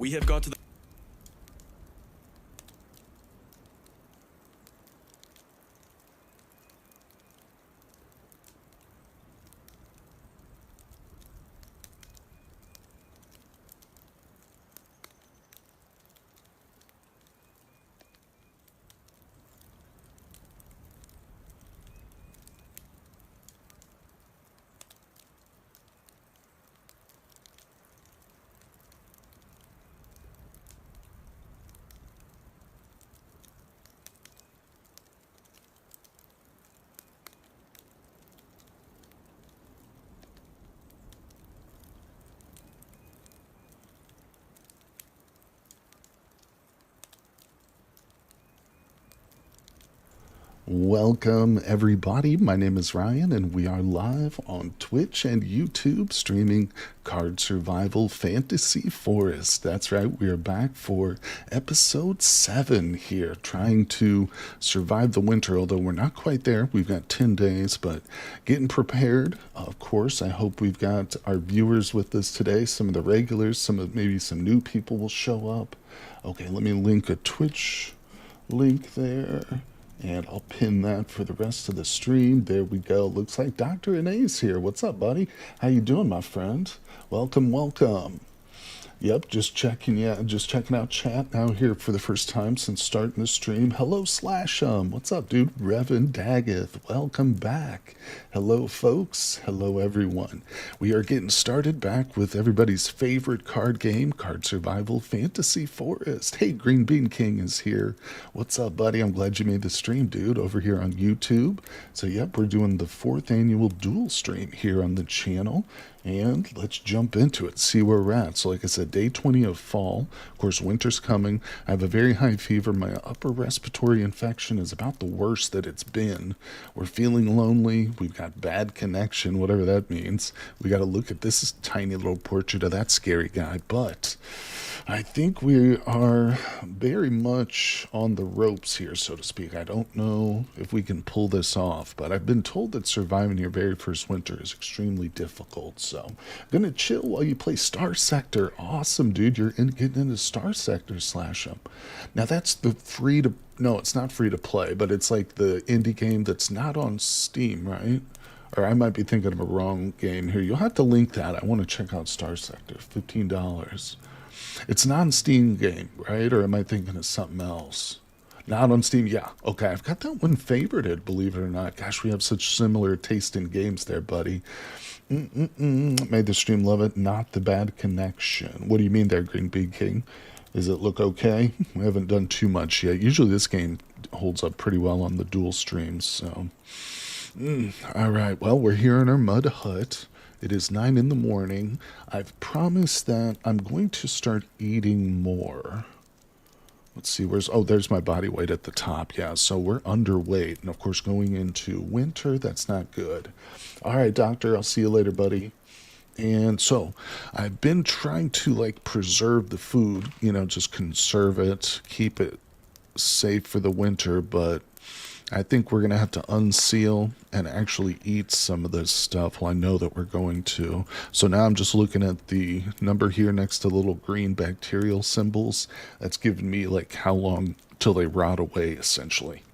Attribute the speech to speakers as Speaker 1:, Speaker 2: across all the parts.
Speaker 1: We have got to the...
Speaker 2: Welcome, everybody. My name is Ryan, and we are live on Twitch and YouTube streaming Card Survival Fantasy Forest. That's right, we are back for episode 7 here, trying to survive the winter, although we're not quite there. We've got 10 days, but getting prepared. Of course, I hope we've got our viewers with us today, some of the regulars, maybe some new people will show up. Okay, let me link a Twitch link there. And I'll pin that for the rest of the stream. There we go. Looks like Dr. Inae's here. What's up, buddy? How you doing, my friend? Welcome, welcome. Yep, just checking out chat now here for the first time since starting the stream. Hello, Slashum. What's up, dude? Revan Daggeth, welcome back. Hello, folks. Hello, everyone. We are getting started back with everybody's favorite card game, Card Survival Fantasy Forest. Hey, Green Bean King is here. What's up, buddy? I'm glad you made the stream, dude, over here on YouTube. So, yep, we're doing the 4th annual duel stream here on the channel. And let's jump into it, see where we're at. So like I said, day 20 of fall. Of course, winter's coming. I have a very high fever. My upper respiratory infection is about the worst that it's been. We're feeling lonely. We've got bad connection, whatever that means. We got to look at this tiny little portrait of that scary guy. But I think we are very much on the ropes here, so to speak. I don't know if we can pull this off, but I've been told that surviving your very first winter is extremely difficult. So I'm going to chill while you play Star Sector. Awesome, dude. You're getting into Star Sector Slash'em. Now, that's the no, it's not free to play, but it's like the indie game that's not on Steam, right? Or I might be thinking of a wrong game here. You'll have to link that. I want to check out Star Sector. $15. It's not a Steam game, right? Or am I thinking of something else? Not on Steam, yeah. Okay, I've got that one favorited, believe it or not. Gosh, we have such similar taste in games there, buddy. Made the stream love it, not the bad connection. What do you mean there, Green Big King? Does it look okay? We haven't done too much yet. Usually this game holds up pretty well on the dual streams, so... all right, well, we're here in our mud hut. It is 9 in the morning. I've promised that I'm going to start eating more. Let's see, there's my body weight at the top. Yeah, so we're underweight. And of course, going into winter, that's not good. All right, doctor, I'll see you later, buddy. And so I've been trying to preserve the food, just conserve it, keep it safe for the winter, but I think we're going to have to unseal and actually eat some of this stuff. Well, I know that we're going to. So now I'm just looking at the number here next to the little green bacterial symbols. That's giving me how long till they rot away, essentially.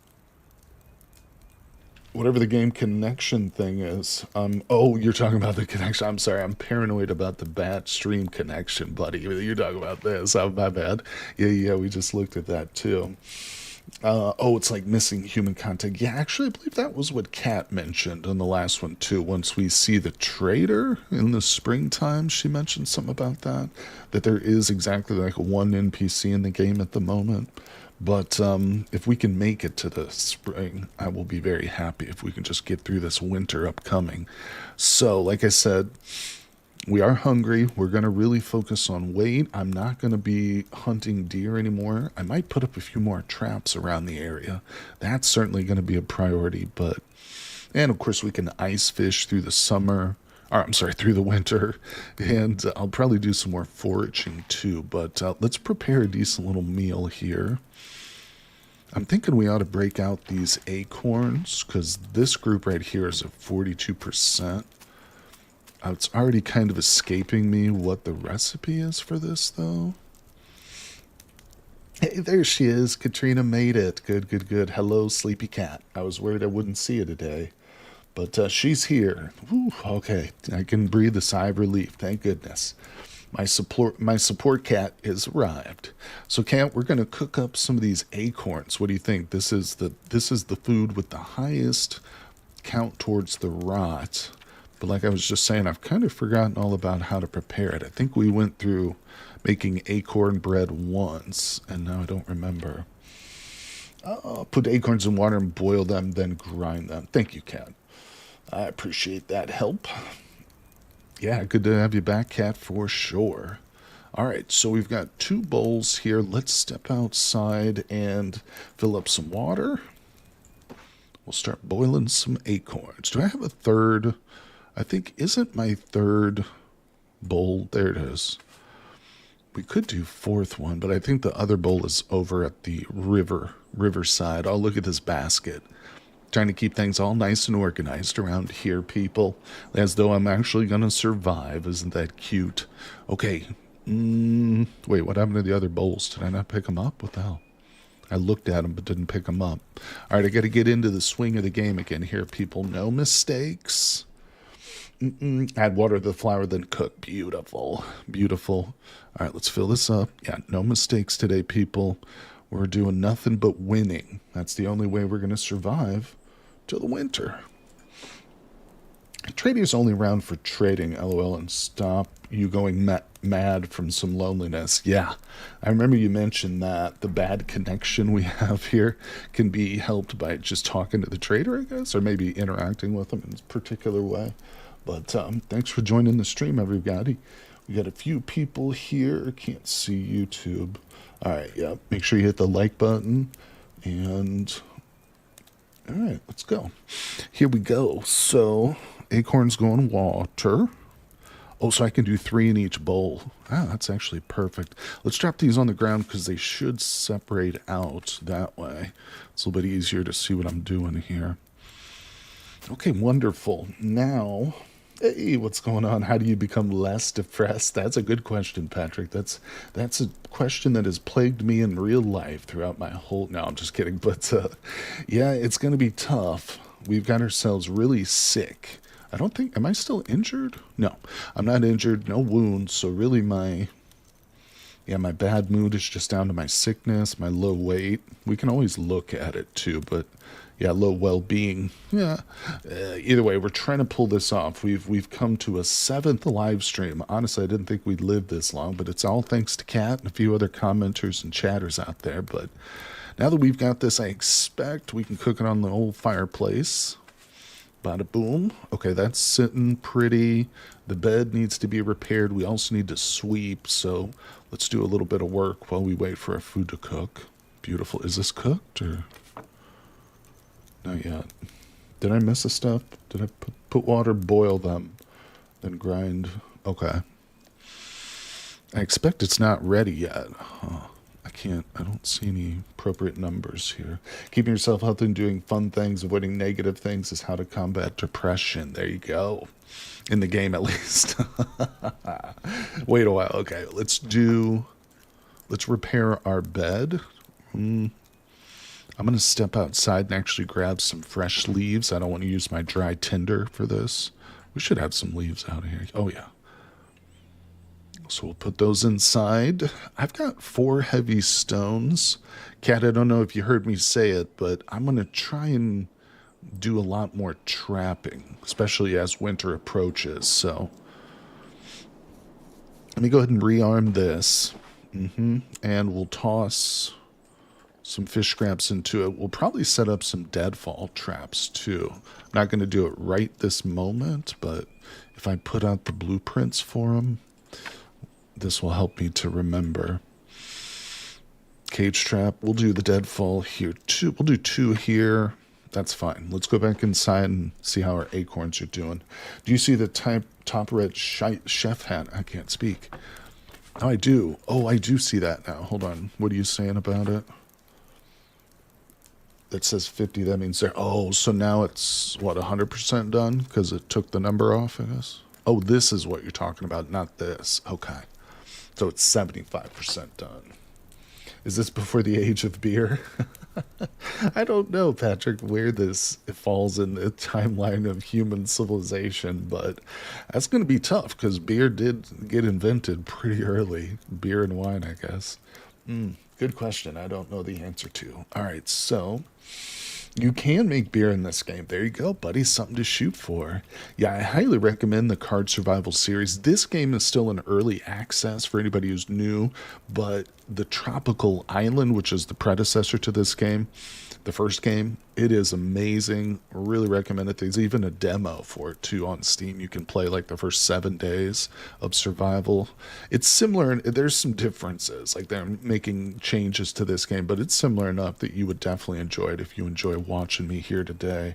Speaker 2: Whatever the game connection thing is. Oh, you're talking about the connection. I'm sorry. I'm paranoid about the bad stream connection, buddy. You're talking about this. Oh, my bad. Yeah, we just looked at that too. It's like missing human contact. Yeah, actually, I believe that was what Kat mentioned in the last one, too. Once we see the trader in the springtime, she mentioned something about that. That there is exactly one NPC in the game at the moment. But if we can make it to the spring, I will be very happy if we can just get through this winter upcoming. So, like I said... we are hungry. We're going to really focus on weight. I'm not going to be hunting deer anymore. I might put up a few more traps around the area. That's certainly going to be a priority. And of course, we can ice fish through the summer. Through the winter. And I'll probably do some more foraging too. But let's prepare a decent little meal here. I'm thinking we ought to break out these acorns because this group right here is at 42%. It's already kind of escaping me what the recipe is for this, though. Hey, there she is. Katrina made it. Good, good, good. Hello, sleepy cat. I was worried I wouldn't see you today, but she's here. Whew, okay, I can breathe a sigh of relief. Thank goodness. My support cat has arrived. So, cat, we're going to cook up some of these acorns. What do you think? This is the food with the highest count towards the rot. But like I was just saying, I've kind of forgotten all about how to prepare it. I think we went through making acorn bread once, and now I don't remember. Put acorns in water and boil them, then grind them. Thank you, Cat. I appreciate that help. Yeah, good to have you back, Cat, for sure. All right, so we've got two bowls here. Let's step outside and fill up some water. We'll start boiling some acorns. Do I have a third? I think, isn't my third bowl? There it is. We could do fourth one, but I think the other bowl is over at the riverside. Oh, look at this basket. Trying to keep things all nice and organized around here, people. As though I'm actually going to survive. Isn't that cute? Okay. Wait, what happened to the other bowls? Did I not pick them up? What the hell? I looked at them but didn't pick them up. All right, I got to get into the swing of the game again here, people. No mistakes. Add water to the flour, then cook. Beautiful. Beautiful. All right, let's fill this up. Yeah, no mistakes today, people. We're doing nothing but winning. That's the only way we're going to survive till the winter. Trading is only around for trading, lol, and stop you going mad from some loneliness. Yeah, I remember you mentioned that the bad connection we have here can be helped by just talking to the trader, I guess, or maybe interacting with them in a particular way. But thanks for joining the stream, everybody. We got a few people here. Can't see YouTube. All right, yeah. Make sure you hit the like button. And all right, let's go. Here we go. So acorns go in water. Oh, so I can do 3 in each bowl. Ah, that's actually perfect. Let's drop these on the ground because they should separate out that way. It's a little bit easier to see what I'm doing here. Okay, wonderful. Now, hey, what's going on? How do you become less depressed? That's a good question, Patrick. That's a question that has plagued me in real life throughout my whole... No, I'm just kidding. But yeah, it's going to be tough. We've got ourselves really sick. I don't think... Am I still injured? No, I'm not injured. No wounds. So really my bad mood is just down to my sickness, my low weight. We can always look at it too, but... Yeah, low well-being. Yeah. Either way, we're trying to pull this off. We've come to a 7th live stream. Honestly, I didn't think we'd live this long, but it's all thanks to Kat and a few other commenters and chatters out there. But now that we've got this, I expect we can cook it on the old fireplace. Bada boom. Okay, that's sitting pretty. The bed needs to be repaired. We also need to sweep, so let's do a little bit of work while we wait for our food to cook. Beautiful. Is this cooked or... Not yet. Did I miss a step? Did I put water, boil them, then grind? Okay. I expect it's not ready yet. Huh. I don't see any appropriate numbers here. Keeping yourself healthy and doing fun things, avoiding negative things is how to combat depression. There you go. In the game, at least. Wait a while. Okay, let's repair our bed. I'm going to step outside and actually grab some fresh leaves. I don't want to use my dry tinder for this. We should have some leaves out here. Oh, yeah. So we'll put those inside. I've got 4 heavy stones. Kat, I don't know if you heard me say it, but I'm going to try and do a lot more trapping, especially as winter approaches. So let me go ahead and rearm this. And we'll toss... some fish scraps into it. We'll probably set up some deadfall traps too. I'm not going to do it right this moment, but if I put out the blueprints for them, this will help me to remember. Cage trap. We'll do the deadfall here too. We'll do 2 here. That's fine. Let's go back inside and see how our acorns are doing. Do you see the top red chef hat? I can't speak. Oh, I do. Oh, I do see that now. Hold on. What are you saying about it? That says 50, that means they're... Oh, so now it's, what, 100% done? Because it took the number off, I guess? Oh, this is what you're talking about, not this. Okay. So it's 75% done. Is this before the age of beer? I don't know, Patrick, where this falls in the timeline of human civilization, but that's going to be tough because beer did get invented pretty early. Beer and wine, I guess. Good question. I don't know the answer to. All right, so you can make beer in this game. There you go, buddy. Something to shoot for. Yeah, I highly recommend the Card Survival series. This game is still in early access for anybody who's new, but the Tropical Island, which is the predecessor to this game, the first game, it is amazing. Really recommend it. There's even a demo for it too on Steam. You can play like the first 7 days of survival. It's similar, and there's some differences. Like they're making changes to this game, but it's similar enough that you would definitely enjoy it if you enjoy watching me here today.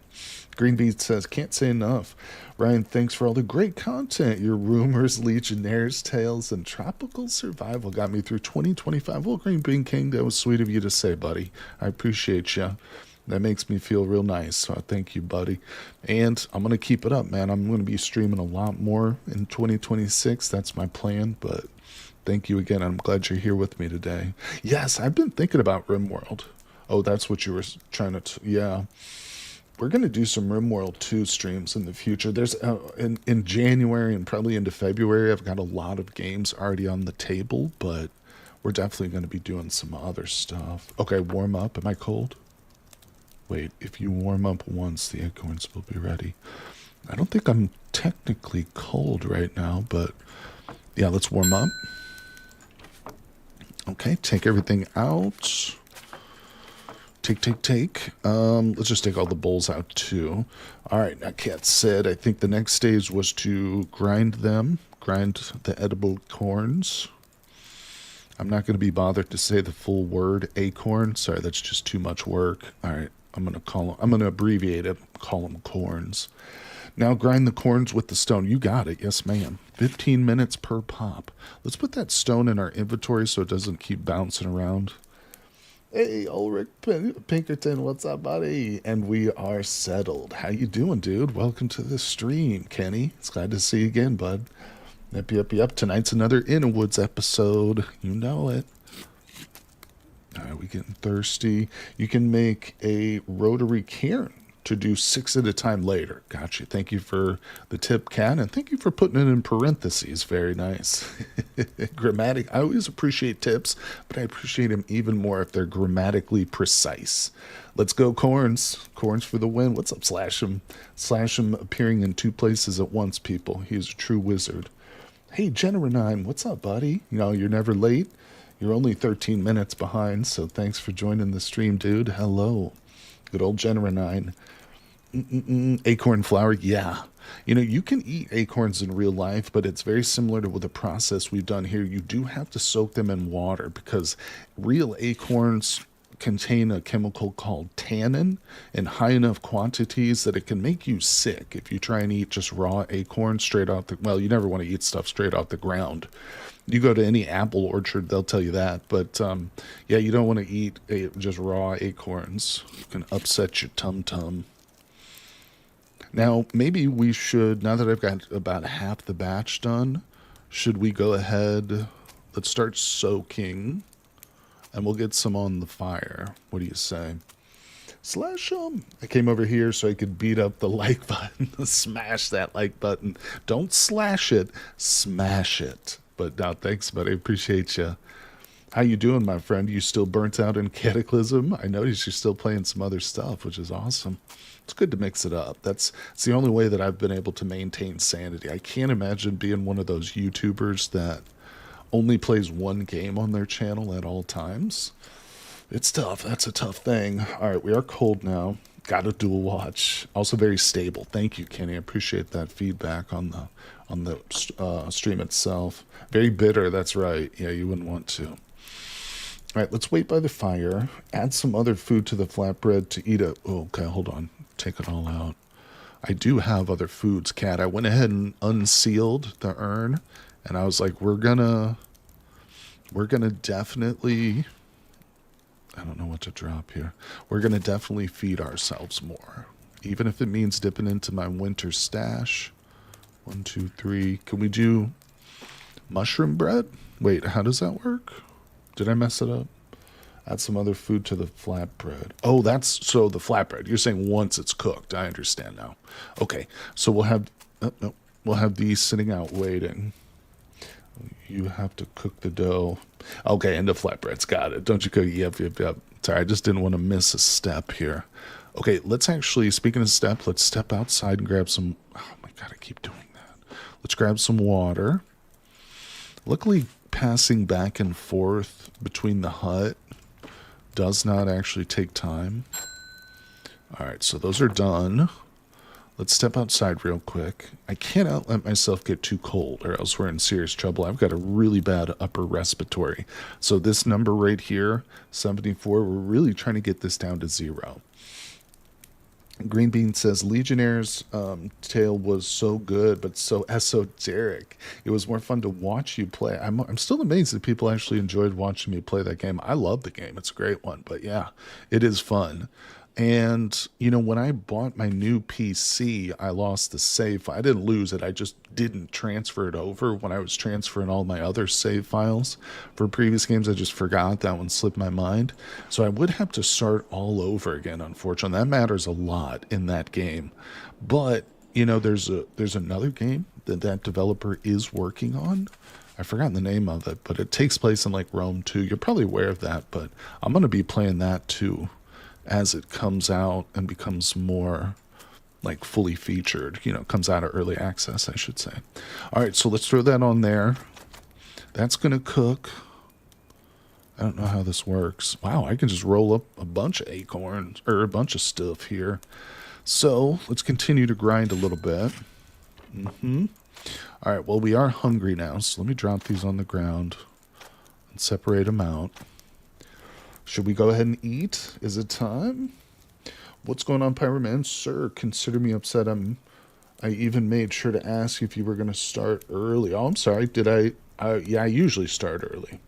Speaker 2: Greenbeat says, can't say enough. Ryan, thanks for all the great content. Your rumors, Legionnaires, Tales, and Tropical Survival got me through 2025. Well, Green Bean King, that was sweet of you to say, buddy. I appreciate you. That makes me feel real nice. So thank you, buddy. And I'm going to keep it up, man. I'm going to be streaming a lot more in 2026. That's my plan. But thank you again. I'm glad you're here with me today. Yes, I've been thinking about RimWorld. Oh, that's what you were trying to... yeah. We're going to do some RimWorld 2 streams in the future. There's in January and probably into February, I've got a lot of games already on the table, but we're definitely going to be doing some other stuff. Okay, warm up. Am I cold? Wait, if you warm up once, the acorns will be ready. I don't think I'm technically cold right now, but yeah, let's warm up. Okay, take everything out. Take. Let's just take all the bowls out too. All right, now Cat said, I think the next stage was to grind the edible corns. I'm not going to be bothered to say the full word acorn. Sorry, that's just too much work. All right, I'm going to abbreviate it, call them corns. Now grind the corns with the stone. You got it. Yes, ma'am. 15 minutes per pop. Let's put that stone in our inventory so it doesn't keep bouncing around. Hey, Ulrich Pinkerton, what's up, buddy? And we are settled. How you doing, dude? Welcome to the stream, Kenny. It's glad to see you again, bud. Yep. Tonight's another In the Woods episode. You know it. All right, we getting thirsty. You can make a rotary cairn to do 6 at a time later. Gotcha. Thank you for the tip, Kat, and thank you for putting it in parentheses. Very nice. Grammatic. I always appreciate tips, but I appreciate them even more if they're grammatically precise. Let's go, corns. Corns for the win. What's up, Slash 'em? Slash 'em appearing in 2 places at once, people. He's a true wizard. Hey, Jenna9, what's up, buddy? You know, you're never late. You're only 13 minutes behind, so thanks for joining the stream, dude. Hello. Good old Jenna9. Acorn flour, yeah. You know, you can eat acorns in real life, but it's very similar to the process we've done here. You do have to soak them in water because real acorns contain a chemical called tannin in high enough quantities that it can make you sick if you try and eat just raw acorns straight out the... Well, you never want to eat stuff straight out the ground. You go to any apple orchard, they'll tell you that. But, yeah, you don't want to eat just raw acorns. You can upset your tum-tum. Now, maybe we should, now that I've got about half the batch done, should we go ahead, let's start soaking, and we'll get some on the fire. What do you say? Slash them. I came over here so I could beat up the like button, smash that like button. Don't slash it, smash it. But no, thanks, buddy. I appreciate you. How you doing, my friend? You still burnt out in Cataclysm? I noticed you're still playing some other stuff, which is awesome. It's good to mix it up. It's the only way that I've been able to maintain sanity. I can't imagine being one of those YouTubers that only plays one game on their channel at all times. It's tough. That's a tough thing. All right, we are cold now. Got a dual watch. Also very stable. Thank you, Kenny. I appreciate that feedback on the stream itself. Very bitter. That's right. Yeah, you wouldn't want to. All right, let's wait by the fire. Add some other food to the flatbread to eat it. Oh, okay, hold on. Take it all out. I do have other foods, Kat. I went ahead and unsealed the urn, and I was like, we're gonna definitely... I don't know what to drop here. We're going to definitely feed ourselves more. Even if it means dipping into my winter stash. 1, 2, 3. Can we do mushroom bread? Wait, how does that work? Did I mess it up? Add some other food to the flatbread. Oh, that's so the flatbread. You're saying once it's cooked. I understand now. Okay, so we'll have no, we'll have these sitting out waiting. You have to cook the dough. Okay, and the flatbreads. Got it. Don't you cook? Yep. Sorry, I just didn't want to miss a step here. Okay, let's actually, speaking of step, let's step outside and grab some. Oh my God, I keep doing that. Let's grab some water. Luckily, passing back and forth between the hut does not actually take time. All right, so those are done. Let's step outside real quick. I cannot let myself get too cold or else we're in serious trouble. I've got a really bad upper respiratory. So this number right here, 74, we're really trying to get this down to 0. Green Bean says, Legionnaire's tale was so good, but so esoteric. It was more fun to watch you play. I'm still amazed that people actually enjoyed watching me play that game. I love the game. It's a great one. But yeah, it is fun. And, you know, when I bought my new PC, I lost the save. I didn't lose it. I just didn't transfer it over when I was transferring all my other save files for previous games. I just forgot. That one slipped my mind. So I would have to start all over again, unfortunately. That matters a lot in that game. But, you know, there's another game that developer is working on. I've forgotten the name of it, but it takes place in like Rome too. You're probably aware of that, but I'm going to be playing that too as it comes out and becomes more like fully featured, you know, comes out of early access, I should say. All right, so let's throw that on there. That's going to cook. I don't know how this works. Wow, I can just roll up a bunch of acorns or a bunch of stuff here. So let's continue to grind a little bit. All right, well, we are hungry now, so let me drop these on the ground and separate them out. Should we go ahead and eat? Is it time? What's going on, Pyroman? Sir, consider me upset. I even made sure to ask if you were going to start early. Oh, I'm sorry. Did I? Yeah, I usually start early.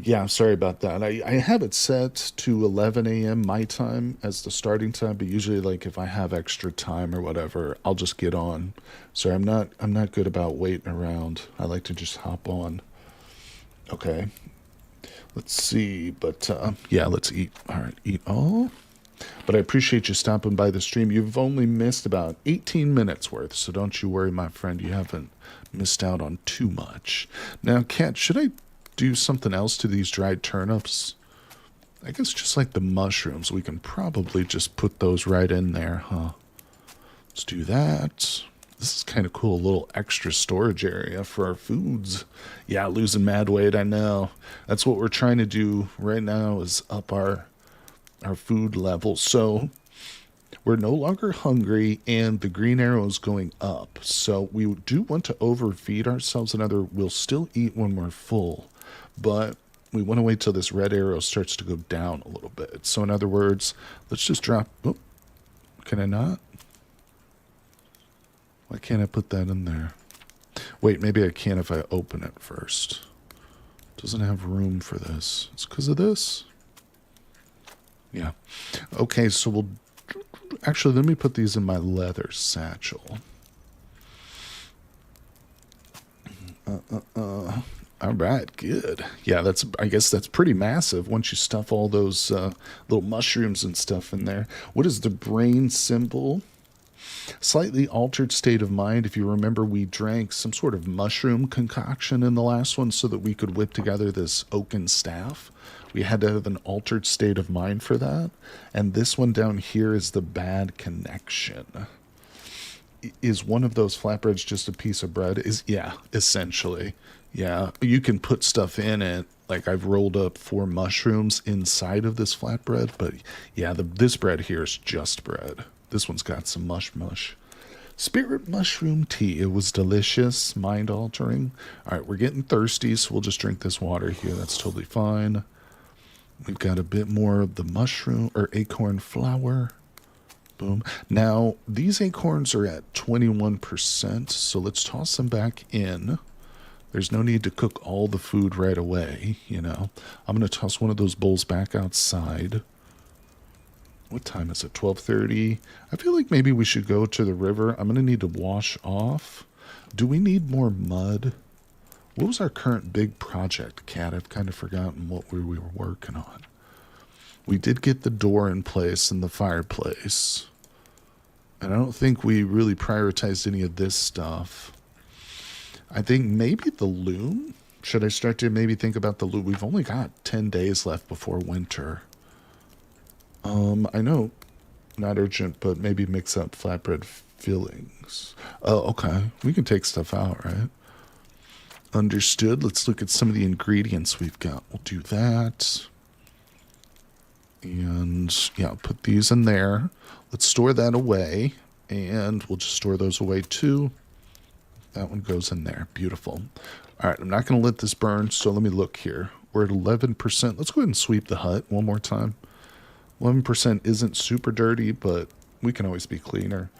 Speaker 2: Yeah, sorry about that. I have it set to 11 a.m. my time as the starting time, but usually, like, if I have extra time or whatever, I'll just get on. Sorry, I'm not good about waiting around. I like to just hop on. Okay, let's see, but yeah, let's eat. All right, eat all. But I appreciate you stopping by the stream. You've only missed about 18 minutes worth, so don't you worry, my friend. You haven't missed out on too much. Now, Kat, should I do something else to these dried turnips? I guess just like the mushrooms, we can probably just put those right in there, huh? Let's do that. This is kind of cool, a little extra storage area for our foods. Yeah, losing mad weight, I know. That's what we're trying to do right now is up our food level. So we're no longer hungry and the green arrow is going up. So we do want to overfeed ourselves. We'll still eat when we're full, but we want to wait till this red arrow starts to go down a little bit. So in other words, let's just drop. Oh, can I not? Why can't I put that in there? Wait, maybe I can if I open it first. Doesn't have room for this. It's because of this? Yeah. Okay, so we'll... Actually, let me put these in my leather satchel. All right, good. Yeah, I guess that's pretty massive once you stuff all those little mushrooms and stuff in there. What is the brain symbol? Slightly altered state of mind. If you remember, we drank some sort of mushroom concoction in the last one so that we could whip together this oaken staff. We had to have an altered state of mind for that. And this one down here is the bad connection. Is one of those flatbreads just a piece of bread? Yeah, essentially. Yeah, you can put stuff in it. Like I've rolled up 4 mushrooms inside of this flatbread. But yeah, this bread here is just bread. This one's got some mush. Spirit mushroom tea. It was delicious, mind-altering. All right, we're getting thirsty, so we'll just drink this water here. That's totally fine. We've got a bit more of the mushroom or acorn flour. Boom. Now, these acorns are at 21%, so let's toss them back in. There's no need to cook all the food right away, you know. I'm going to toss one of those bowls back outside. What time is it? 12:30. I feel like maybe we should go to the river. I'm going to need to wash off. Do we need more mud? What was our current big project, Kat? I've kind of forgotten what we were working on. We did get the door in place and the fireplace. And I don't think we really prioritized any of this stuff. I think maybe the loom? Should I start to maybe think about the loom? We've only got 10 days left before winter. I know, not urgent, but maybe mix up flatbread fillings. Oh, okay. We can take stuff out, right? Understood. Let's look at some of the ingredients we've got. We'll do that. And yeah, put these in there. Let's store that away. And we'll just store those away too. That one goes in there. Beautiful. All right, I'm not going to let this burn, so let me look here. We're at 11%. Let's go ahead and sweep the hut one more time. 11% isn't super dirty, but we can always be cleaner.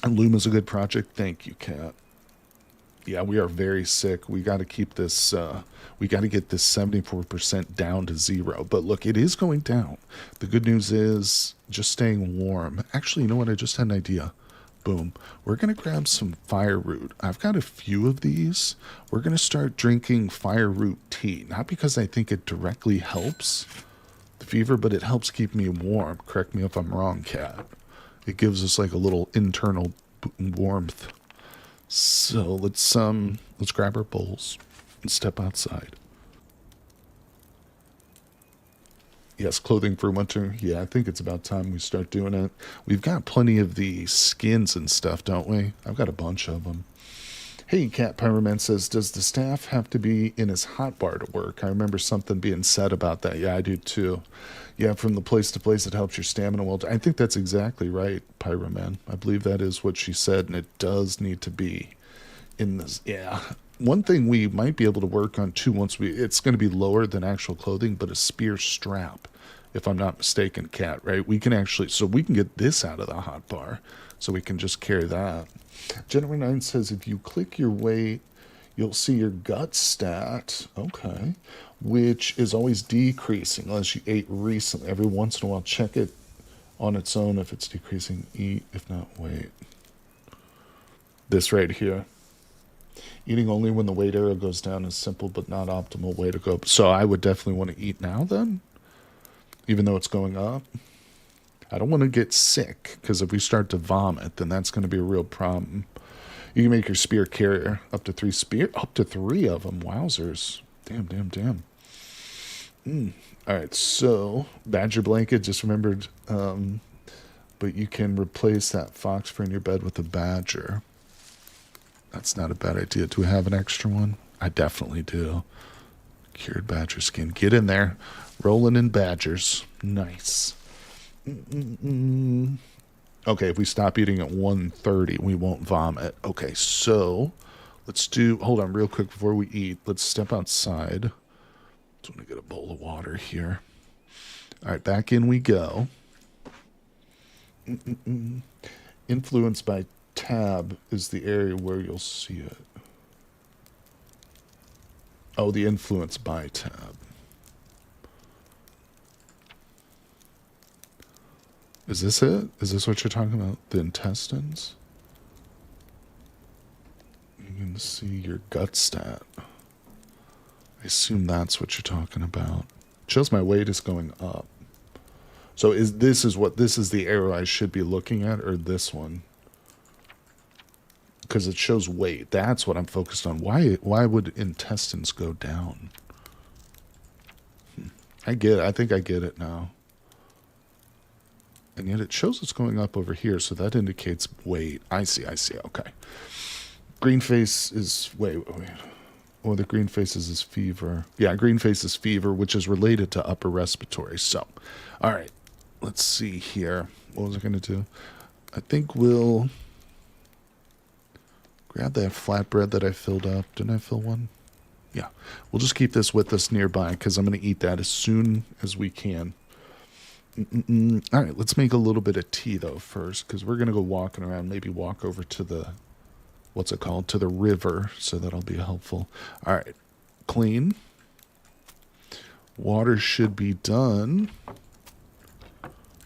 Speaker 2: And loom is a good project. Thank you, Kat. Yeah, we are very sick. We got to keep this, we got to get this 74% down to 0. But look, it is going down. The good news is just staying warm. Actually, you know what? I just had an idea. Boom. We're going to grab some fire root. I've got a few of these. We're going to start drinking fire root tea. Not because I think it directly helps the fever, but it helps keep me warm. Correct me if I'm wrong, Kat. It gives us like a little internal warmth. So let's grab our bowls and step outside. Yes, clothing for winter. Yeah, I think it's about time we start doing it. We've got plenty of the skins and stuff, don't we? I've got a bunch of them. Hey, Cat Pyroman says, does the staff have to be in his hot bar to work? I remember something being said about that. Yeah, I do too. Yeah, from the place to place, it helps your stamina well. I think that's exactly right, Pyroman. I believe that is what she said, and it does need to be in this. Yeah. One thing we might be able to work on too it's going to be lower than actual clothing, but a spear strap, if I'm not mistaken, Cat, right? We can actually, so we can get this out of the hot bar, so we can just carry that. January 9 says, if you click your weight, you'll see your gut stat, okay, which is always decreasing unless you ate recently. Every once in a while, check it on its own if it's decreasing. Eat, if not, wait. This right here. Eating only when the weight arrow goes down is simple but not optimal way to go. So I would definitely want to eat now then, even though it's going up. I don't want to get sick, because if we start to vomit, then that's going to be a real problem. You can make your spear carrier up to 3 up to 3 of them. Wowzers. Damn. All right, so badger blanket, just remembered, but you can replace that fox fur in your bed with a badger. That's not a bad idea. Do we have an extra one? I definitely do. Cured badger skin. Get in there. Rolling in badgers. Nice. Okay, if we stop eating at 1:30, we won't vomit. Okay, so let's do, hold on real quick before we eat. Let's step outside. Just want to get a bowl of water here. All right, back in we go. Influenced by tab is the area where you'll see it. Oh, the influence by tab. Is this it? Is this what you're talking about? The intestines? You can see your gut stat. I assume that's what you're talking about. It shows my weight is going up. So this is the arrow I should be looking at, or this one? Because it shows weight. That's what I'm focused on. Why would intestines go down? I get it. I think I get it now. And yet it shows it's going up over here, so that indicates weight. I see. Okay. Green face is wait. Oh, the green face is fever. Yeah, green face is fever, which is related to upper respiratory. So, all right. Let's see here. What was I going to do? I think we'll grab that flatbread that I filled up. Didn't I fill one? Yeah. We'll just keep this with us nearby, because I'm going to eat that as soon as we can. All right, let's make a little bit of tea, though, first, because we're going to go walking around, maybe walk over to the, what's it called, to the river, so that'll be helpful. All right, clean. Water should be done.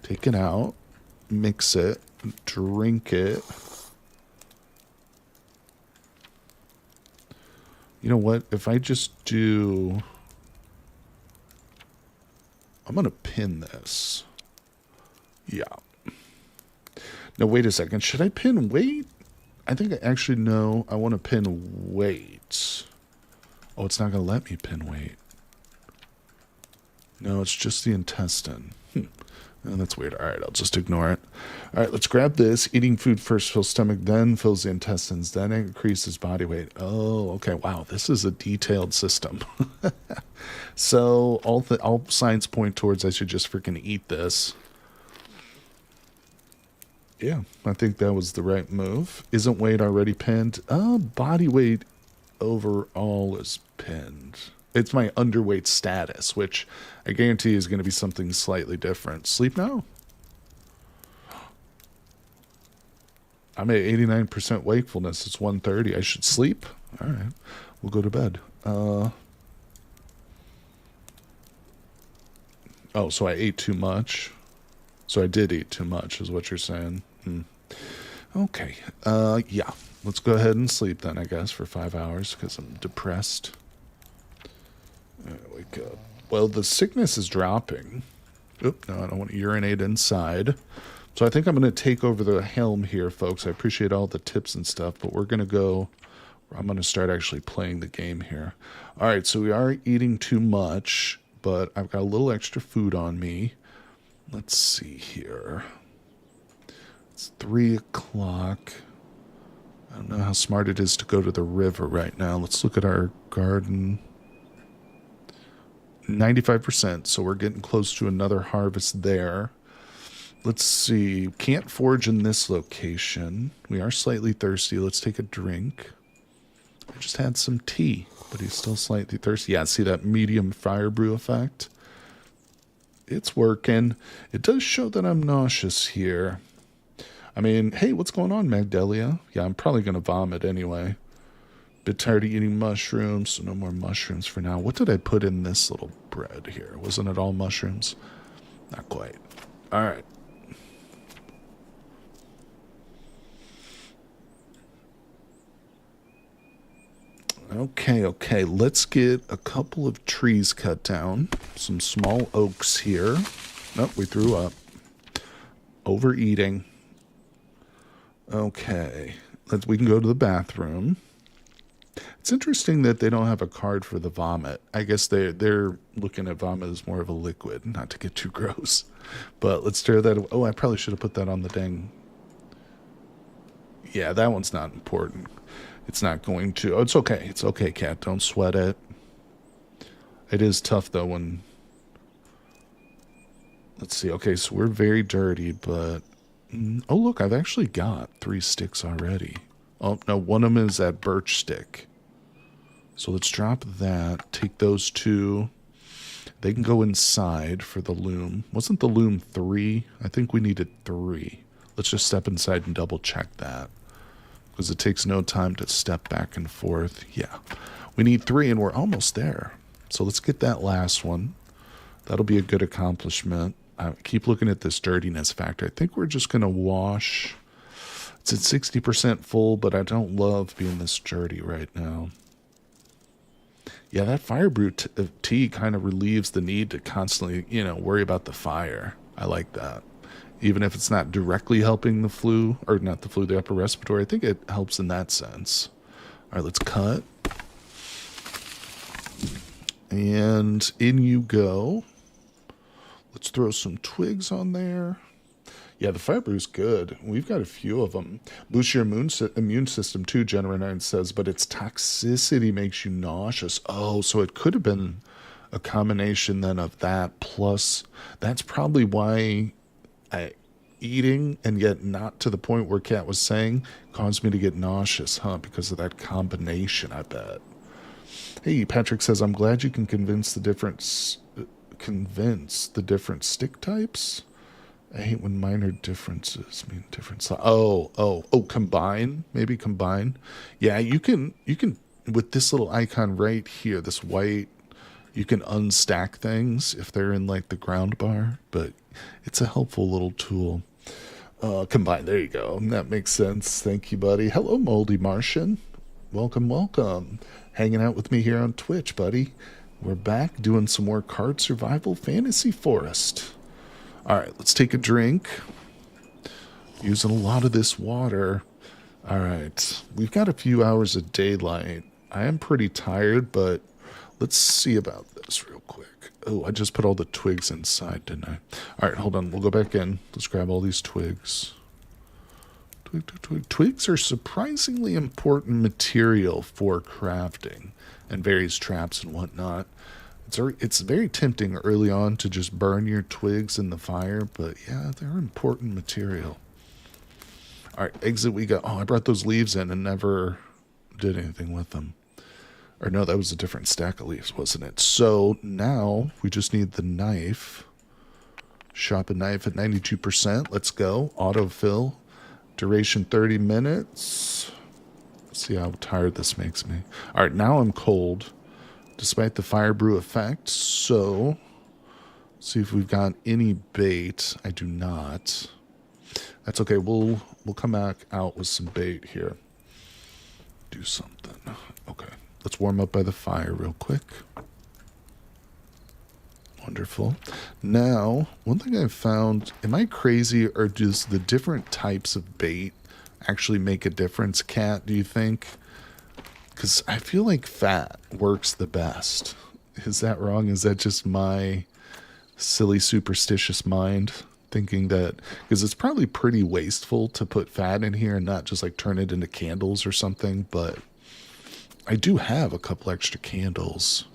Speaker 2: Take it out, mix it, drink it. You know what? If I just do... I'm going to pin this. Yeah. Now, wait a second. Should I pin weight? I think I actually know I want to pin weight. Oh, it's not going to let me pin weight. No, it's just the intestine. Oh, that's weird. All right, I'll just ignore it. All right, let's grab this. Eating food first fills stomach, then fills the intestines, then increases body weight. Oh, okay. Wow, this is a detailed system. So all signs point towards I should just freaking eat this. Yeah, I think that was the right move. Isn't weight already pinned? Body weight overall is pinned. It's my underweight status, which I guarantee is going to be something slightly different. Sleep now? I'm at 89% wakefulness. It's 1:30. I should sleep? All right. We'll go to bed. Oh, so I ate too much. So I did eat too much is what you're saying. Okay. Yeah. Let's go ahead and sleep then, I guess, for 5 hours because I'm depressed. Wake up. Well, the sickness is dropping. Oop, no, I don't want to urinate inside. So I think I'm going to take over the helm here, folks. I appreciate all the tips and stuff, but I'm going to start actually playing the game here. All right, so we are eating too much, but I've got a little extra food on me. Let's see here. It's 3 o'clock. I don't know how smart it is to go to the river right now. Let's look at our garden. 95%, so we're getting close to another harvest there. Let's see. Can't forage in this location. We are slightly thirsty. Let's take a drink. I just had some tea, but he's still slightly thirsty. Yeah, see that medium fire brew effect? It's working. It does show that I'm nauseous here. I mean, hey, what's going on, Magdelia? Yeah, I'm probably going to vomit anyway. Bit tired of eating mushrooms, so no more mushrooms for now. What did I put in this little bread here? Wasn't it all mushrooms? Not quite. All right. Okay. Let's get a couple of trees cut down. Some small oaks here. Nope, we threw up. Overeating. Okay. We can go to the bathroom. It's interesting that they don't have a card for the vomit. I guess they're looking at vomit as more of a liquid, not to get too gross. But let's tear that away. Oh, I probably should have put that on the dang. Yeah, that one's not important. It's not going to. Oh, it's okay. It's okay, cat. Don't sweat it. It is tough, though, when... Let's see. Okay, so we're very dirty, but... Oh, look, I've actually got 3 sticks already. Oh, no, one of them is that birch stick. So let's drop that. Take those 2. They can go inside for the loom. Wasn't the loom 3? I think we needed 3. Let's just step inside and double check that. Because it takes no time to step back and forth. Yeah. We need 3 and we're almost there. So let's get that last one. That'll be a good accomplishment. I keep looking at this dirtiness factor. I think we're just going to wash. It's at 60% full, but I don't love being this dirty right now. Yeah, that fire brew tea kind of relieves the need to constantly, worry about the fire. I like that. Even if it's not directly helping the flu, or not the flu, the upper respiratory, I think it helps in that sense. All right, let's cut. And in you go. Let's throw some twigs on there. Yeah, the fire brew's good. We've got a few of them. Boosts your immune system too, General 9 says, but its toxicity makes you nauseous. Oh, so it could have been a combination then of that plus... That's probably why eating, and yet not to the point where Kat was saying, caused me to get nauseous, huh? Because of that combination, I bet. Hey, Patrick says, I'm glad you can convince the different stick types. I hate when minor differences mean different. Combine. Maybe combine. Yeah, you can with this little icon right here, this white, you can unstack things if they're in like the ground bar, but it's a helpful little tool. Combine, there you go. That makes sense. Thank you, buddy. Hello, Moldy Martian. Welcome, welcome. Hanging out with me here on Twitch, buddy. We're back doing some more Card Survival Fantasy Forest. Alright, let's take a drink. Using a lot of this water. Alright, we've got a few hours of daylight. I am pretty tired, but let's see about this real quick. Oh, I just put all the twigs inside, didn't I? Alright, hold on. We'll go back in. Let's grab all these twigs. Twigs are surprisingly important material for crafting and various traps and whatnot. It's very tempting early on to just burn your twigs in the fire, but yeah, they're important material. Alright, exit we got. Oh, I brought those leaves in and never did anything with them. Or no, that was a different stack of leaves, wasn't it? So now we just need the knife. Shop a knife at 92%. Let's go. Autofill. Duration 30 minutes. Let's see how tired this makes me. Alright, now I'm cold. Despite the fire brew effect. So, see if we've got any bait. I do not. That's okay. We'll come back out with some bait here. Do something. Okay. Let's warm up by the fire real quick. Wonderful. Now, one thing I've found, am I crazy or does the different types of bait actually make a difference, Kat, do you think? Because I feel like fat works the best. Is that wrong? Is that just my silly superstitious mind thinking that? Because it's probably pretty wasteful to put fat in here and not just like turn it into candles or something, but I do have a couple extra candles.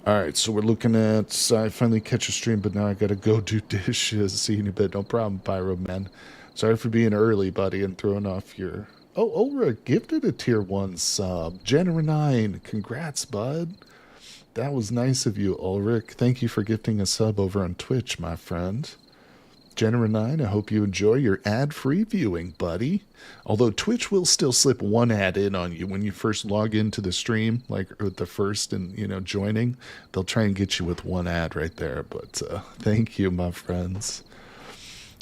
Speaker 2: Alright, so we're looking at, I finally catch a stream, but now I gotta go do dishes. See you in a bit. No problem, Pyro Man. Sorry for being early, buddy, and throwing off your... Oh, Ulrich gifted a tier 1 sub. Jenner 9, congrats, bud. That was nice of you, Ulrich. Thank you for gifting a sub over on Twitch, my friend. Jenner 9, I hope you enjoy your ad-free viewing, buddy. Although Twitch will still slip one ad in on you when you first log into the stream, like with the first and, joining. They'll try and get you with one ad right there, but thank you, my friends.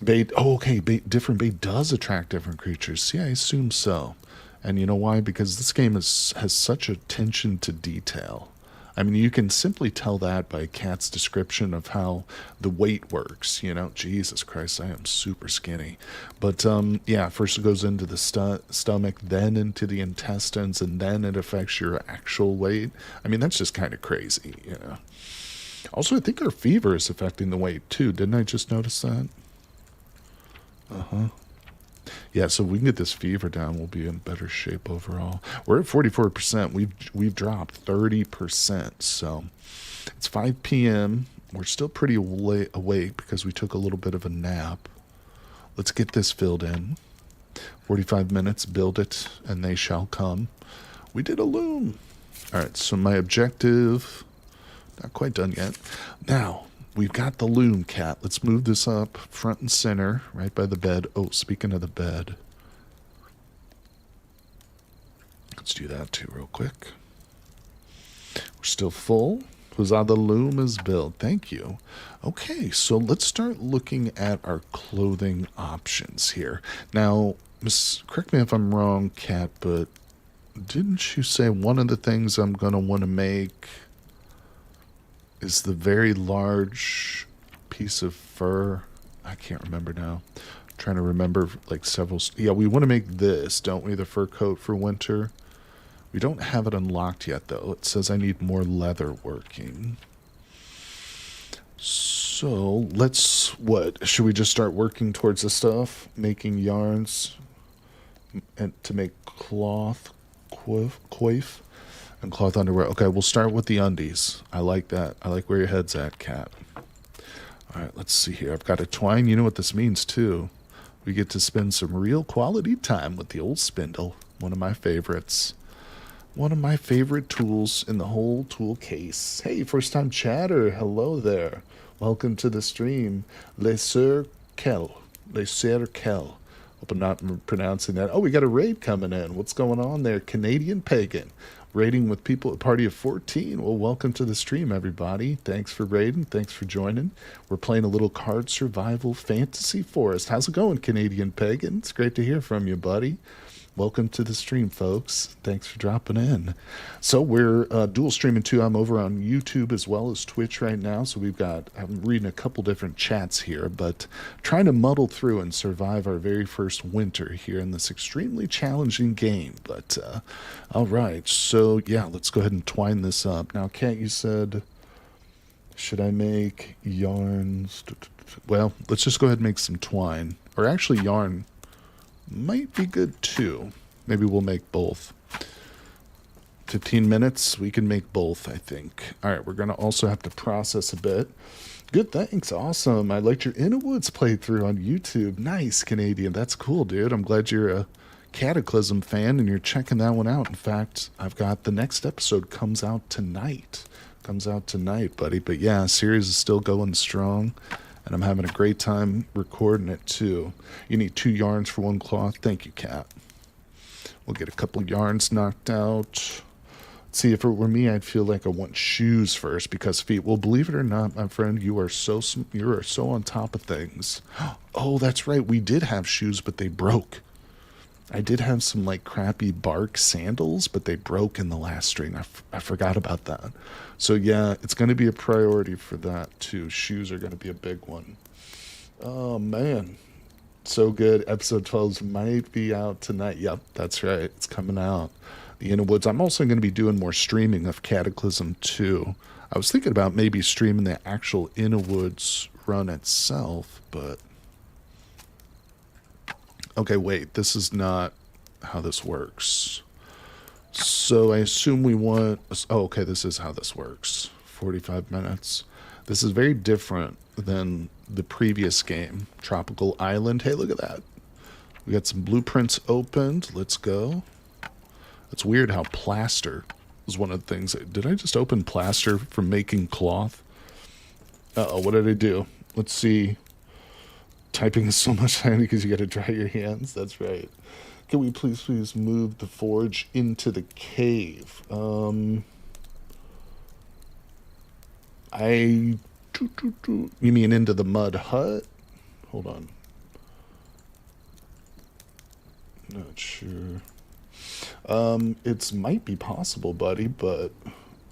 Speaker 2: Bait, oh, okay, different bait does attract different creatures. Yeah, I assume so. And you know why? Because this game has such attention to detail. I mean, you can simply tell that by Kat's description of how the weight works, Jesus Christ, I am super skinny. But, yeah, first it goes into the stomach, then into the intestines, and then it affects your actual weight. I mean, that's just kind of crazy, Also, I think our fever is affecting the weight, too. Didn't I just notice that? Uh-huh. Yeah, so if we can get this fever down, we'll be in better shape overall. We're at 44%. We've dropped 30%. So it's 5 p.m. We're still pretty awake because we took a little bit of a nap. Let's get this filled in. 45 minutes, build it, and they shall come. We did a loom. All right, so my objective, not quite done yet. Now, we've got the loom, Cat. Let's move this up front and center, right by the bed. Oh, speaking of the bed. Let's do that too real quick. We're still full. Huzzah, the loom is built. Thank you. Okay, so let's start looking at our clothing options here. Now, correct me if I'm wrong, Cat, but didn't you say one of the things I'm going to want to make is the very large piece of fur? I can't remember now. I'm trying to remember like several. Yeah, we want to make this, don't we? The fur coat for winter. We don't have it unlocked yet, though. It says I need more leather working. So let's, should we just start working towards the stuff? Making yarns and to make cloth, coif. And cloth underwear. Okay, we'll start with the undies. I like that. I like where your head's at, Cat. All right, let's see here. I've got a twine. You know what this means, too. We get to spend some real quality time with the old spindle. One of my favorites. One of my favorite tools in the whole tool case. Hey, first-time chatter. Hello there. Welcome to the stream. Les Sœurs Kel. Les Sœurs Kel. Hope I'm not pronouncing that. Oh, we got a raid coming in. What's going on there? Canadian Pagan. Raiding with people at Party of 14. Well, welcome to the stream, everybody. Thanks for raiding. Thanks for joining. We're playing a little Card Survival Fantasy Forest. How's it going, Canadian Pagan? It's great to hear from you, buddy. Welcome to the stream, folks. Thanks for dropping in. So we're dual streaming too. I'm over on YouTube as well as Twitch right now. So I'm reading a couple different chats here, but trying to muddle through and survive our very first winter here in this extremely challenging game. But all right, so yeah, let's go ahead and twine this up. Now, Kat, you said, should I make yarns? Well, let's just go ahead and make some twine. Or actually, yarn might be good too. Maybe we'll make both. 15 minutes, we can make both, I think. All right, we're going to also have to process a bit. Good, thanks. Awesome. I liked your Inner Woods playthrough on YouTube. Nice, Canadian. That's cool, dude. I'm glad you're a Cataclysm fan and you're checking that one out. In fact, I've got the next episode comes out tonight. Comes out tonight, buddy. But yeah, series is still going strong. And I'm having a great time recording it, too. You need 2 yarns for 1 cloth. Thank you, Kat. We'll get a couple yarns knocked out. Let's see, if it were me, I'd feel like I want shoes first because feet. Well, believe it or not, my friend, you are so on top of things. Oh, that's right. We did have shoes, but they broke. I did have some, like, crappy bark sandals, but they broke in the last string. I forgot about that. So, yeah, it's going to be a priority for that, too. Shoes are going to be a big one. Oh, man. So good. Episode 12 might be out tonight. Yep, that's right. It's coming out. The Inner Woods. I'm also going to be doing more streaming of Cataclysm, too. I was thinking about maybe streaming the actual Inner Woods run itself, but... Okay, wait, this is not how this works. So I assume we want... Oh, okay, this is how this works. 45 minutes. This is very different than the previous game, Tropical Island. Hey, look at that. We got some blueprints opened. Let's go. It's weird how plaster is one of the things. Did I just open plaster from making cloth? Uh-oh, what did I do? Let's see. Typing is so much time because you got to dry your hands. That's right. Can we please move the forge into the cave? You mean into the mud hut? Hold on. Not sure. It might be possible, buddy, but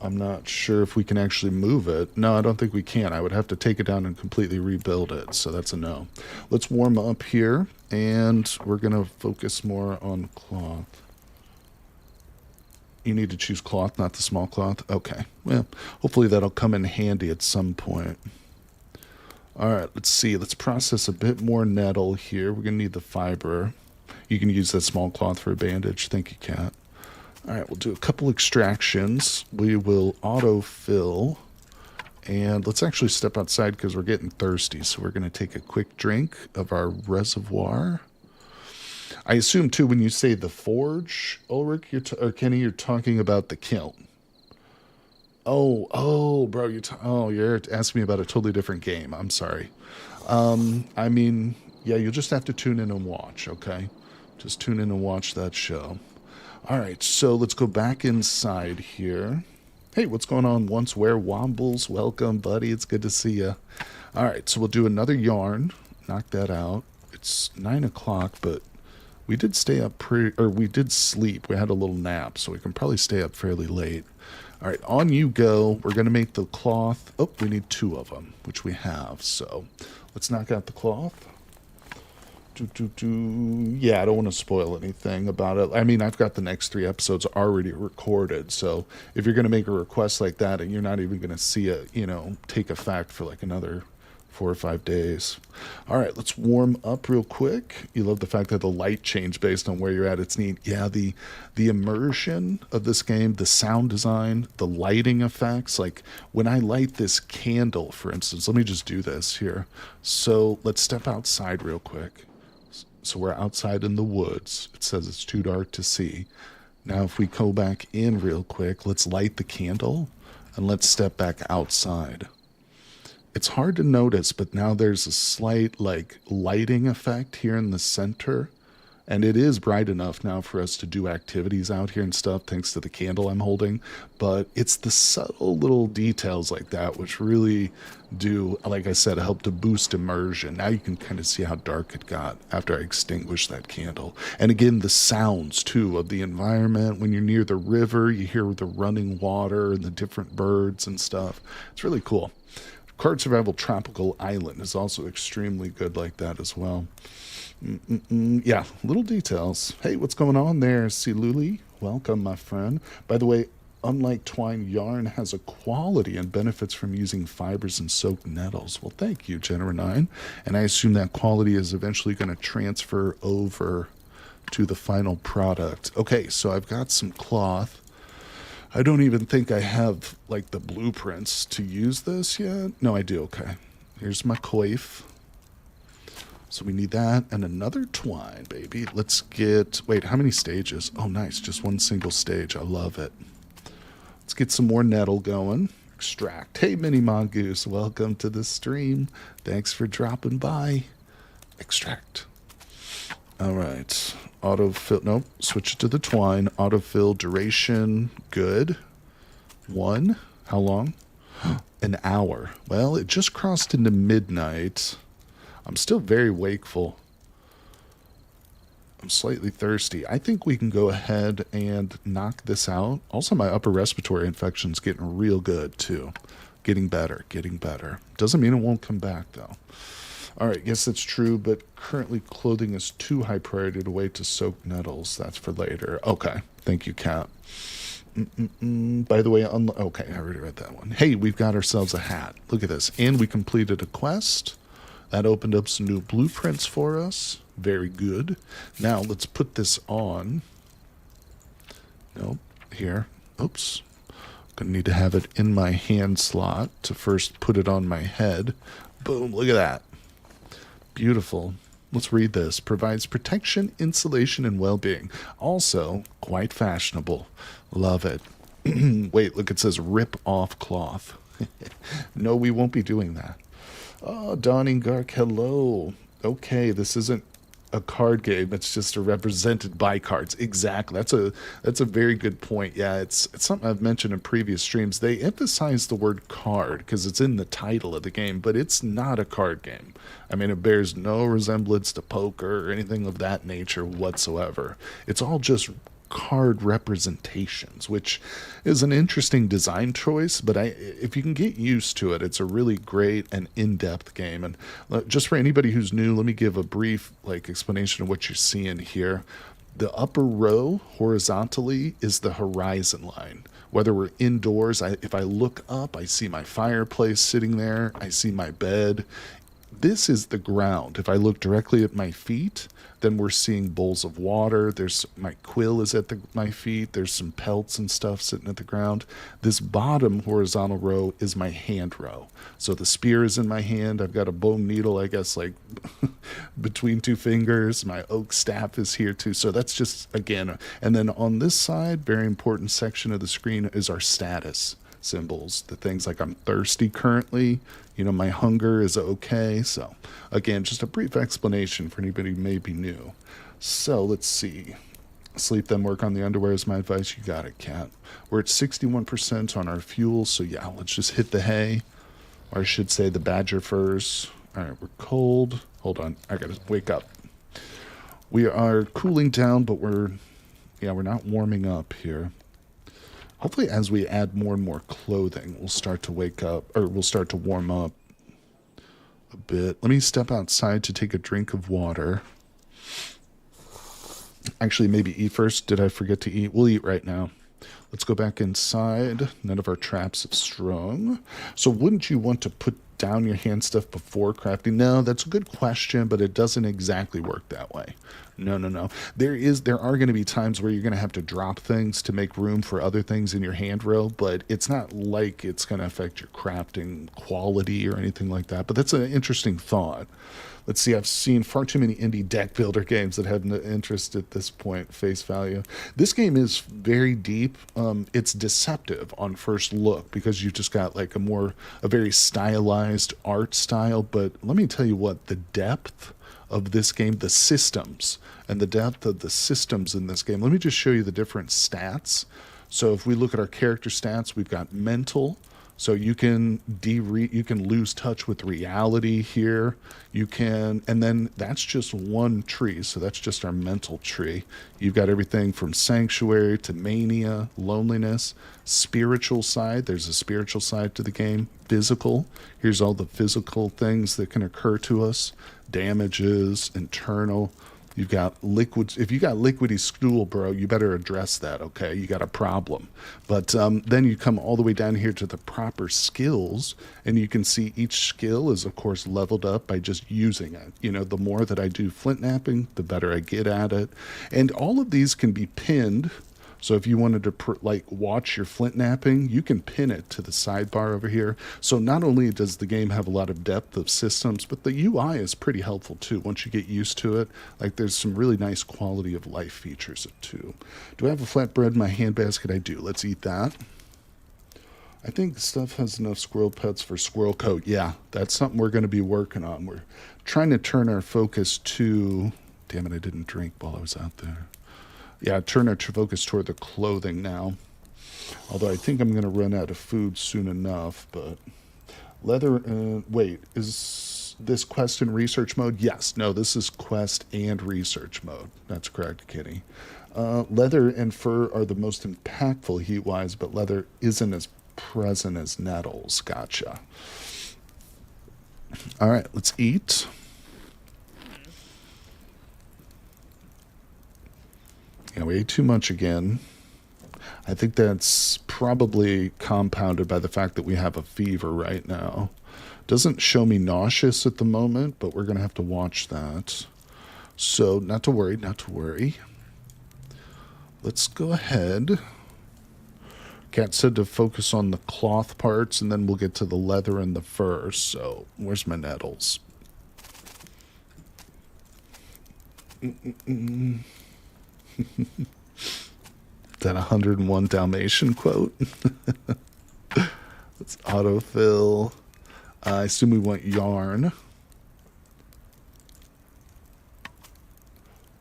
Speaker 2: I'm not sure if we can actually move it. No, I don't think we can. I would have to take it down and completely rebuild it, so that's a no. Let's warm up here, and we're going to focus more on cloth. You need to choose cloth, not the small cloth? Okay. Well, hopefully that'll come in handy at some point. All right, let's see. Let's process a bit more nettle here. We're going to need the fiber. You can use that small cloth for a bandage. Thank you, Kat. All right, we'll do a couple extractions. We will autofill. And let's actually step outside because we're getting thirsty. So we're going to take a quick drink of our reservoir. I assume, too, when you say the forge, Ulrich, or Kenny, you're talking about the kiln. Oh, bro, you're asking me about a totally different game. I'm sorry. I mean, yeah, you'll just have to tune in and watch, okay? Just tune in and watch that show. All right, so let's go back inside here. Hey, what's going on? Once Where Wombles? Welcome, buddy. It's good to see you. All right, so we'll do another yarn. Knock that out. It's 9 o'clock, but we did stay up we did sleep. We had a little nap, so we can probably stay up fairly late. All right, on you go. We're going to make the cloth. Oh, we need 2 of them, which we have. So let's knock out the cloth. Yeah, I don't want to spoil anything about it. I mean, I've got the next 3 episodes already recorded, so if you're going to make a request like that and you're not even going to see it, take effect for like another 4 or 5 days. All right, let's warm up real quick. You love the fact that the light changed based on where you're at. It's neat. Yeah, the immersion of this game, the sound design, the lighting effects. Like when I light this candle, for instance, let me just do this here. So let's step outside real quick. So we're outside in the woods. It says it's too dark to see. Now if we go back in real quick, let's light the candle and let's step back outside. It's hard to notice, but now there's a slight like lighting effect here in the center. And it is bright enough now for us to do activities out here and stuff, thanks to the candle I'm holding. But it's the subtle little details like that which really do, like I said, help to boost immersion. Now you can kind of see how dark it got after I extinguished that candle. And again, the sounds too of the environment. When you're near the river, you hear the running water and the different birds and stuff. It's really cool. Card Survival Tropical Island is also extremely good like that as well. Yeah, little details. Hey, what's going on there, Siluli? Welcome, my friend. By the way, unlike twine, yarn has a quality and benefits from using fibers and soaked nettles. Well, thank you, Jenner 9. And I assume that quality is eventually going to transfer over to the final product. Okay, so I've got some cloth. I don't even think I have, like, the blueprints to use this yet. No, I do. Okay. Here's my coif. So we need that and another twine, baby. Let's get... Wait, how many stages? Oh, nice. Just one single stage. I love it. Let's get some more nettle going. Extract. Hey, Mini Mongoose. Welcome to the stream. Thanks for dropping by. Extract. All right. Autofill. Nope. Switch it to the twine. Autofill duration. Good. 1. How long? An hour. Well, it just crossed into midnight. I'm still very wakeful. I'm slightly thirsty. I think we can go ahead and knock this out. Also, my upper respiratory infection's getting real good, too. Getting better, getting better. Doesn't mean it won't come back, though. All right, yes, that's true, but currently clothing is too high priority to wait to soak nettles. That's for later. Okay, thank you, Kat. By the way, okay, I already read that one. Hey, we've got ourselves a hat. Look at this. And we completed a quest. That opened up some new blueprints for us. Very good. Now, let's put this on. Nope, here. Oops. Gonna need to have it in my hand slot to first put it on my head. Boom, look at that. Beautiful. Let's read this. Provides protection, insulation, and well-being. Also, quite fashionable. Love it. Wait, look, it says rip off cloth. No, we won't be doing that. Oh, Dawning Gark, hello. Okay, this isn't a card game. It's just a represented by cards. Exactly. That's a very good point. Yeah, it's something I've mentioned in previous streams. They emphasize the word card because it's in the title of the game, but it's not a card game. I mean, it bears no resemblance to poker or anything of that nature whatsoever. It's all just card representations, which is an interesting design choice, but if you can get used to it, it's a really great and in-depth game. And just for anybody who's new, let me give a brief explanation of what you're seeing here. The upper row horizontally is the horizon line. Whether we're indoors, if I look up, I see my fireplace sitting there, I see my bed. This is the ground. If I look directly at my feet, then we're seeing bowls of water. There's my quill is at my feet. There's some pelts and stuff sitting at the ground. This bottom horizontal row is my hand row. So the spear is in my hand. I've got a bone needle, I guess, between two fingers. My oak staff is here too. So that's just, again, and then on this side, very important section of the screen is our status symbols. The things like I'm thirsty currently, my hunger is okay. So again, just a brief explanation for anybody who may be new. So let's see. Sleep then work on the underwear is my advice. You got it, Kat. We're at 61% on our fuel. So yeah, let's just hit the hay, or I should say the badger furs. All right, we're cold. Hold on. I got to wake up. We are cooling down, but we're not warming up here. Hopefully as we add more and more clothing, we'll start to wake up, or we'll start to warm up a bit. Let me step outside to take a drink of water. Actually, maybe eat first. Did I forget to eat? We'll eat right now. Let's go back inside. None of our traps have strung. So wouldn't you want to put down your hand stuff before crafting? No, that's a good question, but it doesn't exactly work that way. No. There are going to be times where you're going to have to drop things to make room for other things in your hand row, but it's not like it's going to affect your crafting quality or anything like that. But that's an interesting thought. Let's see, I've seen far too many indie deck builder games that have no interest at this point, face value. This game is very deep. It's deceptive on first look because you've just got a very stylized art style. But let me tell you what, the depth of this game, the systems, and the depth of the systems in this game. Let me just show you the different stats. So if we look at our character stats, we've got mental. So you can you can lose touch with reality here. You can, and then that's just one tree. So that's just our mental tree. You've got everything from sanctuary to mania, loneliness, spiritual side. There's a spiritual side to the game. Physical. Here's all the physical things that can occur to us. Damages, internal. You've got liquids. If you got liquidy stool, bro, you better address that, okay? You got a problem. But then you come all the way down here to the proper skills, and you can see each skill is, of course, leveled up by just using it. You know, the more that I do flint napping, the better I get at it. And all of these can be pinned. So if you wanted to watch your flint napping, you can pin it to the sidebar over here. So not only does the game have a lot of depth of systems, but the UI is pretty helpful too. Once you get used to it, like there's some really nice quality of life features too. Do I have a flatbread in my handbasket? I do. Let's eat that. I think stuff has enough squirrel pets for squirrel coat. Yeah, that's something we're going to be working on. We're trying to turn our focus to... Damn it, I didn't drink while I was out there. Yeah, turn our focus toward the clothing now. Although I think I'm going to run out of food soon enough, but... Leather, wait, is this quest in research mode? Yes, no, this is quest and research mode. That's correct, Kitty. Leather and fur are the most impactful heat-wise, but leather isn't as present as nettles. Gotcha. All right, let's eat. Yeah, we ate too much again. I think that's probably compounded by the fact that we have a fever right now. Doesn't show me nauseous at the moment, but we're going to have to watch that. So, not to worry, not to worry. Let's go ahead. Cat said to focus on the cloth parts, and then we'll get to the leather and the fur. So, where's my nettles? That 101 Dalmatian quote. Let's autofill. I assume we want yarn.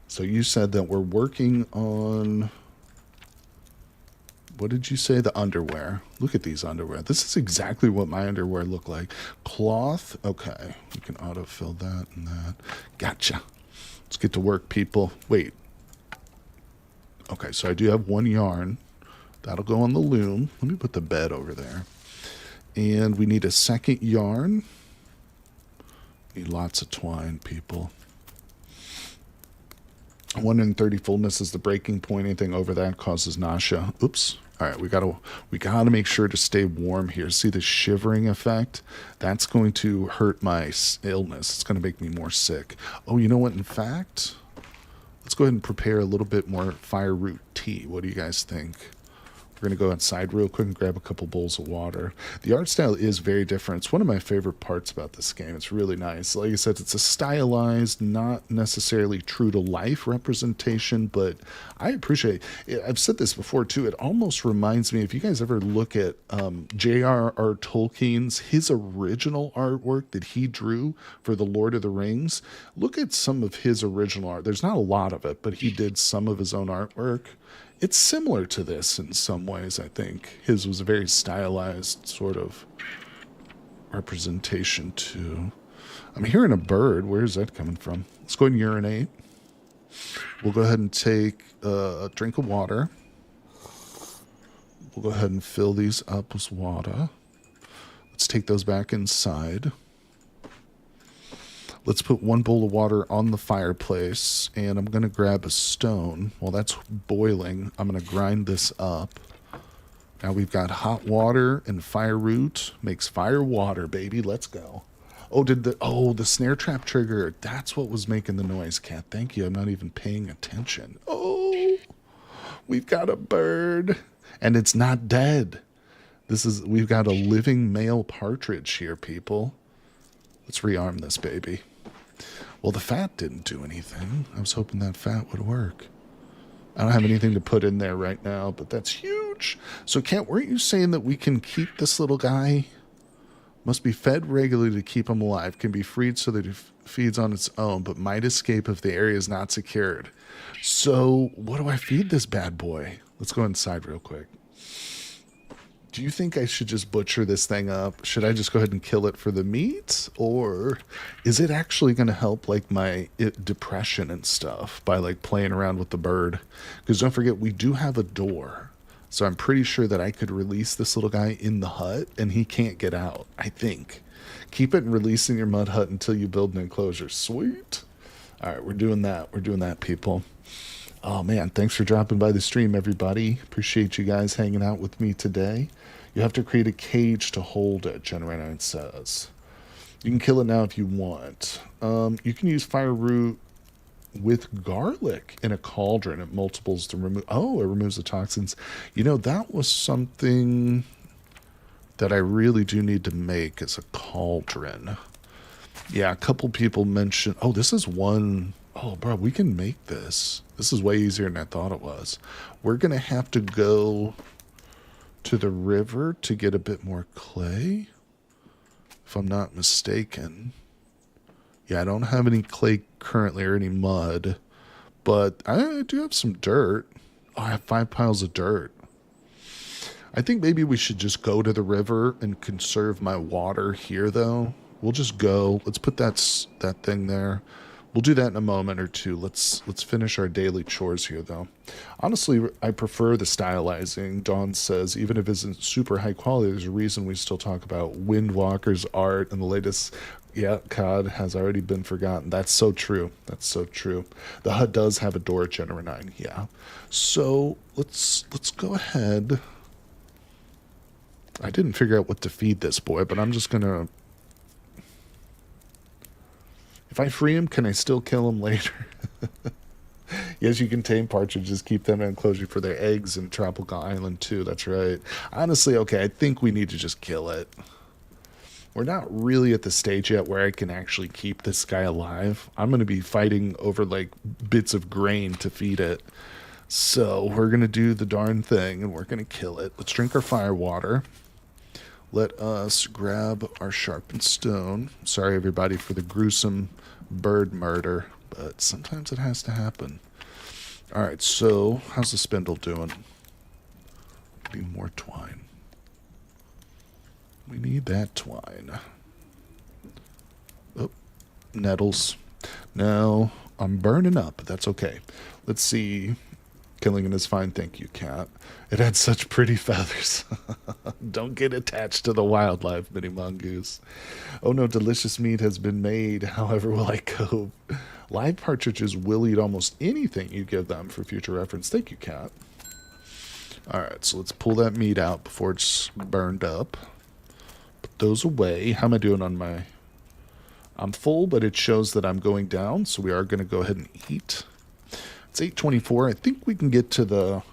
Speaker 2: So you said that we're working on... What did you say? The underwear. Look at these underwear. This is exactly what my underwear look like. Cloth. Okay. You can autofill that and that. Gotcha. Let's get to work, people. Wait. Okay, so I do have one yarn. That'll go on the loom. Let me put the bed over there. And we need a second yarn. Need lots of twine, people. 130 fullness is the breaking point. Anything over that causes nausea. Oops. All right, we gotta make sure to stay warm here. See the shivering effect? That's going to hurt my illness. It's going to make me more sick. Oh, you know what? In fact... Let's go ahead and prepare a little bit more fire root tea. What do you guys think? We're going to go outside real quick and grab a couple bowls of water. The art style is very different. It's one of my favorite parts about this game. It's really nice. Like I said, it's a stylized, not necessarily true to life representation, but I appreciate it. I've said this before too. It almost reminds me, if you guys ever look at J.R.R. Tolkien's, his original artwork that he drew for The Lord of the Rings, look at some of his original art. There's not a lot of it, but he did some of his own artwork. It's similar to this in some ways, I think. His was a very stylized sort of representation, too. I'm hearing a bird. Where's that coming from? Let's go ahead and urinate. We'll go ahead and take a drink of water. We'll go ahead and fill these up with water. Let's take those back inside. Let's put one bowl of water on the fireplace, and I'm going to grab a stone. While that's boiling, I'm going to grind this up. Now we've got hot water and fire root. Makes fire water, baby. Let's go. Oh, the snare trap trigger. That's what was making the noise, Cat. Thank you. I'm not even paying attention. Oh, we've got a bird, and it's not dead. We've got a living male partridge here, people. Let's rearm this baby. Well, the fat didn't do anything. I was hoping that fat would work. I don't have anything to put in there right now, but that's huge. So, Cat, weren't you saying that we can keep this little guy? Must be fed regularly to keep him alive. Can be freed so that if feeds on its own, but might escape if the area is not secured. So what do I feed this bad boy? Let's go inside real quick. Do you think I should just butcher this thing up? Should I just go ahead and kill it for the meat? Or is it actually going to help like my depression and stuff by like playing around with the bird? Because don't forget, we do have a door. So I'm pretty sure that I could release this little guy in the hut and he can't get out, I think. Keep it and release in your mud hut until you build an enclosure. Sweet. All right, we're doing that. We're doing that, people. Oh, man, thanks for dropping by the stream, everybody. Appreciate you guys hanging out with me today. You have to create a cage to hold it, Gen 9 says. You can kill it now if you want. You can use fire root with garlic in a cauldron at multiples to remove... Oh, it removes the toxins. You know, that was something that I really do need to make as a cauldron. Yeah, a couple people mentioned... Oh, this is one... Oh, bro, we can make this. This is way easier than I thought it was. We're going to have to go to the river to get a bit more clay, if I'm not mistaken. Yeah, I don't have any clay currently or any mud, but I do have some dirt. Oh, I have 5 piles of dirt. I think maybe we should just go to the river and conserve my water here, though. We'll just go. Let's put that thing there. We'll do that in a moment or two. Let's finish our daily chores here, though. Honestly, I prefer the stylizing. Dawn says, even if it isn't super high quality, there's a reason we still talk about Windwalker's art and the latest... Yeah, COD has already been forgotten. That's so true. That's so true. The hut does have a door at Gen 9. Yeah. So let's go ahead. I didn't figure out what to feed this boy, but I'm just gonna... If I free him, can I still kill him later? Yes, you can tame partridges, keep them in enclosure for their eggs in Tropical Island too. That's right. Honestly, okay, I think we need to just kill it. We're not really at the stage yet where I can actually keep this guy alive. I'm going to be fighting over like bits of grain to feed it. So we're going to do the darn thing and we're going to kill it. Let's drink our fire water. Let us grab our sharpened stone. Sorry, everybody, for the gruesome bird murder, but sometimes it has to happen. All right, so how's the spindle doing? Need more twine. We need that twine. Oh, nettles. No, I'm burning up, but that's okay. Let's see. Killing it is fine, thank you, cat. It had such pretty feathers. Don't get attached to the wildlife, Mini Mongoose. Oh no, delicious meat has been made. However will I cope? Live partridges will eat almost anything you give them for future reference. Thank you, cat. Alright, so let's pull that meat out before it's burned up. Put those away. How am I doing on my... I'm full, but it shows that I'm going down, so we are going to go ahead and eat. It's 8:24. I think we can get to the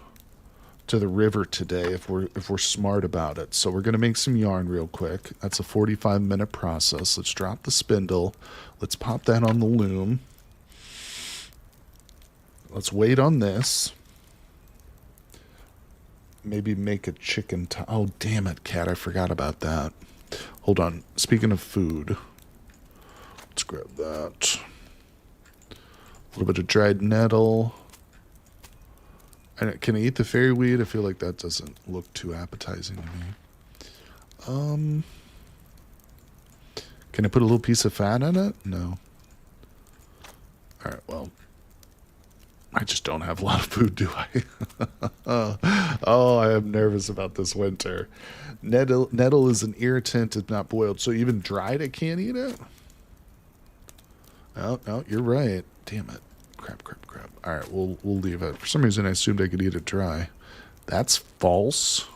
Speaker 2: river today if we're smart about it. So we're going to make some yarn real quick. That's a 45-minute process. Let's drop the spindle. Let's pop that on the loom. Let's wait on this. Maybe make a chicken... Oh, damn it, cat. I forgot about that. Hold on. Speaking of food, let's grab that. A little bit of dried nettle. And can I eat the fairy weed? I feel like that doesn't look too appetizing to me. Can I put a little piece of fat in it? No. Alright, well. I just don't have a lot of food, do I? Oh, I am nervous about this winter. Nettle is an irritant if not boiled. So even dried, I can't eat it? Oh, no, you're right. Damn it. Crap. All right, we'll leave it. For some reason, I assumed I could eat it dry. That's false.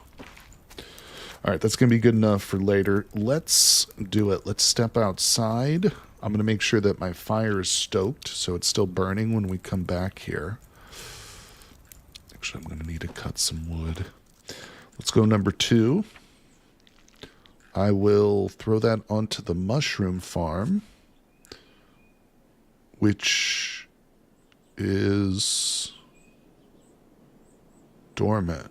Speaker 2: All right, that's going to be good enough for later. Let's do it. Let's step outside. I'm going to make sure that my fire is stoked, so it's still burning when we come back here. Actually, I'm going to need to cut some wood. Let's go number 2. I will throw that onto the mushroom farm, which is dormant.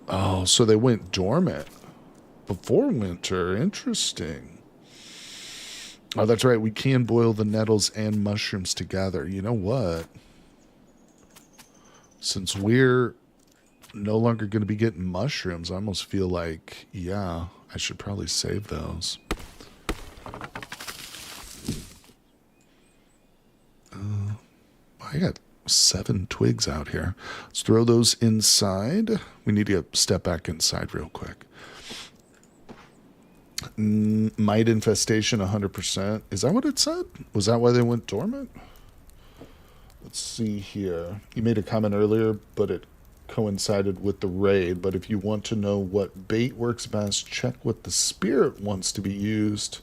Speaker 2: Oh, so they went dormant before winter. Interesting. Oh, that's right. We can boil the nettles and mushrooms together. You know what? Since we're no longer going to be getting mushrooms, I almost feel like, yeah, I should probably save those. I got 7 twigs out here. Let's throw those inside. We need to step back inside real quick. Mite infestation 100%. Is that what it said? Was that why they went dormant? Let's see here. You made a comment earlier, but it coincided with the raid. But if you want to know what bait works best, check what the spirit wants to be used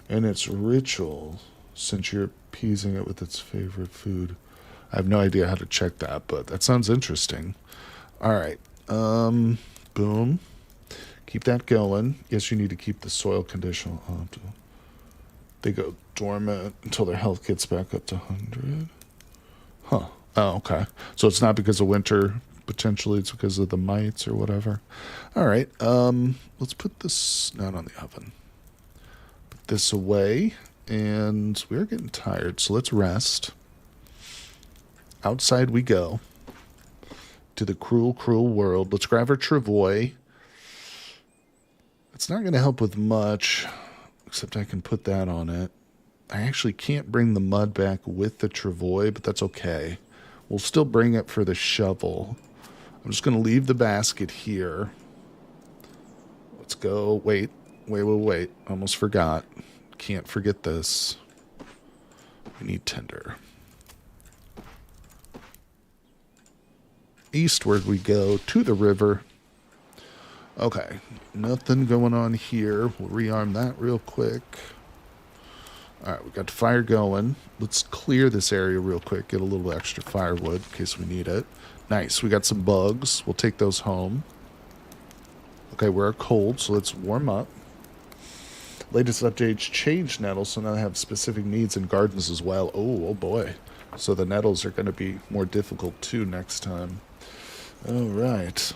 Speaker 2: in its ritual, since you're appeasing it with its favorite food. I have no idea how to check that, but that sounds interesting. All right. Boom. Keep that going. Yes, you need to keep the soil condition up. They go dormant until their health gets back up to 100. Huh. Oh, okay. So it's not because of winter. Potentially it's because of the mites or whatever. All right. Let's put this not on the oven. Put this away. And we're getting tired, so let's rest. Outside we go. To the cruel, cruel world. Let's grab our travois. It's not going to help with much, except I can put that on it. I actually can't bring the mud back with the travois, but that's okay. We'll still bring it for the shovel. I'm just going to leave the basket here. Let's go. Wait. Almost forgot. Can't forget this. We need tinder. Eastward we go to the river. Okay, nothing going on here. We'll rearm that real quick. All right, we got the fire going. Let's clear this area real quick. Get a little extra firewood in case we need it. Nice, we got some bugs. We'll take those home. Okay, we're cold, so let's warm up. Latest updates changed nettles, so now they have specific needs in gardens as well. Oh boy. So the nettles are going to be more difficult too next time. All right.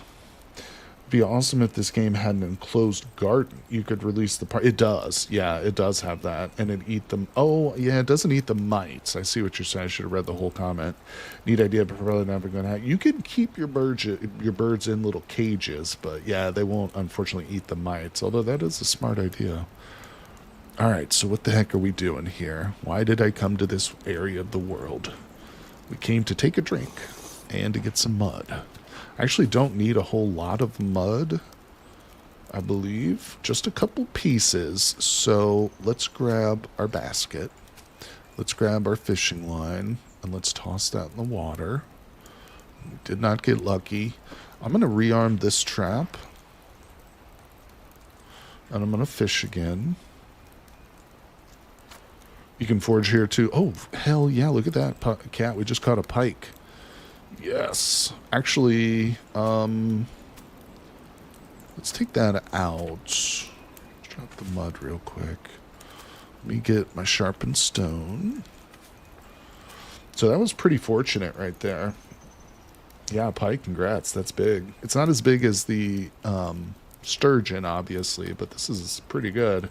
Speaker 2: Be awesome if this game had an enclosed garden. You could release the part. It does. Yeah, it does have that. And it eat them. Oh, yeah, it doesn't eat the mites. I see what you're saying. I should have read the whole comment. Neat idea, but probably never going to happen. You can keep your birds in little cages, but yeah, they won't unfortunately eat the mites. Although that is a smart idea. All right, so what the heck are we doing here? Why did I come to this area of the world? We came to take a drink and to get some mud. I actually don't need a whole lot of mud, I believe. Just a couple pieces. So let's grab our basket. Let's grab our fishing line. And let's toss that in the water. We did not get lucky. I'm going to rearm this trap. And I'm going to fish again. You can forage here too. Oh, hell yeah. Look at that cat. We just caught a pike. Yes. Actually, let's take that out. Let's drop the mud real quick. Let me get my sharpened stone. So that was pretty fortunate right there. Yeah, pike, congrats. That's big. It's not as big as the sturgeon, obviously, but this is pretty good.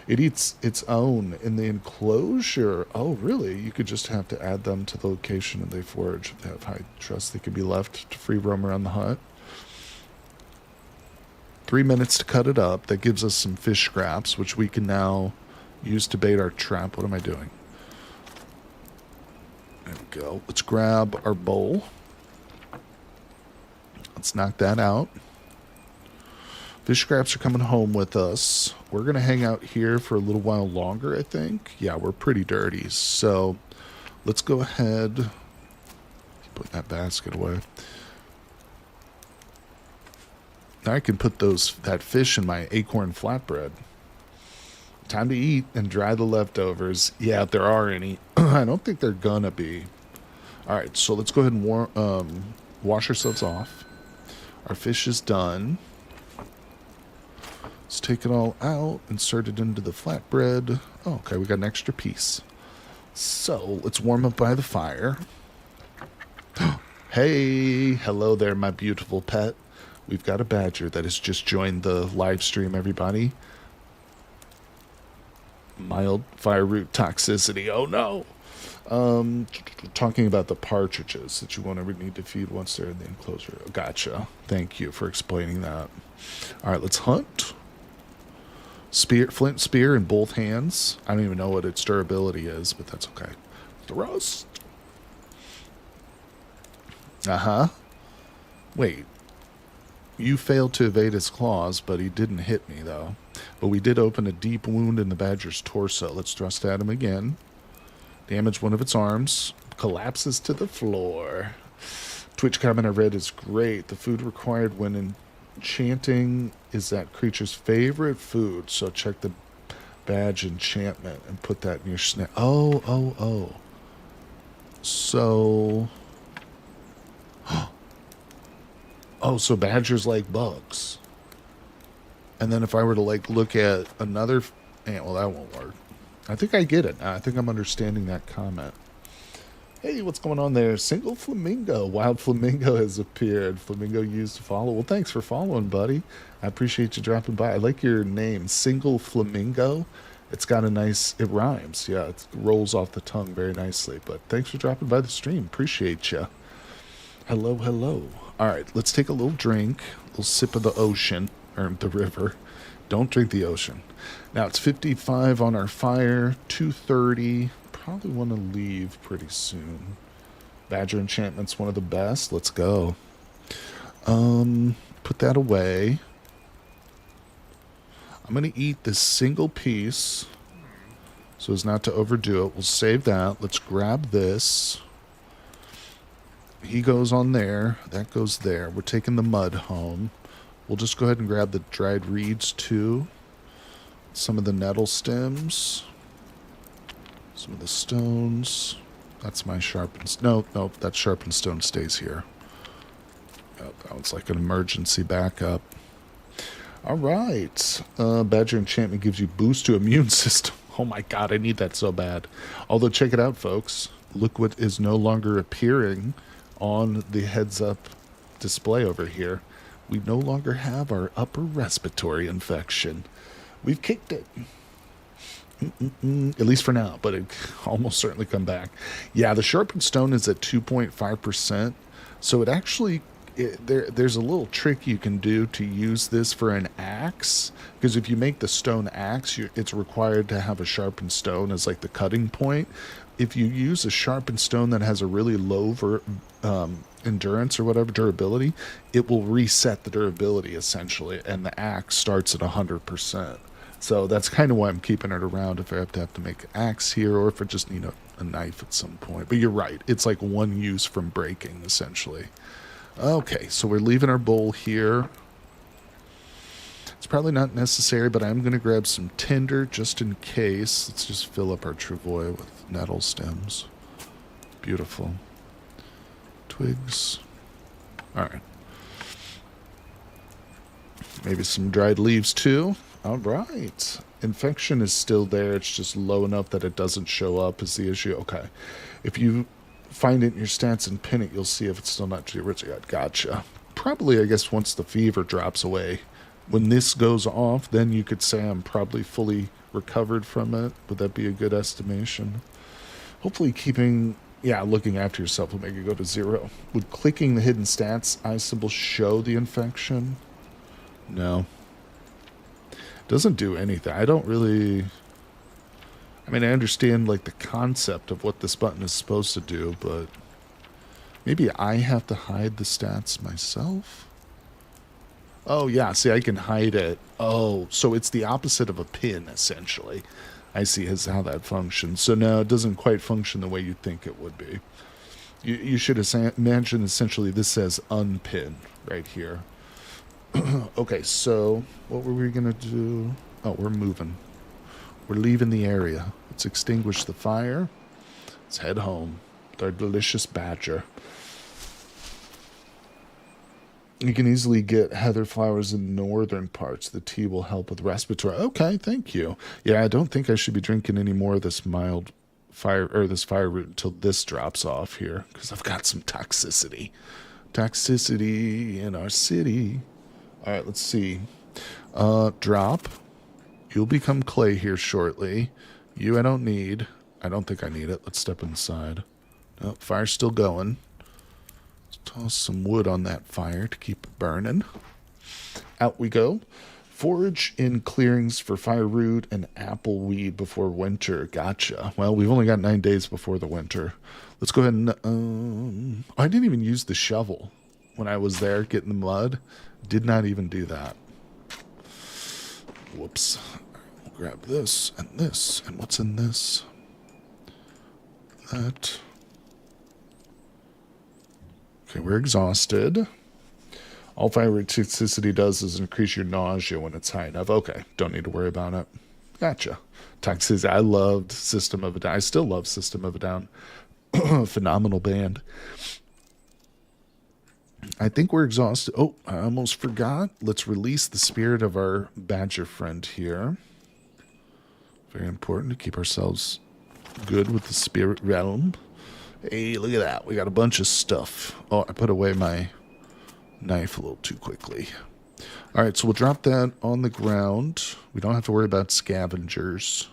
Speaker 2: It eats its own in the enclosure. Oh, really? You could just have to add them to the location and they forage. If they have high trust, they could be left to free roam around the hut. 3 minutes to cut it up. That gives us some fish scraps, which we can now use to bait our trap. What am I doing? There we go. Let's grab our bowl. Let's knock that out. Fish scraps are coming home with us. We're going to hang out here for a little while longer, I think. Yeah, we're pretty dirty. So let's go ahead. Put that basket away. Now I can put that fish in my acorn flatbread. Time to eat and dry the leftovers. Yeah, if there are any. I don't think they're going to be. All right, so let's go ahead and wash ourselves off. Our fish is done. Let's take it all out, insert it into the flatbread. Oh, okay, we got an extra piece. So let's warm up by the fire. Hey, hello there, my beautiful pet. We've got a badger that has just joined the live stream, everybody. Mild fire root toxicity. Oh no. Talking about the partridges that you won't ever need to feed once they're in the enclosure. Gotcha. Thank you for explaining that. All right, let's hunt. Flint spear in both hands. I don't even know what its durability is, but that's okay. Thrust. Uh-huh. Wait. You failed to evade his claws, but he didn't hit me, though. But we did open a deep wound in the badger's torso. Let's thrust at him again. Damage one of its arms. Collapses to the floor. Twitch comment I read is great. The food required when enchanting is that creature's favorite food. So check the badge enchantment and put that in your snack. Oh. So... Oh, so badgers like bugs. And then if I were to, like, look at another... well, that won't work. I think I get it now. I think I'm understanding that comment. Hey, what's going on there? Single Flamingo. Wild Flamingo has appeared. Flamingo used to follow. Well, thanks for following, buddy. I appreciate you dropping by. I like your name, Single Flamingo. It's got a nice... It rhymes. Yeah, it rolls off the tongue very nicely. But thanks for dropping by the stream. Appreciate you. Hello, hello. All right, let's take a little drink, a little sip of the ocean, or the river. Don't drink the ocean. Now, it's 55 on our fire, 230. Probably want to leave pretty soon. Badger enchantment's one of the best. Let's go. Put that away. I'm going to eat this single piece so as not to overdo it. We'll save that. Let's grab this. He goes on there. That goes there. We're taking the mud home. We'll just go ahead and grab the dried reeds too. Some of the nettle stems. Some of the stones. That's my sharpened... No, that sharpened stone stays here. Yep, that was like an emergency backup. All right. Badger enchantment gives you boost to immune system. Oh my god, I need that so bad. Although, check it out, folks. Look what is no longer appearing on the heads-up display over here. We no longer have our upper respiratory infection. We've kicked it. At least for now, but it almost certainly come back. Yeah, the sharpened stone is at 2.5%, so it actually... There's a little trick you can do to use this for an axe, because if you make the stone axe, it's required to have a sharpened stone as like the cutting point. If you use a sharpened stone that has a really low endurance or whatever, durability, it will reset the durability essentially, and the axe starts at 100%. So that's kind of why I'm keeping it around if I have to make an axe here, or if I just need a knife at some point. But you're right, it's like one use from breaking essentially. Okay, so we're leaving our bowl here. It's probably not necessary, but I'm going to grab some tinder just in case. Let's just fill up our travois with nettle stems. Beautiful. Twigs. Alright. Maybe some dried leaves too. Alright. Infection is still there. It's just low enough that it doesn't show up is the issue. Okay. If you find it in your stats and pin it, you'll see if it's still not to the original. Gotcha. Probably, I guess, once the fever drops away. When this goes off, then you could say I'm probably fully recovered from it. Would that be a good estimation? Hopefully looking after yourself will make it go to 0. Would clicking the hidden stats eye symbol show the infection? No. Doesn't do anything. I don't really... I mean, I understand, like, the concept of what this button is supposed to do, but maybe I have to hide the stats myself? Oh, yeah, see, I can hide it. Oh, so it's the opposite of a pin, essentially. I see how that functions. So, no, it doesn't quite function the way you think it would be. You should imagine, essentially, this says unpin right here. Okay, so what were we going to do? Oh, we're moving. We're leaving the area. Let's extinguish the fire. Let's head home with our delicious badger. You can easily get heather flowers in northern parts. The tea will help with respiratory. Okay, thank you. Yeah, I don't think I should be drinking any more of this mild fire root until this drops off here, because I've got some toxicity. Toxicity in our city. All right, let's see. Drop. You'll become clay here shortly. You I don't need. I don't think I need it. Let's step inside. Oh, fire's still going. Let's toss some wood on that fire to keep it burning. Out we go. Forage in clearings for fireroot and apple weed before winter. Gotcha. Well, we've only got 9 days before the winter. Let's go ahead and... I didn't even use the shovel when I was there getting the mud. Did not even do that. Whoops. We'll grab this. And what's in this? That. Okay, we're exhausted. All firewood toxicity does is increase your nausea when it's high enough. Okay, don't need to worry about it. Gotcha. Toxicity. I loved System of a Down. I still love System of a Down. Phenomenal band. I think we're exhausted. Oh, I almost forgot. Let's release the spirit of our badger friend here. Very important to keep ourselves good with the spirit realm. Hey, look at that. We got a bunch of stuff. Oh, I put away my knife a little too quickly. All right, so we'll drop that on the ground. We don't have to worry about scavengers.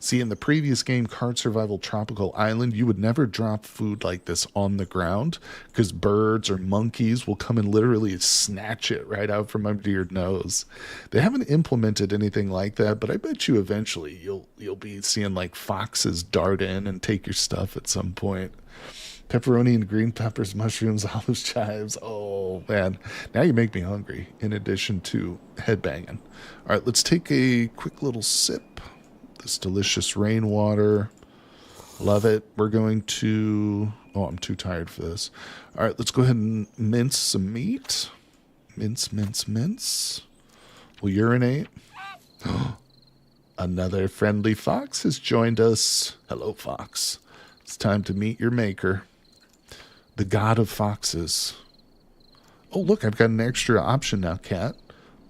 Speaker 2: See, in the previous game, Card Survival Tropical Island, you would never drop food like this on the ground because birds or monkeys will come and literally snatch it right out from under your nose. They haven't implemented anything like that, but I bet you eventually you'll be seeing like foxes dart in and take your stuff at some point. Pepperoni and green peppers, mushrooms, olives, chives. Oh, man. Now you make me hungry, in addition to headbanging. All right, let's take a quick little sip. This delicious rainwater. Love it. We're going to... Oh, I'm too tired for this. All right, let's go ahead and mince some meat. Mince, mince, mince. We'll urinate. Another friendly fox has joined us. Hello, fox. It's time to meet your maker. The god of foxes. Oh, look, I've got an extra option now, cat.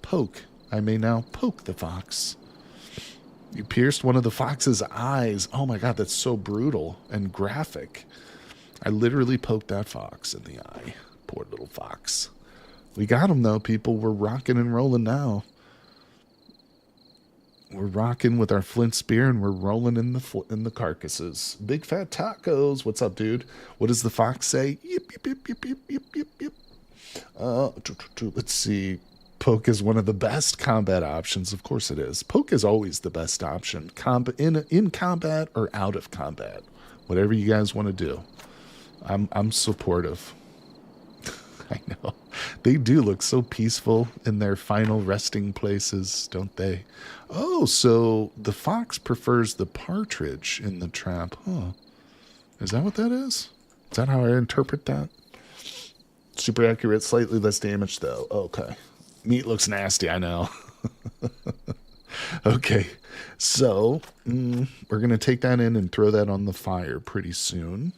Speaker 2: Poke. I may now poke the fox. You pierced one of the fox's eyes. Oh my god, that's so brutal and graphic. I literally poked that fox in the eye. Poor little fox. We got him, though, people. We're rocking and rolling now. We're rocking with our flint spear, and we're rolling in the carcasses. Big fat tacos. What's up, dude? What does the fox say? Yip, yip, yip, yip, yip, yip, yip, yip. Let's see. Poke is one of the best combat options. Of course it is. Poke is always the best option. In combat or out of combat. Whatever you guys want to do. I'm supportive. I know. They do look so peaceful in their final resting places, don't they? Oh, so the fox prefers the partridge in the trap. Huh. Is that what that is? Is that how I interpret that? Super accurate, slightly less damage, though. Okay. Meat looks nasty, I know. Okay. So, we're going to take that in and throw that on the fire pretty soon.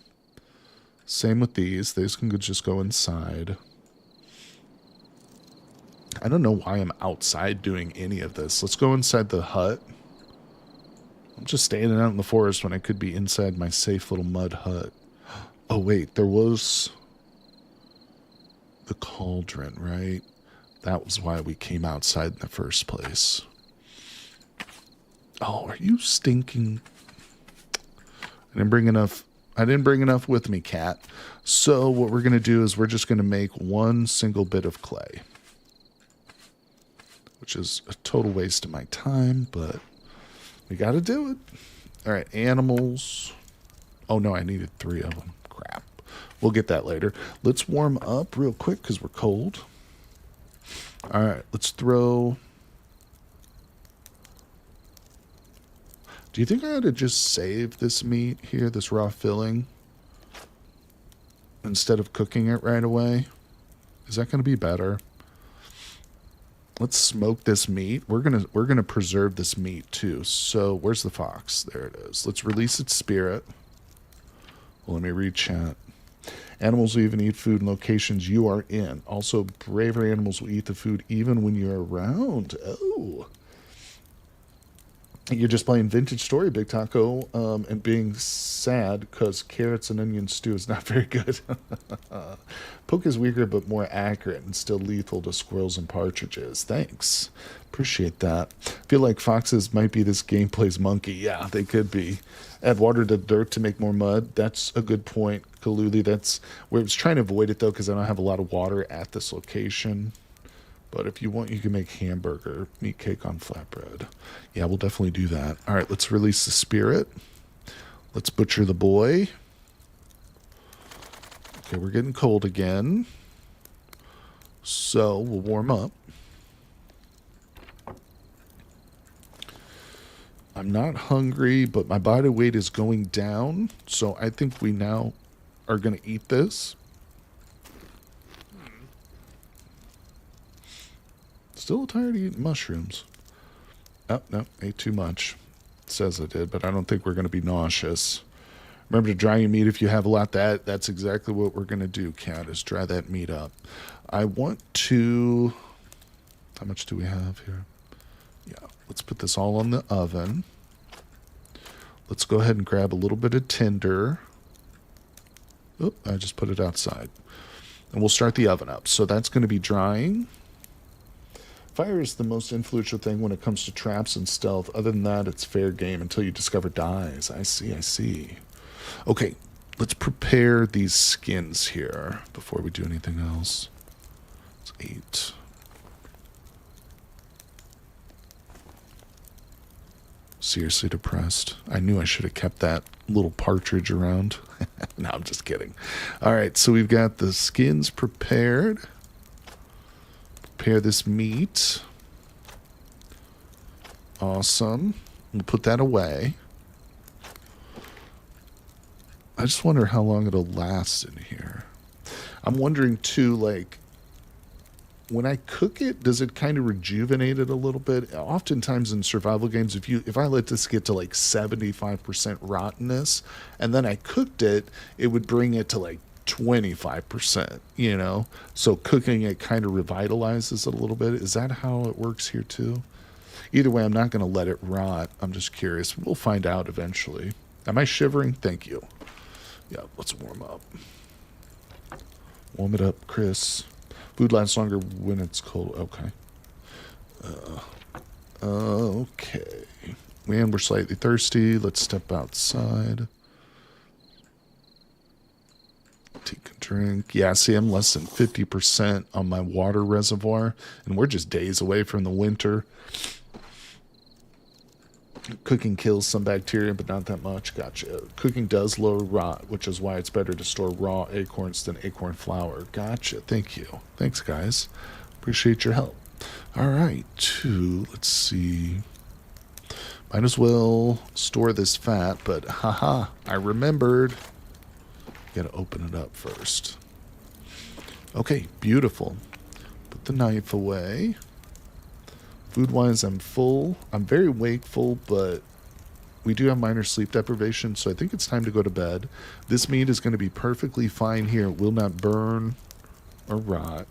Speaker 2: Same with these. These can just go inside. I don't know why I'm outside doing any of this. Let's go inside the hut. I'm just standing out in the forest when I could be inside my safe little mud hut. Oh, wait. There was the cauldron, right? That was why we came outside in the first place. Oh, are you stinking? I didn't bring enough with me, cat. So what we're going to do is we're just going to make one single bit of clay. Which is a total waste of my time, but we got to do it. All right, animals. Oh, no, I needed 3 of them. Crap. We'll get that later. Let's warm up real quick because we're cold. All right, let's throw... Do you think I ought to just save this meat here, this raw filling, instead of cooking it right away? Is that going to be better? Let's smoke this meat. We're gonna preserve this meat too. So where's the fox? There it is. Let's release its spirit. Well, let me read chat. Animals will even eat food in locations you are in. Also, braver animals will eat the food even when you're around. Oh. You're just playing Vintage Story, Big Taco, and being sad because carrots and onion stew is not very good. Poke is weaker but more accurate and still lethal to squirrels and partridges. Thanks. Appreciate that. Feel like foxes might be this gameplay's monkey. Yeah, they could be. Add water to dirt to make more mud. That's a good point, Kaluli. That's where I was trying to avoid it, though, because I don't have a lot of water at this location. But if you want, you can make hamburger, meat cake on flatbread. Yeah, we'll definitely do that. All right, let's release the spirit. Let's butcher the boy. Okay, we're getting cold again. So we'll warm up. I'm not hungry, but my body weight is going down. So I think we now are going to eat this. Still tired of eating mushrooms. Oh, no, ate too much. It says I did, but I don't think we're going to be nauseous. Remember to dry your meat if you have a lot. That's exactly what we're going to do, Cat, is dry that meat up. I want to... How much do we have here? Yeah, let's put this all on the oven. Let's go ahead and grab a little bit of tinder. Oh, I just put it outside. And we'll start the oven up. So that's going to be drying. Fire is the most influential thing when it comes to traps and stealth. Other than that, it's fair game until you discover dyes. I see, I see. Okay, let's prepare these skins here before we do anything else. It's 8. Seriously depressed. I knew I should have kept that little partridge around. No, I'm just kidding. All right, so we've got the skins prepared. Prepare this meat. Awesome. We'll put that away. I just wonder how long it'll last in here. I'm wondering too, like, when I cook it, does it kind of rejuvenate it a little bit? Oftentimes in survival games, if I let this get to like 75% rottenness and then I cooked it, it would bring it to like 25%, you know? So cooking it kind of revitalizes it a little bit. Is that how it works here too? Either way, I'm not going to let it rot. I'm just curious. We'll find out eventually. Am I shivering? Thank you. Yeah, let's warm up. Warm it up, Chris. Food lasts longer when it's cold. Okay. Okay. And we're slightly thirsty. Let's step outside. Take a drink. Yeah, see, I'm less than 50% on my water reservoir, and we're just days away from the winter. Cooking kills some bacteria, but not that much. Gotcha. Cooking does lower rot, which is why it's better to store raw acorns than acorn flour. Gotcha. Thank you. Thanks, guys. Appreciate your help. All right. Let's see. Might as well store this fat, but haha, I remembered. Got to open it up first. Okay, beautiful. Put the knife away. Food-wise, I'm full. I'm very wakeful, but we do have minor sleep deprivation, so I think it's time to go to bed. This meat is going to be perfectly fine here. It will not burn or rot.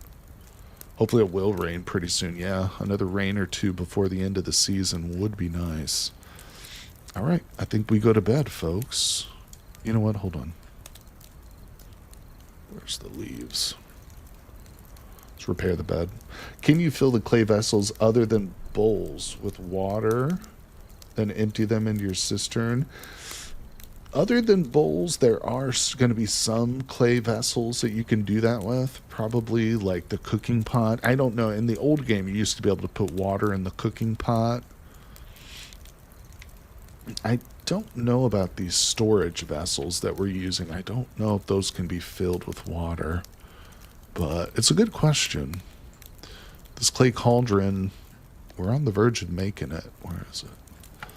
Speaker 2: Hopefully it will rain pretty soon. Yeah, another rain or two before the end of the season would be nice. All right, I think we go to bed, folks. You know what? Hold on. Where's the leaves? Let's repair the bed. Can you fill the clay vessels other than bowls with water, then empty them into your cistern? Other than bowls, there are going to be some clay vessels that you can do that with. Probably like the cooking pot. I don't know. In the old game, you used to be able to put water in the cooking pot. I don't know about these storage vessels that we're using. I don't know if those can be filled with water. But it's a good question. This clay cauldron, we're on the verge of making it. Where is it?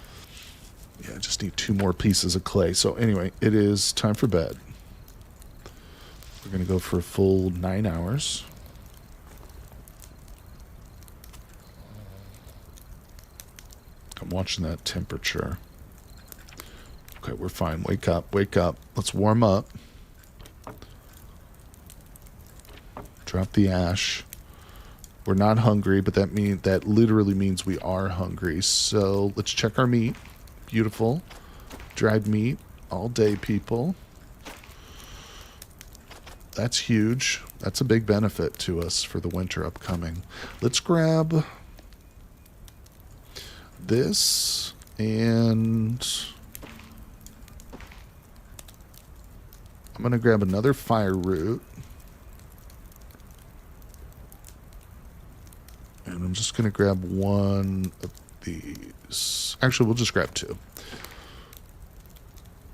Speaker 2: Yeah, I just need 2 more pieces of clay. So anyway, it is time for bed. We're going to go for a full 9 hours. I'm watching that temperature. Okay, we're fine. Wake up, wake up. Let's warm up. Drop the ash. We're not hungry, but that literally means we are hungry. So let's check our meat. Beautiful. Dried meat all day, people. That's huge. That's a big benefit to us for the winter upcoming. Let's grab this and I'm going to grab another fire root. And I'm just going to grab one of these. Actually, we'll just grab two.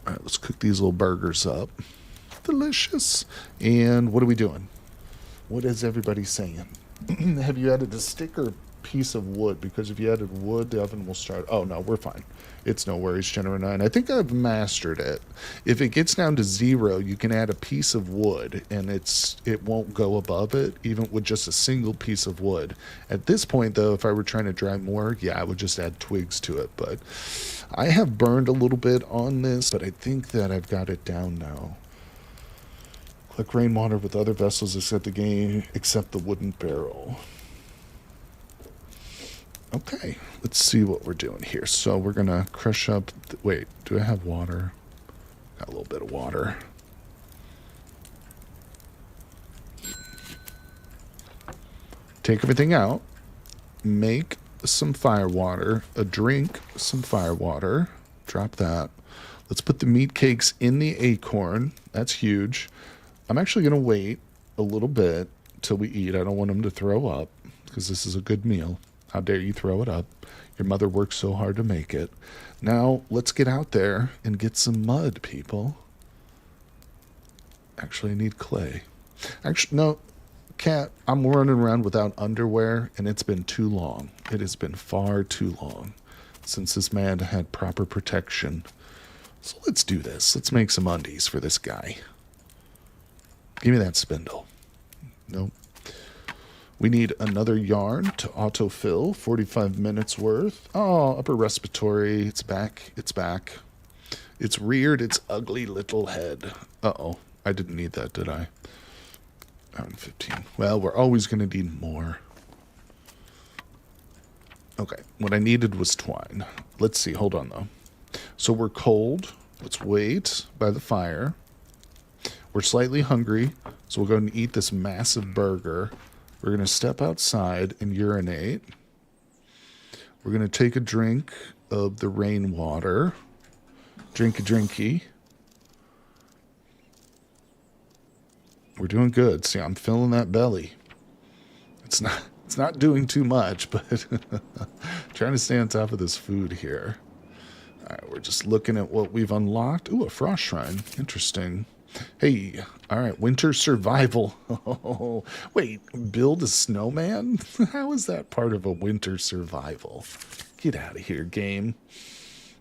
Speaker 2: All right, let's cook these little burgers up. Delicious. And what are we doing? What is everybody saying? Have you added a stick or piece of wood? Because if you added wood, the oven will start. Oh, no, we're fine. It's no worries, General 9. I think I've mastered it. If it gets down to 0, you can add a piece of wood, and it won't go above it, even with just a single piece of wood. At this point, though, if I were trying to dry more, yeah, I would just add twigs to it. But I have burned a little bit on this, but I think that I've got it down now. Collect rainwater with other vessels except the wooden barrel. Okay, let's see what we're doing here. So we're going to crush up... wait, do I have water? Got a little bit of water. Take everything out. Make some fire water. Drink some fire water. Drop that. Let's put the meat cakes in the acorn. That's huge. I'm actually going to wait a little bit till we eat. I don't want them to throw up because this is a good meal. How dare you throw it up? Your mother worked so hard to make it. Now, let's get out there and get some mud, people. Actually, I need clay. Actually, no, Cat, I'm running around without underwear, and it's been too long. It has been far too long since this man had proper protection. So let's do this. Let's make some undies for this guy. Give me that spindle. Nope. We need another yarn to autofill, 45 minutes worth. Oh, upper respiratory, it's back, it's back. It's reared its ugly little head. Uh-oh, I didn't need that, did I? 15. Well, we're always going to need more. Okay, what I needed was twine. Let's see, hold on though. So we're cold, let's wait by the fire. We're slightly hungry, so we'll go and eat this massive burger. We're going to step outside and urinate. We're going to take a drink of the rainwater. Drinky. We're doing good. See, I'm filling that belly. It's not doing too much, but trying to stay on top of this food here. All right, we're just looking at what we've unlocked. Ooh, a frost shrine. Interesting. Hey, all right, winter survival. Oh, wait, build a snowman? How is that part of a winter survival? Get out of here, game.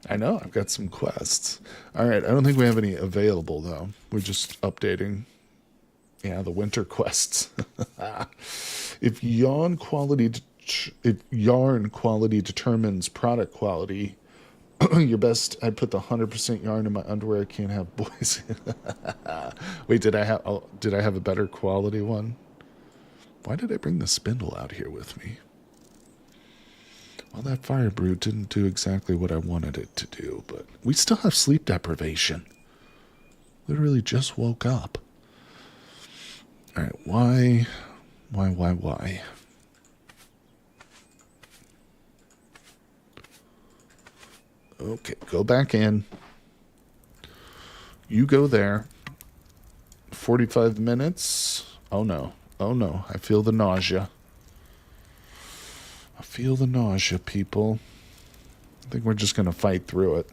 Speaker 2: I know, I've got some quests. All right, I don't think we have any available, though. We're just updating. Yeah, the winter quests. If yarn quality determines product quality, your best, I put the 100% yarn in my underwear. I can't have boys. Wait, did I have a better quality one? Why did I bring the spindle out here with me? Well, that fire brew didn't do exactly what I wanted it to do, but we still have sleep deprivation. Literally just woke up. All right, why? Okay, go back in. You go there. 45 minutes. Oh no, I feel the nausea. People. I think we're just going to fight through it.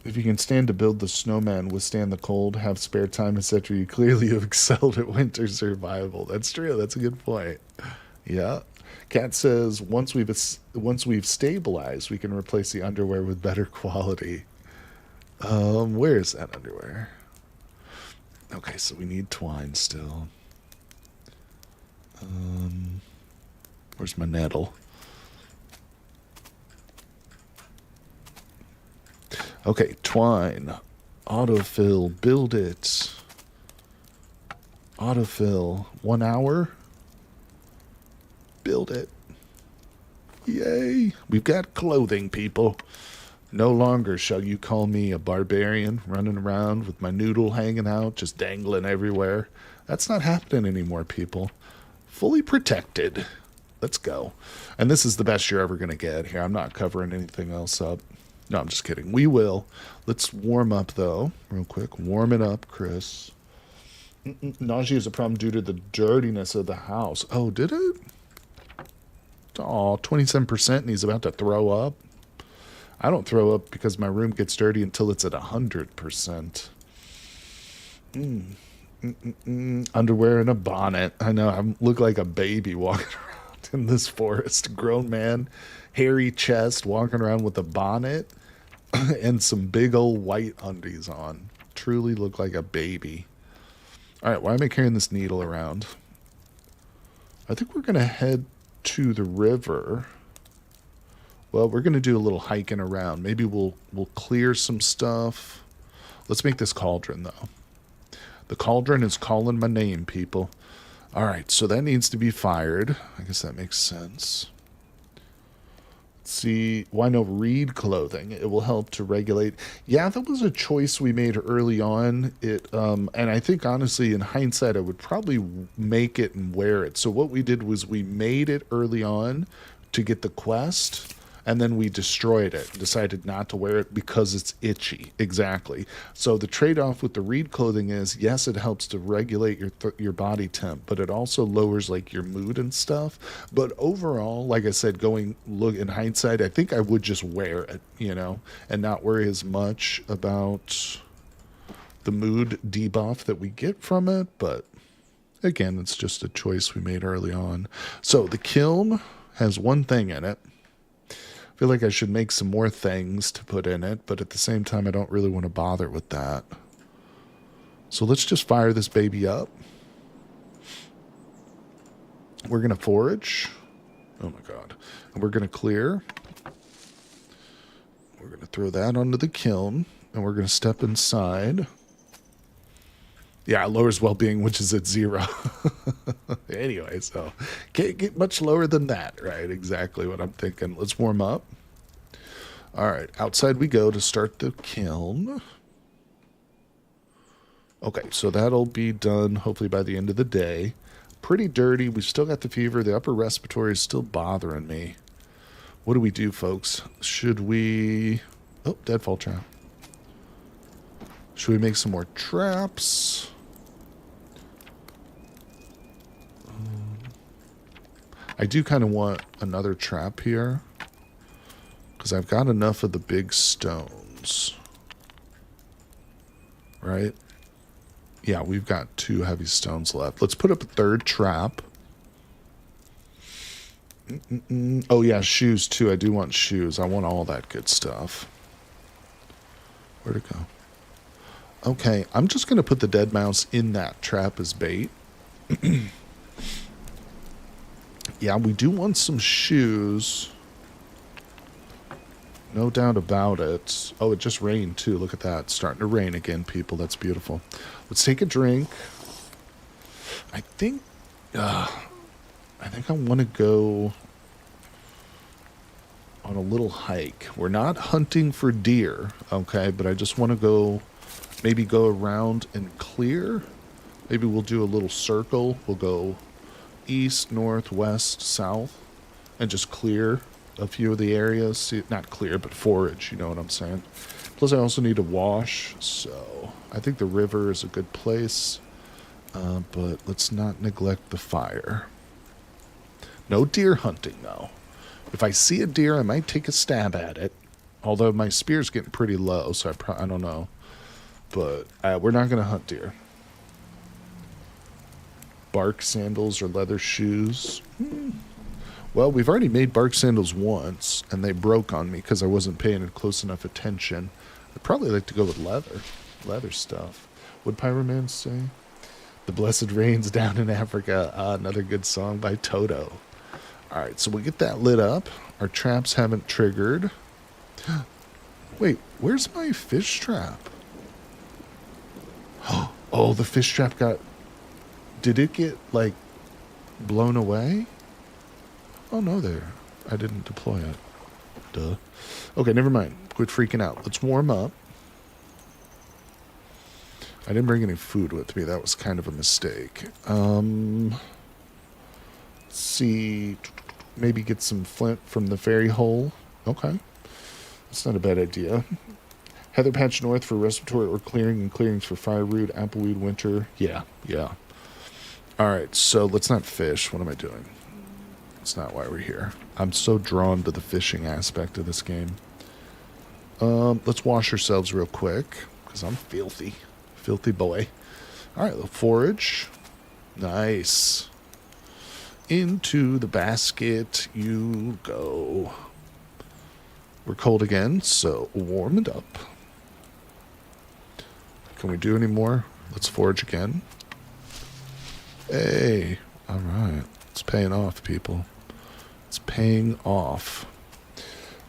Speaker 2: If you can stand to build the snowman, withstand the cold, have spare time, etc., you clearly have excelled at winter survival. That's true. That's a good point. Yeah. Kat says once we've stabilized, we can replace the underwear with better quality. Where is that underwear? Okay, so we need twine still. Where's my nettle? Okay, twine. Autofill. Build it. Autofill. 1 hour? Build it. Yay. We've got clothing, people. No longer shall you call me a barbarian running around with my noodle hanging out, just dangling everywhere. That's not happening anymore, people. Fully protected. Let's go. And this is the best you're ever going to get here. I'm not covering anything else up. No, I'm just kidding. We will. Let's warm up, though, real quick. Warm it up, Chris. Nausea is a problem due to the dirtiness of the house. Oh, did it? Oh, 27% and he's about to throw up. I don't throw up because my room gets dirty until it's at 100%. Underwear and a bonnet. I know, I look like a baby walking around in this forest. Grown man, hairy chest, walking around with a bonnet and some big old white undies on. Truly look like a baby. All right, why am I carrying this needle around? I think we're going to head to the river. Well, we're going to do a little hiking around. Maybe we'll clear some stuff. Let's make this cauldron, though. The cauldron is calling my name, people. All right, so that needs to be fired. I guess that makes sense. Let's see, why no reed clothing? It will help to regulate. Yeah, that was a choice we made early on. And I think, honestly, in hindsight, I would probably make it and wear it. So what we did was we made it early on to get the quest, and then we destroyed it, decided not to wear it because it's itchy. Exactly. So the trade-off with the reed clothing is, yes, it helps to regulate your body temp, but it also lowers like your mood and stuff. But overall, like I said, look in hindsight, I think I would just wear it, and not worry as much about the mood debuff that we get from it. But again, it's just a choice we made early on. So the kiln has one thing in it. I feel like I should make some more things to put in it, but at the same time, I don't really want to bother with that. So let's just fire this baby up. We're going to forage. Oh my God. And we're going to clear. We're going to throw that onto the kiln, and we're going to step inside. Yeah, it lowers well-being, which is at 0. Anyway, so can't get much lower than that, right? Exactly what I'm thinking. Let's warm up. All right, outside we go to start the kiln. Okay, so that'll be done hopefully by the end of the day. Pretty dirty. We've still got the fever. The upper respiratory is still bothering me. What do we do, folks? Should we... Oh, deadfall trap. Should we make some more traps? I do kind of want another trap here, because I've got enough of the big stones. Right? Yeah, we've got 2 heavy stones left. Let's put up a third trap. Oh yeah, shoes too. I do want shoes. I want all that good stuff. Where'd it go? Okay, I'm just going to put the dead mouse in that trap as bait. Yeah, we do want some shoes. No doubt about it. Oh, it just rained too. Look at that. It's starting to rain again, people. That's beautiful. Let's take a drink. I think I want to go on a little hike. We're not hunting for deer, okay? But I just want to maybe go around and clear. Maybe we'll do a little circle. We'll go east, north, west, south, and just clear a few of the areas. See, not clear, but forage, you know what I'm saying? Plus, I also need to wash, so I think the river is a good place, but let's not neglect the fire. No deer hunting, though. If I see a deer, I might take a stab at it, although my spear's getting pretty low, so I don't know. But we're not going to hunt deer. Bark sandals or leather shoes. Well, we've already made bark sandals once, and they broke on me because I wasn't paying close enough attention. I'd probably like to go with leather stuff. Would Pyroman say? The Blessed Rains Down in Africa. Another good song by Toto. All right, so we'll get that lit up. Our traps haven't triggered. Wait, where's my fish trap? Oh, the fish trap got... Did it get, like, blown away? Oh, no, there. I didn't deploy it. Duh. Okay, never mind. Quit freaking out. Let's warm up. I didn't bring any food with me. That was kind of a mistake. Let's see. Maybe get some flint from the ferry hole. Okay. That's not a bad idea. Heather patch north for respiratory or clearing, and clearings for firewood, appleweed, winter. Yeah. Alright, so let's not fish. What am I doing? That's not why we're here. I'm so drawn to the fishing aspect of this game. Let's wash ourselves real quick, because I'm filthy. Filthy boy. Alright, we'll forage. Nice. Into the basket you go. We're cold again, so warm it up. Can we do any more? Let's forage again. Hey, alright. It's paying off, people. It's paying off.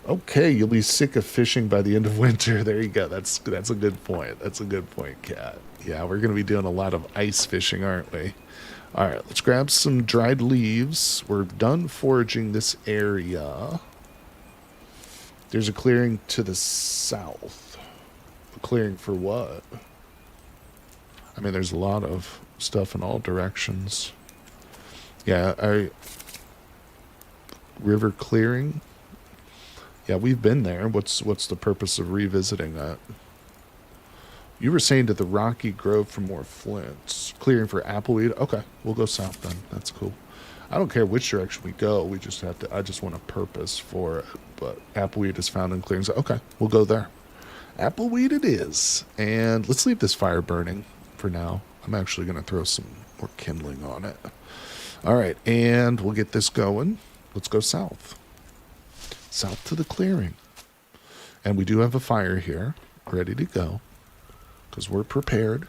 Speaker 2: Okay, you'll be sick of fishing by the end of winter. There you go. That's a good point. That's a good point, Kat. Yeah, we're going to be doing a lot of ice fishing, aren't we? All right, let's grab some dried leaves. We're done foraging this area. There's a clearing to the south. A clearing for what? I mean, there's a lot of stuff in all directions. Yeah, river clearing. Yeah, we've been there. What's the purpose of revisiting that? You were saying to the Rocky Grove for more flints. Clearing for appleweed. Okay, we'll go south then. That's cool. I don't care which direction we go. We just have to. I just want a purpose for it. But appleweed is found in clearings. Okay, we'll go there. Appleweed it is. And let's leave this fire burning for now. I'm actually going to throw some more kindling on it. All right, and we'll get this going. Let's go south. South to the clearing. And we do have a fire here, ready to go, because we're prepared.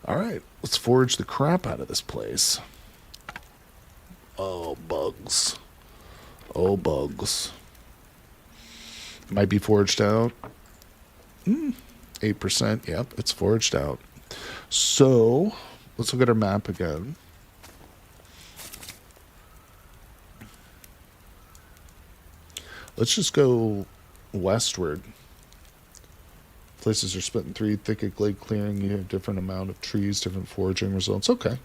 Speaker 2: All right, let's forage the crap out of this place. Oh, bugs. Oh, bugs. Might be foraged out. 8%, yep, it's foraged out. So, let's look at our map again. Let's just go westward. Places are split in 3. Thicket, glade, clearing. You have different amount of trees, different foraging results. Okay.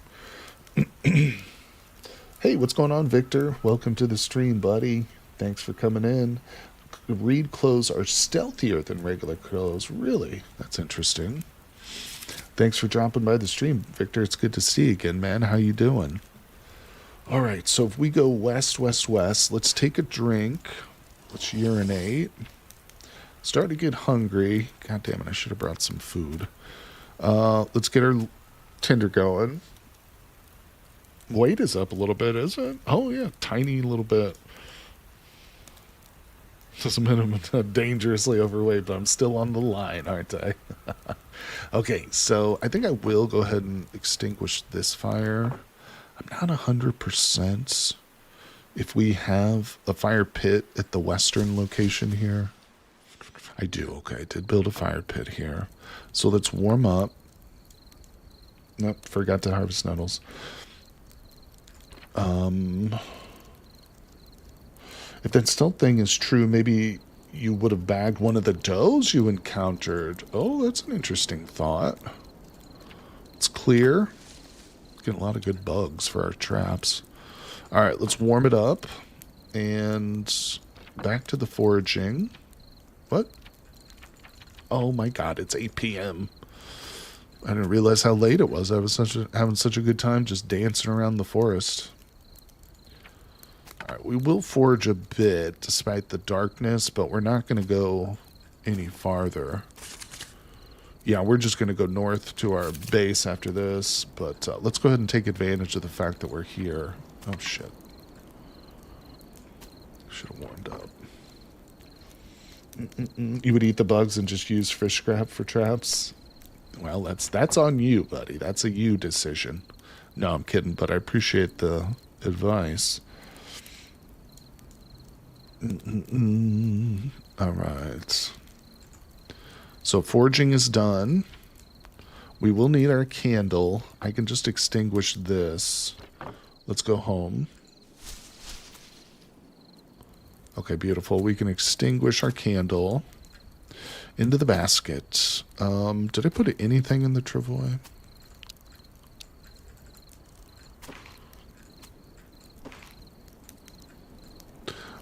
Speaker 2: Hey, what's going on, Victor? Welcome to the stream, buddy. Thanks for coming in. Reed clothes are stealthier than regular clothes. Really? That's interesting. Thanks for dropping by the stream, Victor. It's good to see you again, man. How you doing? All right, so if we go west, let's take a drink. Let's urinate. Start to get hungry. God damn it, I should have brought some food. Let's get our Tinder going. Weight is up a little bit, is it? Oh, yeah, tiny little bit. Doesn't mean I'm dangerously overweight, but I'm still on the line, aren't I? Okay, so I think I will go ahead and extinguish this fire. I'm not 100% if we have a fire pit at the western location here. I do, okay. I did build a fire pit here. So let's warm up. Nope, forgot to harvest nettles. If that stealth thing is true, maybe you would have bagged one of the does you encountered. Oh, that's an interesting thought. It's clear. Getting a lot of good bugs for our traps. All right, let's warm it up. And back to the foraging. What? Oh my god, it's 8 p.m. I didn't realize how late it was. I was having such a good time just dancing around the forest. All right, we will forage a bit despite the darkness, but we're not going to go any farther. Yeah, we're just going to go north to our base after this, but let's go ahead and take advantage of the fact that we're here. Oh, shit. Should have warmed up. You would eat the bugs and just use fish scrap for traps? Well, that's on you, buddy. That's a you decision. No, I'm kidding, but I appreciate the advice. All right. So foraging is done. We will need our candle. I can just extinguish this. Let's go home. Okay, beautiful. We can extinguish our candle into the basket. Did I put anything in the travois?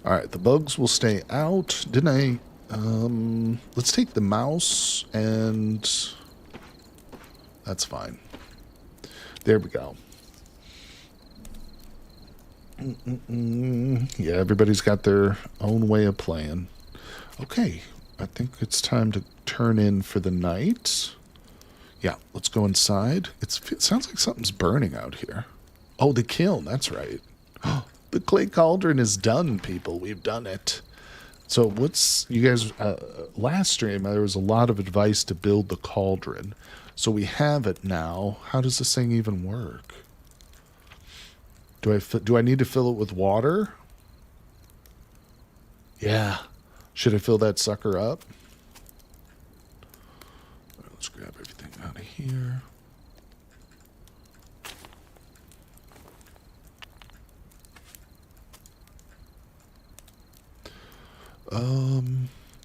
Speaker 2: All right, the bugs will stay out. Didn't I? Let's take the mouse, and that's fine. There we go. Yeah, everybody's got their own way of playing. Okay, I think it's time to turn in for the night. Yeah, let's go inside. It sounds like something's burning out here. Oh, the kiln, that's right. The clay cauldron is done, people. We've done it. So what's, you guys, last stream, there was a lot of advice to build the cauldron. So we have it now. How does this thing even work? Do I need to fill it with water? Yeah. Should I fill that sucker up? All right, let's grab everything out of here.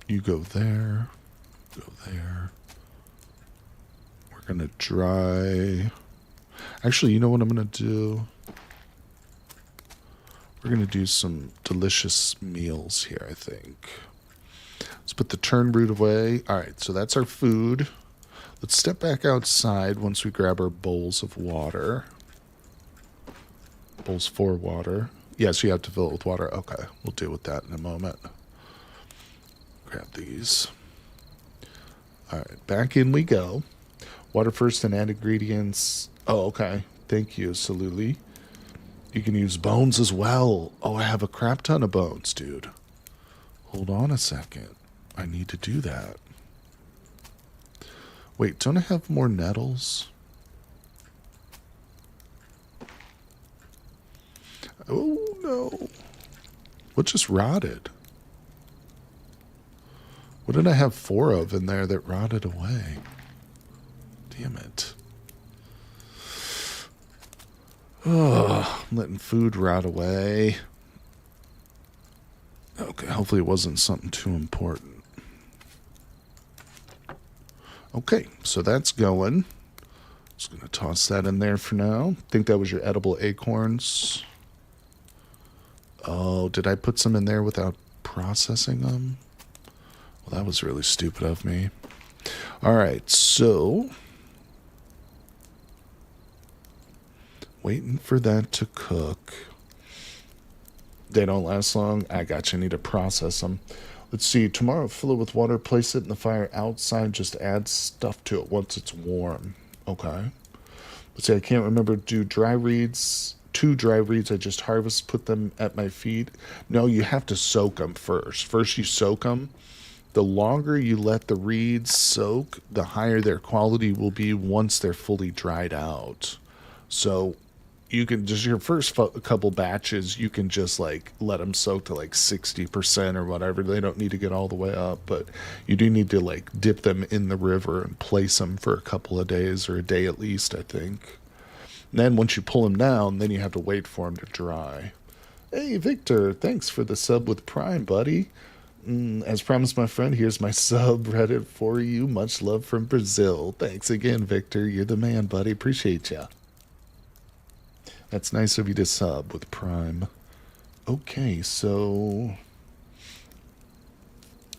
Speaker 2: You go there. Go there. We're gonna dry. Actually, you know what I'm gonna do? We're going to do some delicious meals here, I think. Let's put the turn root away. All right, so that's our food. Let's step back outside once we grab our bowls of water. Bowls for water. Yes, you have to fill it with water. Okay, we'll deal with that in a moment. Grab these. All right, back in we go. Water first and add ingredients. Oh, okay. Thank you, Saluli. You can use bones as well. Oh, I have a crap ton of bones, dude. Hold on a second. I need to do that. Wait, don't I have more nettles? Oh, no. What just rotted? What did I have 4 of in there that rotted away? Damn it. Oh, I'm letting food rot away. Okay, hopefully it wasn't something too important. Okay, so that's going. Just going to toss that in there for now. Think that was your edible acorns. Oh, did I put some in there without processing them? Well, that was really stupid of me. All right, so waiting for that to cook. They don't last long. I gotcha. I need to process them. Let's see. Tomorrow, fill it with water. Place it in the fire outside. Just add stuff to it once it's warm. Okay. Let's see. I can't remember. Do dry reeds. 2 dry reeds I just harvest. Put them at my feet. No, you have to soak them first. First you soak them. The longer you let the reeds soak, the higher their quality will be once they're fully dried out. So you can just, your first couple batches, you can just like let them soak to like 60% or whatever. They don't need to get all the way up, but you do need to like dip them in the river and place them for a couple of days, or a day at least, I think. And then once you pull them down, then you have to wait for them to dry. Hey, Victor, thanks for the sub with Prime, buddy. As promised, my friend, here's my subreddit for you. Much love from Brazil. Thanks again, Victor. You're the man, buddy. Appreciate ya. That's nice of you to sub with Prime. Okay, so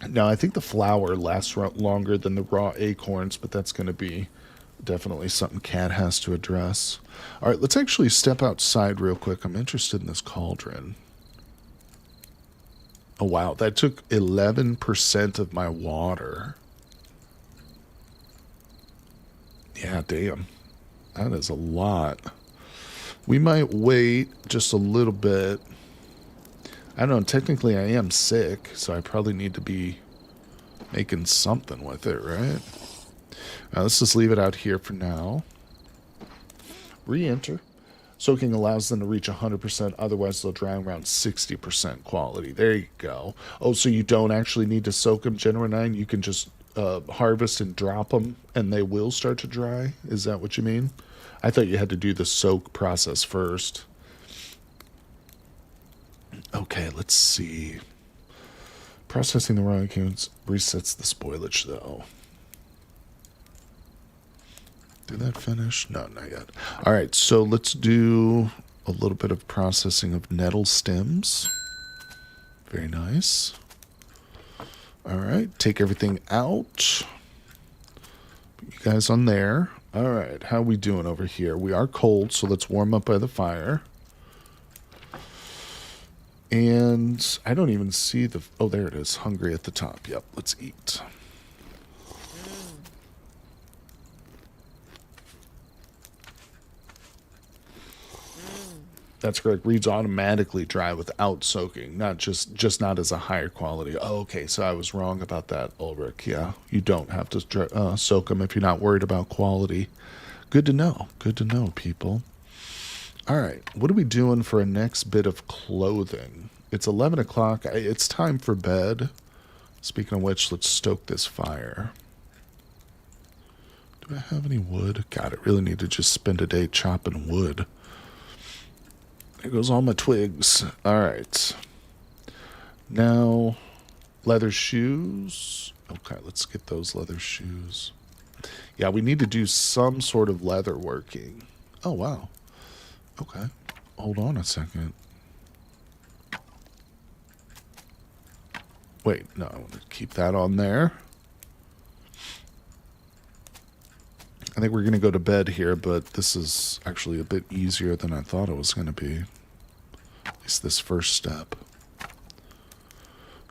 Speaker 2: now I think the flour lasts longer than the raw acorns, but that's going to be definitely something Cat has to address. All right, let's actually step outside real quick. I'm interested in this cauldron. Oh, wow, that took 11% of my water. Yeah, damn. That is a lot. We might wait just a little bit. I don't know, technically I am sick, so I probably need to be making something with it, right? Let's just leave it out here for now. Re-enter. Soaking allows them to reach 100%, otherwise they'll dry around 60% quality. There you go. Oh, so you don't actually need to soak them, General 9? You can just harvest and drop them, and they will start to dry? Is that what you mean? I thought you had to do the soak process first. Okay, let's see. Processing the raw ingredients resets the spoilage, though. Did that finish? No, not yet. All right, so let's do a little bit of processing of nettle stems. Very nice. All right, take everything out. Put you guys on there. All right, how are we doing over here? We are cold, so let's warm up by the fire. And I don't even see the... Oh, there it is. Hungry at the top. Yep, let's eat. That's correct. Reeds automatically dry without soaking, not just not as a higher quality. Oh, okay, so I was wrong about that, Ulrich. Yeah, you don't have to soak them if you're not worried about quality. Good to know. Good to know, people. All right, what are we doing for a next bit of clothing? It's 11 o'clock. It's time for bed. Speaking of which, let's stoke this fire. Do I have any wood? God, I really need to just spend a day chopping wood. There goes all my twigs. All right. Now, leather shoes. Okay, let's get those leather shoes. Yeah, we need to do some sort of leather working. Oh, wow. Okay. Hold on a second. Wait, no, I want to keep that on there. I think we're going to go to bed here, but this is actually a bit easier than I thought it was going to be. At least this first step.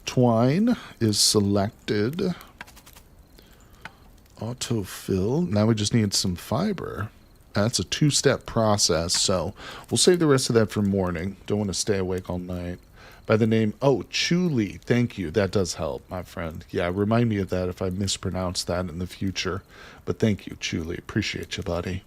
Speaker 2: Twine is selected. Autofill. Now we just need some fiber. That's a two-step process, so we'll save the rest of that for morning. Don't want to stay awake all night. By the name, oh, Chuli. Thank you. That does help, my friend. Yeah, remind me of that if I mispronounce that in the future. But thank you, Chuli. Appreciate you, buddy.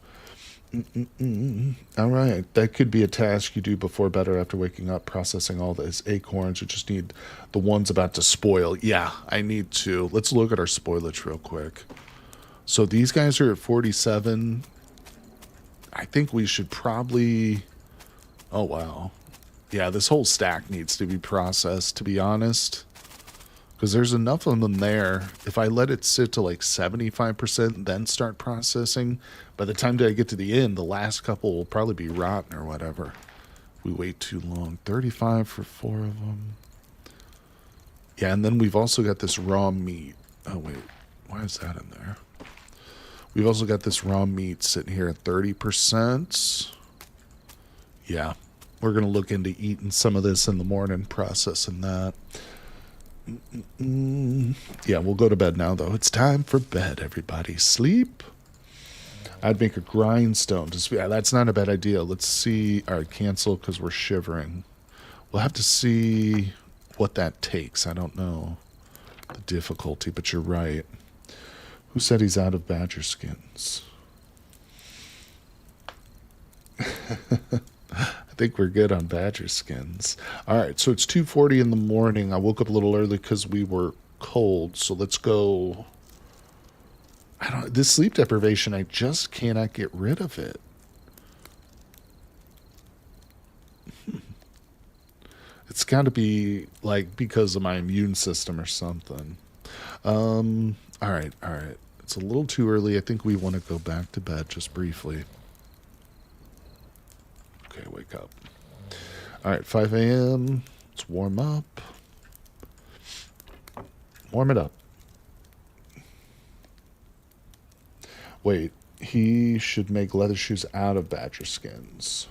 Speaker 2: All right. That could be a task you do before bed or after waking up, processing all those acorns. You just need the ones about to spoil. Yeah, I need to. Let's look at our spoilage real quick. So these guys are at 47. I think we should probably... Oh, wow. Yeah, this whole stack needs to be processed, to be honest. Because there's enough of them there. If I let it sit to like 75% and then start processing, by the time that I get to the end, the last couple will probably be rotten or whatever. We wait too long. 35 for 4 of them. Yeah, and then we've also got this raw meat. Oh, wait. Why is that in there? We've also got this raw meat sitting here at 30%. Yeah. We're going to look into eating some of this in the morning, processing that. Yeah, we'll go to bed now, though. It's time for bed, everybody. Sleep. I'd make a grindstone. Yeah, that's not a bad idea. Let's see. All right, cancel because we're shivering. We'll have to see what that takes. I don't know the difficulty, but you're right. Who said he's out of badger skins? I think we're good on badger skins. All right, so it's 2:40 in the morning. I woke up a little early because we were cold. So let's go. This sleep deprivation, I just cannot get rid of it. It's got to be like because of my immune system or something. All right. It's a little too early. I think we want to go back to bed just briefly. Okay, wake up. All right, 5 a.m. Let's warm up. Warm it up. Wait, he should make leather shoes out of badger skins.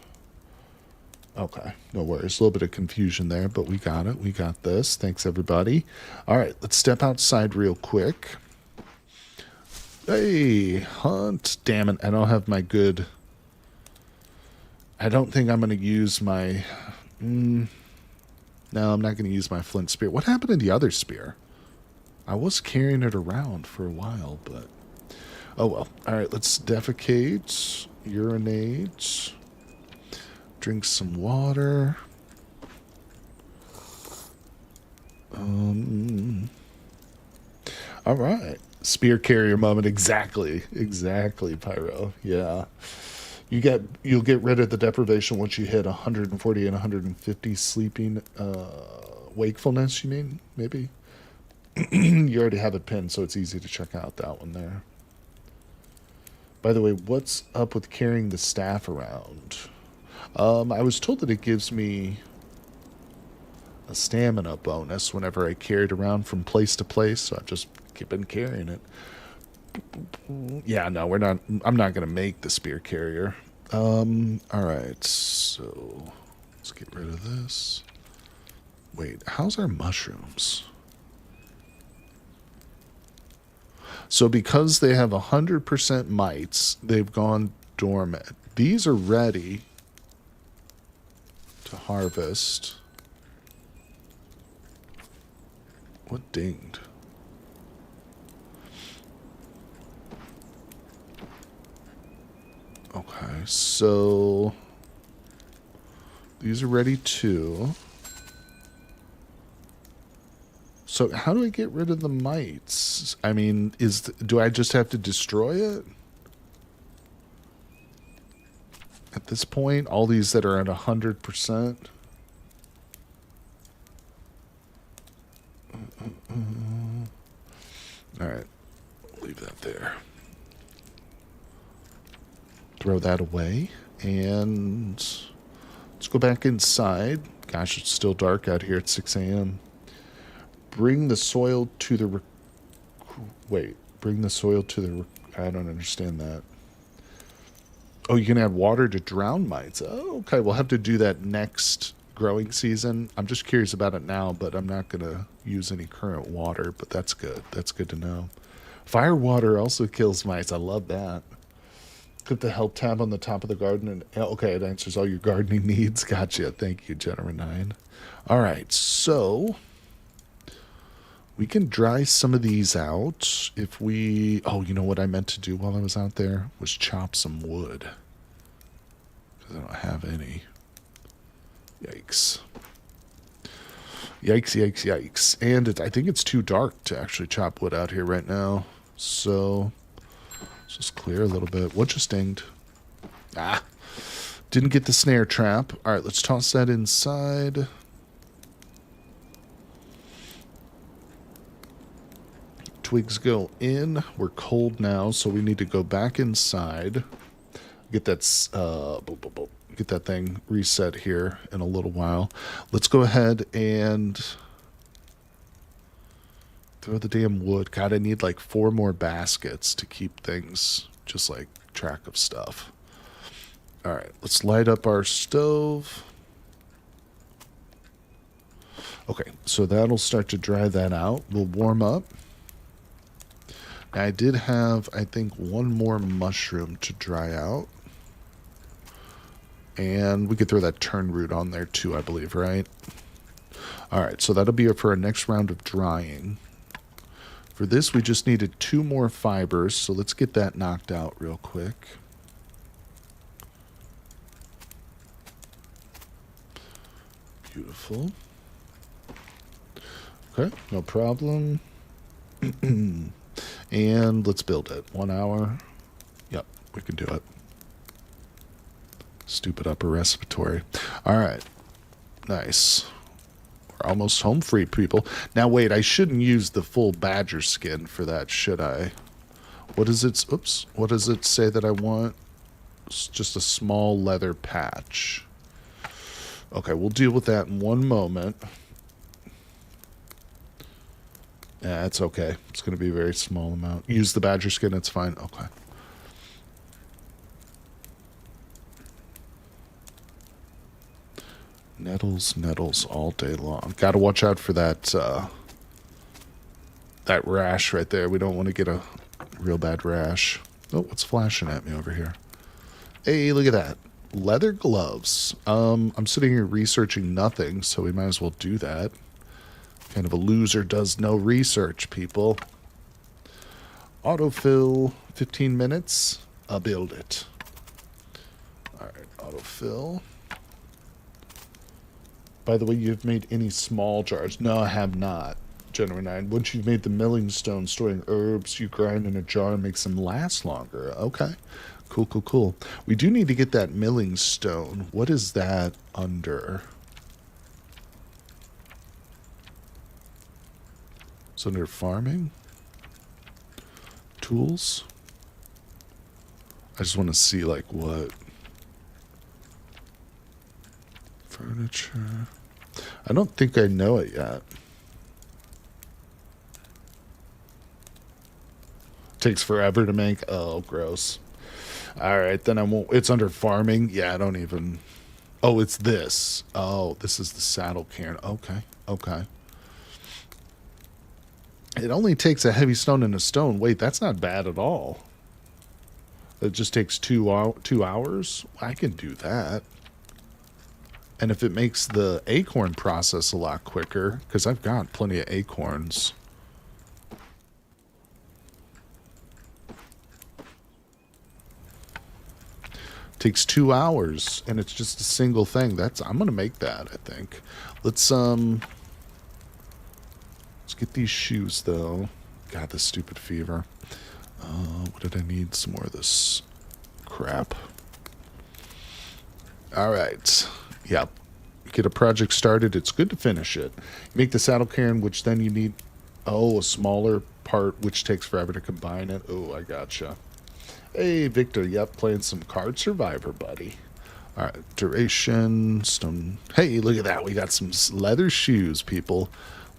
Speaker 2: Okay, no worries. A little bit of confusion there, but we got it. We got this. Thanks, everybody. All right, let's step outside real quick. Hey, hunt. Damn it, I don't have my good... I don't think I'm going to use my... No, I'm not going to use my flint spear. What happened to the other spear? I was carrying it around for a while, but... Oh, well. All right, let's defecate, urinate, drink some water. All right. Spear carrier moment. Exactly, Pyro. Yeah. You'll get rid of the deprivation once you hit 140 and 150 sleeping wakefulness, you mean? Maybe? You already have it pinned, so it's easy to check out that one there. By the way, what's up with carrying the staff around? I was told that it gives me a stamina bonus whenever I carry it around from place to place, so I've just been carrying it. Yeah, no, we're not. I'm not gonna make the spear carrier. All right, so let's get rid of this. Wait, how's our mushrooms? So because they have 100% mites, they've gone dormant. These are ready to harvest. What dinged? Okay, so these are ready too. So how do I get rid of the mites? I mean, do I just have to destroy it? At this point, all these that are at 100%. All right, leave that there. Throw that away, and let's go back inside. Gosh, it's still dark out here at 6 a.m. Bring the soil to the... Wait, bring the soil to the... I don't understand that. Oh, you can add water to drown mites. Oh, okay, we'll have to do that next growing season. I'm just curious about it now, but I'm not going to use any current water, but that's good. That's good to know. Fire water also kills mites. I love that. Click the help tab on the top of the garden, and okay, it answers all your gardening needs. Gotcha. Thank you, Gentleman9. All right, so we can dry some of these out if we... Oh, you know what I meant to do while I was out there? Was chop some wood. Because I don't have any. Yikes. Yikes, yikes, yikes. And I think it's too dark to actually chop wood out here right now. So let's just clear a little bit. What just dinged? Ah. Didn't get the snare trap. All right, let's toss that inside. Twigs go in. We're cold now, so we need to go back inside. Get that get that thing reset here in a little while. Let's go ahead and throw the damn wood. God, I need like 4 more baskets to keep things just like track of stuff. All right, let's light up our stove. Okay, so that'll start to dry that out. We'll warm up. I did have, I think, 1 more mushroom to dry out. And we could throw that turn root on there too, I believe, right? Alright, so that'll be it for our next round of drying. For this, we just needed 2 more fibers, so let's get that knocked out real quick. Beautiful. Okay, no problem. And let's build it. 1 hour. Yep, we can do it. Stupid upper respiratory. All right. Nice. We're almost home free, people. Now, wait, I shouldn't use the full badger skin for that, should I? What is it? Oops. What does it say that I want? It's just a small leather patch. Okay, we'll deal with that in 1 moment. Yeah, it's okay. It's going to be a very small amount. Use the badger skin, it's fine. Okay. Nettles, nettles all day long. Got to watch out for that that rash right there. We don't want to get a real bad rash. Oh, what's flashing at me over here? Hey, look at that. Leather gloves. I'm sitting here researching nothing, so we might as well do that. Kind of a loser does no research, people. Autofill, 15 minutes. I'll build it. All right, autofill. By the way, you've made any small jars? No, I have not. Gentleman9. Once you've made the milling stone, storing herbs, you grind in a jar and makes them last longer. Okay. Cool, cool, cool. We do need to get that milling stone. What is that under? It's under farming. Tools. I just want to see like what. Furniture. I don't think I know it yet. Takes forever to make. Oh, gross. All right, then I won't. It's under farming. Yeah, I don't even. Oh, it's this. Oh, this is the saddle cairn. Okay, okay. It only takes a heavy stone and a stone. Wait, that's not bad at all. It just takes 2 hours. I can do that. And if it makes the acorn process a lot quicker, because I've got plenty of acorns. Takes 2 hours, and it's just a single thing. I'm gonna make that, I think. Let's get these shoes though. God, this stupid fever. What did I need? Some more of this crap. All right. Yep. Get a project started. It's good to finish it. Make the saddle cairn, which then you need, a smaller part, which takes forever to combine it. Oh, I gotcha. Hey, Victor. Yep, playing some Card Survivor, buddy. All right, duration, stone. Hey, look at that. We got some leather shoes, people.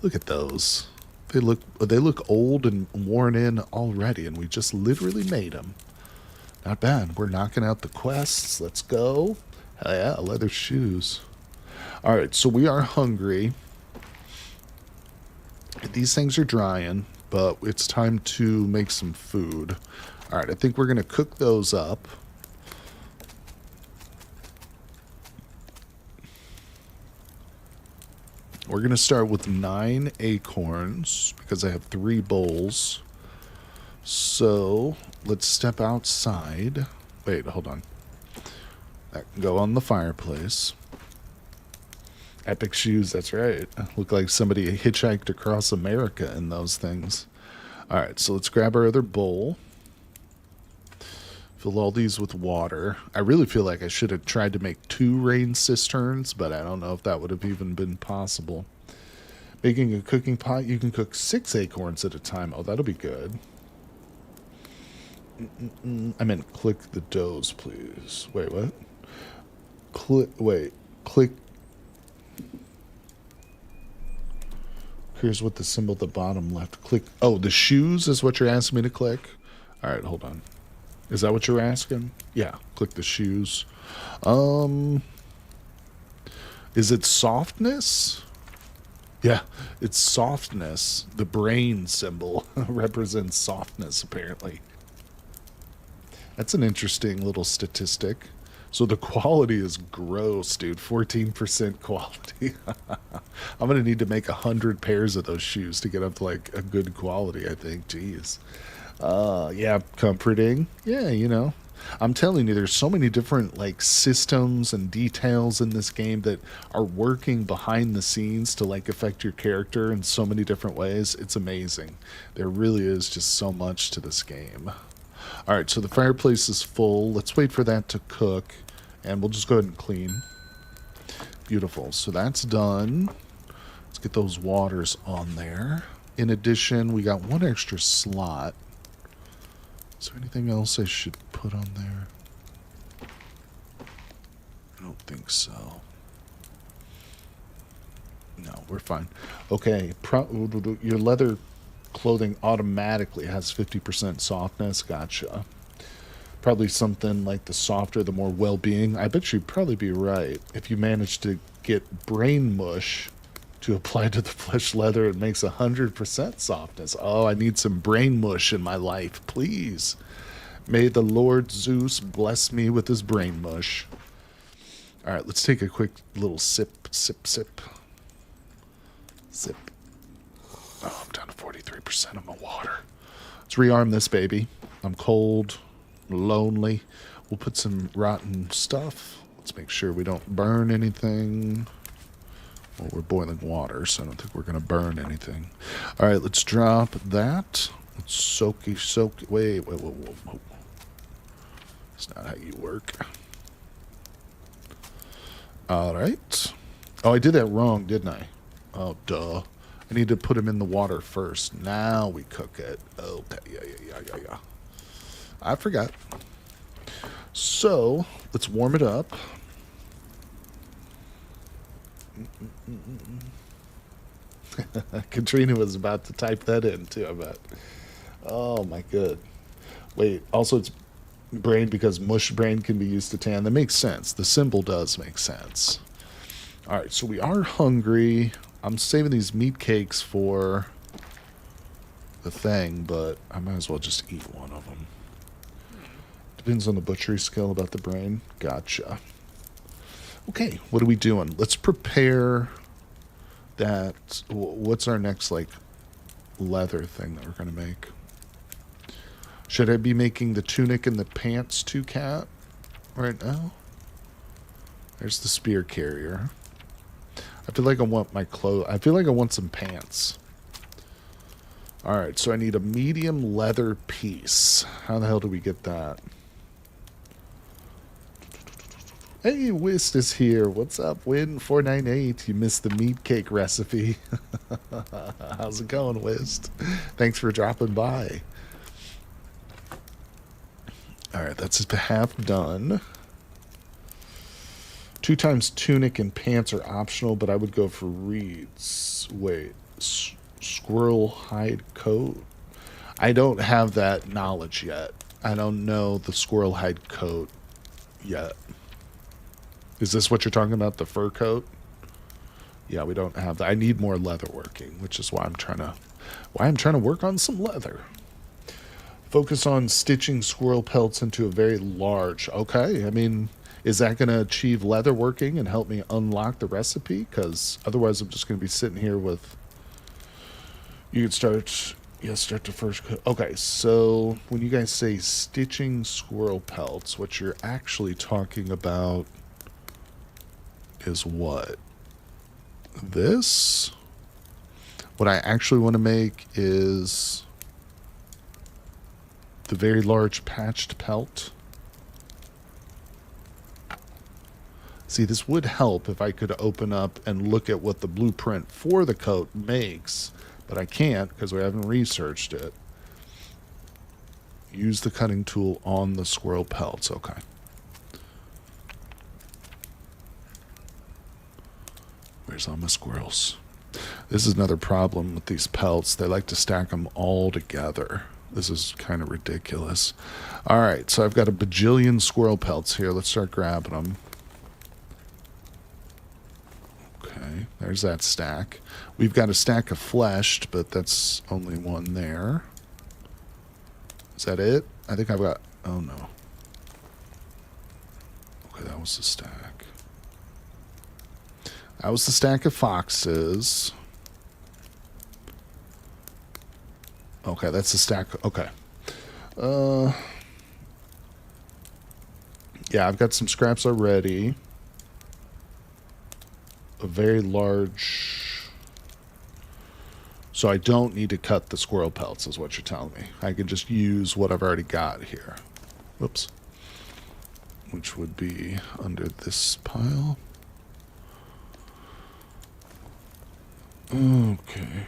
Speaker 2: Look at those. They look old and worn in already, and we just literally made them. Not bad. We're knocking out the quests. Let's go. Hell yeah, leather shoes. All right, so we are hungry. These things are drying, but it's time to make some food. All right, I think we're going to cook those up. We're going to start with 9 acorns because I have 3 bowls. So let's step outside. Wait, hold on. That can go on the fireplace. Epic shoes, that's right. Look like somebody hitchhiked across America in those things. All right, so let's grab our other bowl. Fill all these with water. I really feel like I should have tried to make 2 rain cisterns, but I don't know if that would have even been possible. Making a cooking pot, you can cook 6 acorns at a time. Oh, that'll be good. I meant click the doughs, please. Wait, what? Click. Here's what the symbol at the bottom left. Click. Oh, the shoes is what you're asking me to click? All right, hold on. Is that what you're asking? Yeah, click the shoes. Is it softness? Yeah, it's softness. The brain symbol represents softness, apparently. That's an interesting little statistic. So the quality is gross, dude. 14% quality. I'm going to need to make 100 pairs of those shoes to get up to like a good quality, I think. Jeez. Yeah, comforting. Yeah, you know. I'm telling you, there's so many different like systems and details in this game that are working behind the scenes to like affect your character in so many different ways. It's amazing. There really is just so much to this game. All right, so the fireplace is full. Let's wait for that to cook, and we'll just go ahead and clean. Beautiful. So that's done. Let's get those waters on there. In addition, we got 1 extra slot. Is there anything else I should put on there? I don't think so. No, we're fine. Okay, your leather clothing automatically has 50% softness. Gotcha. Probably something like the softer, the more well-being. I bet you'd probably be right. If you manage to get brain mush to apply to the flesh leather, it makes 100% softness. Oh, I need some brain mush in my life, please. May the Lord Zeus bless me with his brain mush. All right, let's take a quick little sip. Oh, I'm down to 43% of my water. Let's rearm this baby. I'm cold, lonely. We'll put some rotten stuff. Let's make sure we don't burn anything. Well, we're boiling water, so I don't think we're going to burn anything. All right, let's drop that. Let's soak. Wait. Whoa. That's not how you work. All right. Oh, I did that wrong, didn't I? Oh, duh. I need to put them in the water first. Now we cook it. Okay, yeah. I forgot. So, let's warm it up. Katrina was about to type that in too, I bet. Oh my good. Wait, also it's brain because mush brain can be used to tan. That makes sense. The symbol does make sense. Alright, so we are hungry. I'm saving these meat cakes for the thing, but I might as well just eat one of them. Depends on the butchery skill about the brain. Gotcha. Okay, what are we doing? Let's prepare that. What's our next, like, leather thing that we're going to make? Should I be making the tunic and the pants too, Cat? Right now? There's the spear carrier. I feel like I want my clothes. I feel like I want some pants. Alright, so I need a medium leather piece. How the hell do we get that? Hey, Wist is here. What's up, Win498? You missed the meat cake recipe. How's it going, Wist? Thanks for dropping by. Alright, that's half done. 2 times tunic and pants are optional, but I would go for reeds. Wait, squirrel hide coat? I don't have that knowledge yet. I don't know the squirrel hide coat yet. Is this what you're talking about, the fur coat? Yeah, we don't have that. I need more leather working, which is why I'm trying to work on some leather. Focus on stitching squirrel pelts into a very large. Okay, I mean, is that going to achieve leather working and help me unlock the recipe? Because otherwise I'm just going to be sitting here with... You could start... Yeah, start the first... Okay, so when you guys say stitching squirrel pelts, what you're actually talking about is what? This? What I actually want to make is the very large patched pelt. See, this would help if I could open up and look at what the blueprint for the coat makes, but I can't because we haven't researched it. Use the cutting tool on the squirrel pelts. Okay. Where's all my squirrels? This is another problem with these pelts. They like to stack them all together. This is kind of ridiculous. All right, so I've got a bajillion squirrel pelts here. Let's start grabbing them. Okay, there's that stack. We've got a stack of fleshed, but that's only one there. Is that it? I think I've got... Oh, no. Okay, that was the stack. That was the stack of foxes. Okay, that's the stack. Okay. Yeah, I've got some scraps already. A very large... So I don't need to cut the squirrel pelts, is what you're telling me. I can just use what I've already got here. Whoops. Which would be under this pile. Okay.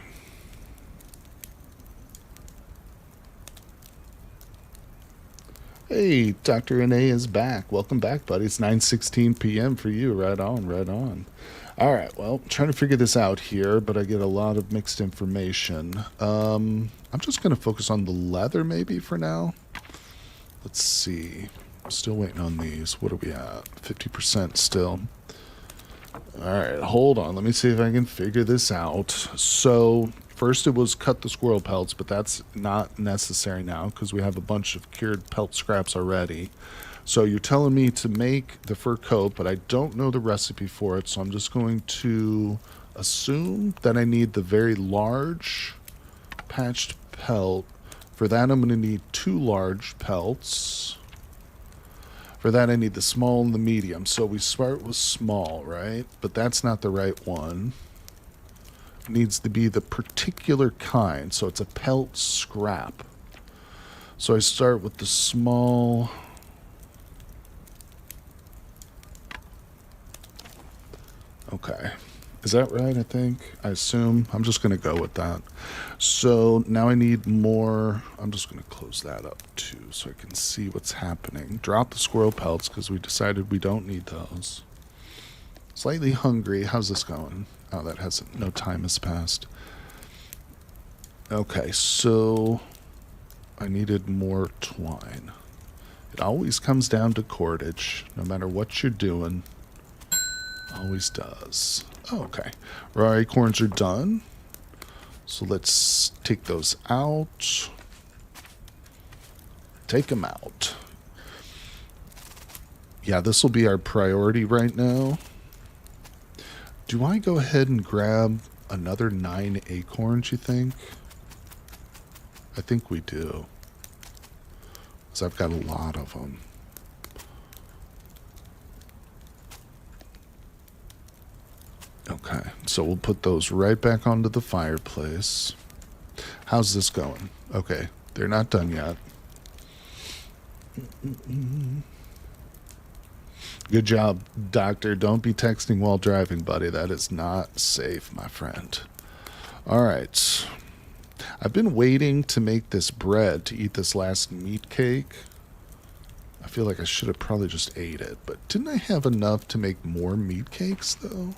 Speaker 2: Hey, Dr. N.A. is back. Welcome back, buddy. It's 9:16 p.m. for you. Right on, right on. All right, well, trying to figure this out here, but I get a lot of mixed information. I'm just going to focus on the leather maybe for now. Let's see. I'm still waiting on these. What are we at? 50% still. All right, hold on. Let me see if I can figure this out. So first it was cut the squirrel pelts, but that's not necessary now because we have a bunch of cured pelt scraps already. So you're telling me to make the fur coat, but I don't know the recipe for it, so I'm just going to assume that I need the very large patched pelt. For that, I'm going to need 2 large pelts. For that, I need the small and the medium. So we start with small, right? But that's not the right one. It needs to be the particular kind. So it's a pelt scrap. So I start with the small. Okay. Is that right, I think? I assume. I'm just going to go with that. So now I need more. I'm just going to close that up too so I can see what's happening. Drop the squirrel pelts because we decided we don't need those. Slightly hungry. How's this going? Oh, that hasn't. No time has passed. Okay, so I needed more twine. It always comes down to cordage, no matter what you're doing. Always does. Oh, okay. Raw acorns are done. So let's take those out. Take them out. Yeah, this will be our priority right now. Do I go ahead and grab another 9 acorns, you think? I think we do. Because I've got a lot of them. Okay, so we'll put those right back onto the fireplace. How's this going? Okay, they're not done yet. Good job, doctor. Don't be texting while driving, buddy. That is not safe, my friend. All right. I've been waiting to make this bread to eat this last meat cake. I feel like I should have probably just ate it, but didn't I have enough to make more meat cakes, though?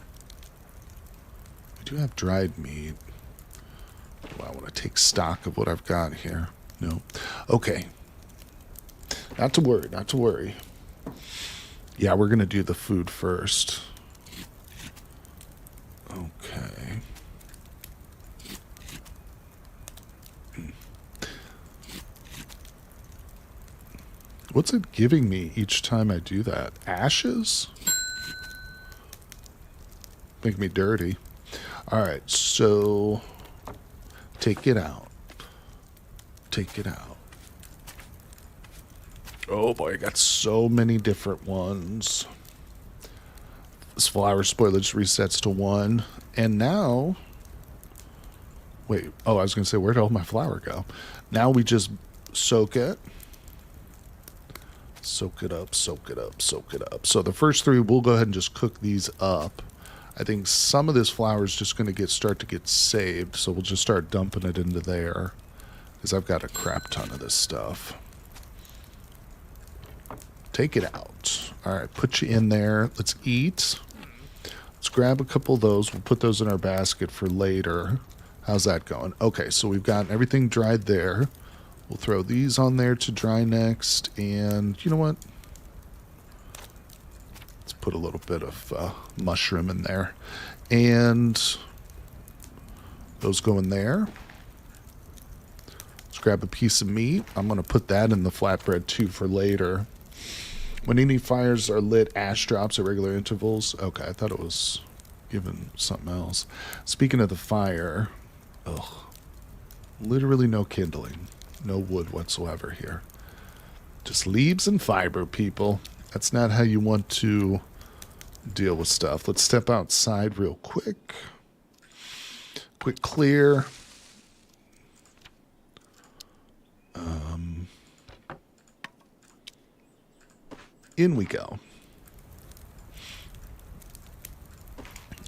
Speaker 2: I do have dried meat. Do I want to take stock of what I've got here? No. Okay. Not to worry, not to worry. Yeah, we're going to do the food first. Okay. What's it giving me each time I do that? Ashes? Make me dirty. Alright, so take it out. Take it out. Oh boy, I got so many different ones. This flour spoilage resets to 1. And now... Wait, oh, I was going to say, where'd all my flour go? Now we just soak it. Soak it up, soak it up, soak it up. So the first 3, we'll go ahead and just cook these up. I think some of this flour is just going to start to get saved, so we'll just start dumping it into there, because I've got a crap ton of this stuff. Take it out. All right, put you in there. Let's eat. Let's grab a couple of those. We'll put those in our basket for later. How's that going? Okay, so we've got everything dried there. We'll throw these on there to dry next, and you know what? Let's put a little bit of mushroom in there. And those go in there. Let's grab a piece of meat. I'm going to put that in the flatbread too for later. When any fires are lit, ash drops at regular intervals. Okay, I thought it was given something else. Speaking of the fire, ugh, literally no kindling. No wood whatsoever here. Just leaves and fiber, people. That's not how you want to deal with stuff. Let's step outside real quick. Quick clear. In we go.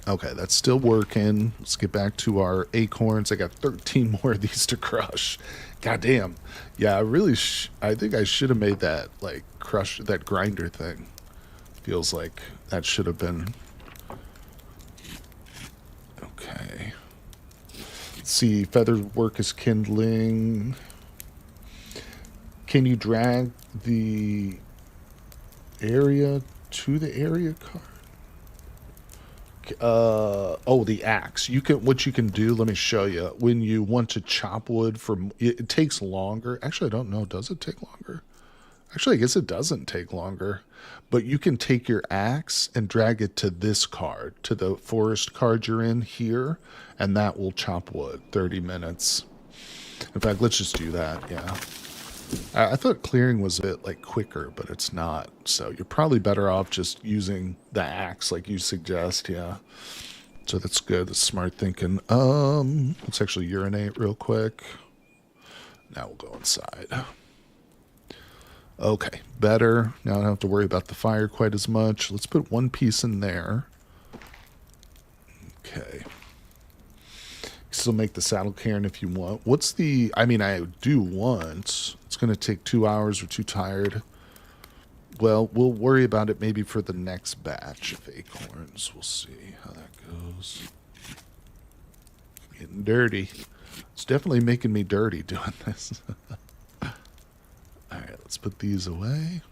Speaker 2: Okay, that's still working. Let's get back to our acorns. I got 13 more of these to crush. God damn. Yeah, I think I should have made that, like, crush, that grinder thing. Feels like that should have been. Okay. Let's see, feather work is kindling. Can you drag the area to the area card? Oh, the axe. What you can do, let me show you. When you want to chop wood it takes longer. Actually, I don't know. Does it take longer? Actually, I guess it doesn't take longer. But you can take your axe and drag it to this card, to the forest card you're in here, and that will chop wood. 30 minutes. In fact, let's just do that, yeah. I thought clearing was a bit like quicker, but it's not. So you're probably better off just using the axe like you suggest, yeah. So that's good. That's smart thinking. Let's actually urinate real quick. Now we'll go inside. Okay, better. Now I don't have to worry about the fire quite as much. Let's put one piece in there. Okay. Still make the saddle cairn if you want. What's the... I mean, I do want... It's going to take 2 hours. We're too tired. Well, we'll worry about it maybe for the next batch of acorns. We'll see how that goes. Getting dirty. It's definitely making me dirty doing this. Alright, let's put these away.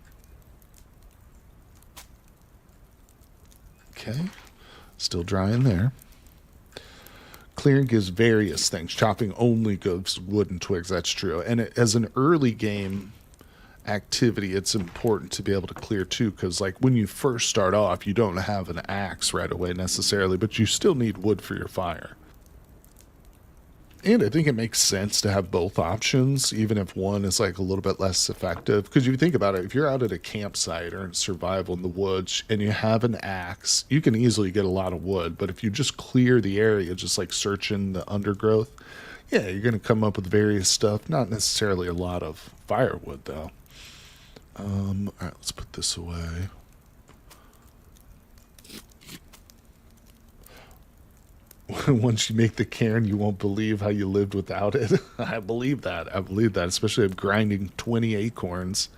Speaker 2: Okay. Still dry in there. Clearing gives various things. Chopping only gives wood and twigs. That's true. And as an early game activity, it's important to be able to clear too, because like when you first start off, you don't have an axe right away necessarily, but you still need wood for your fire. And I think it makes sense to have both options, even if one is like a little bit less effective. Because if you think about it, if you're out at a campsite or in survival in the woods and you have an axe, you can easily get a lot of wood. But if you just clear the area, just like searching the undergrowth, yeah, you're going to come up with various stuff. Not necessarily a lot of firewood, though. All right, let's put this away. Once you make the cairn, you won't believe how you lived without it. I believe that. I believe that, especially of grinding 20 acorns.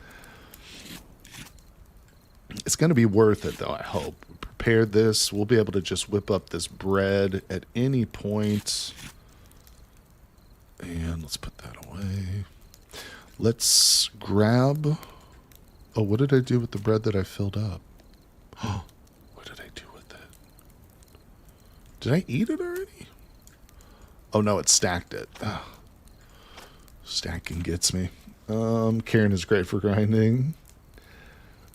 Speaker 2: It's going to be worth it, though, I hope. We prepared this. We'll be able to just whip up this bread at any point. And let's put that away. Let's grab... Oh, what did I do with the bread that I filled up? Oh. Did I eat it already? Oh, no, it stacked it. Oh. Stacking gets me. Cairn is great for grinding.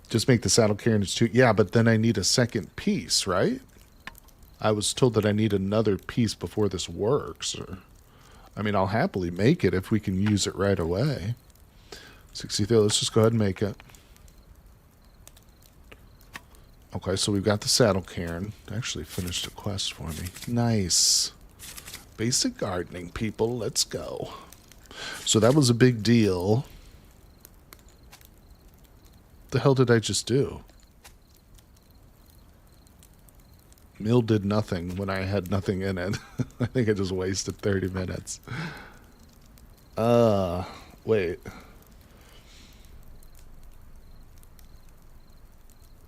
Speaker 2: Just make the saddle cairn is too... Yeah, but then I need a second piece, right? I was told that I need another piece before this works. Or, I mean, I'll happily make it if we can use it right away. 63, let's just go ahead and make it. Okay, so we've got the saddle cairn. Actually finished a quest for me. Nice. Basic gardening, people. Let's go. So that was a big deal. What the hell did I just do? Mill did nothing when I had nothing in it. I think I just wasted 30 minutes. Wait.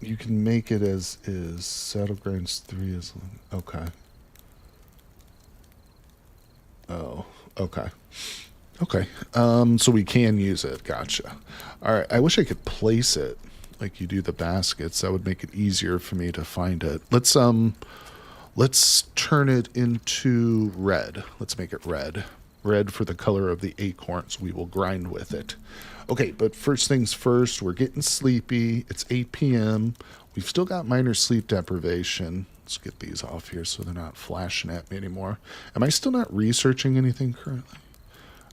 Speaker 2: You can make it as is. Saddle grinds 3 is... Okay. Oh, okay. Okay. So we can use it. Gotcha. All right. I wish I could place it like you do the baskets. That would make it easier for me to find it. Let's turn it into red. Let's make it red. Red for the color of the acorns. We will grind with it. Okay, but first things first, we're getting sleepy. It's 8 p.m. We've still got minor sleep deprivation. Let's get these off here so they're not flashing at me anymore. Am I still not researching anything currently?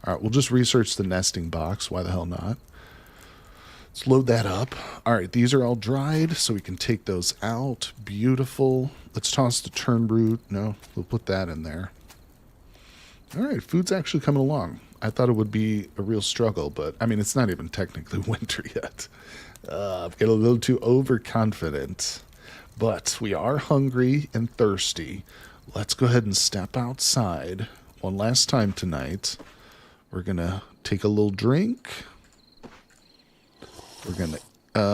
Speaker 2: All right, we'll just research the nesting box. Why the hell not? Let's load that up. All right, these are all dried, so we can take those out. Beautiful. Let's toss the turnroot. No, we'll put that in there. All right, food's actually coming along. I thought it would be a real struggle, but, I mean, it's not even technically winter yet. I've got a little too overconfident. But we are hungry and thirsty. Let's go ahead and step outside one last time tonight. We're going to take a little drink. We're going to,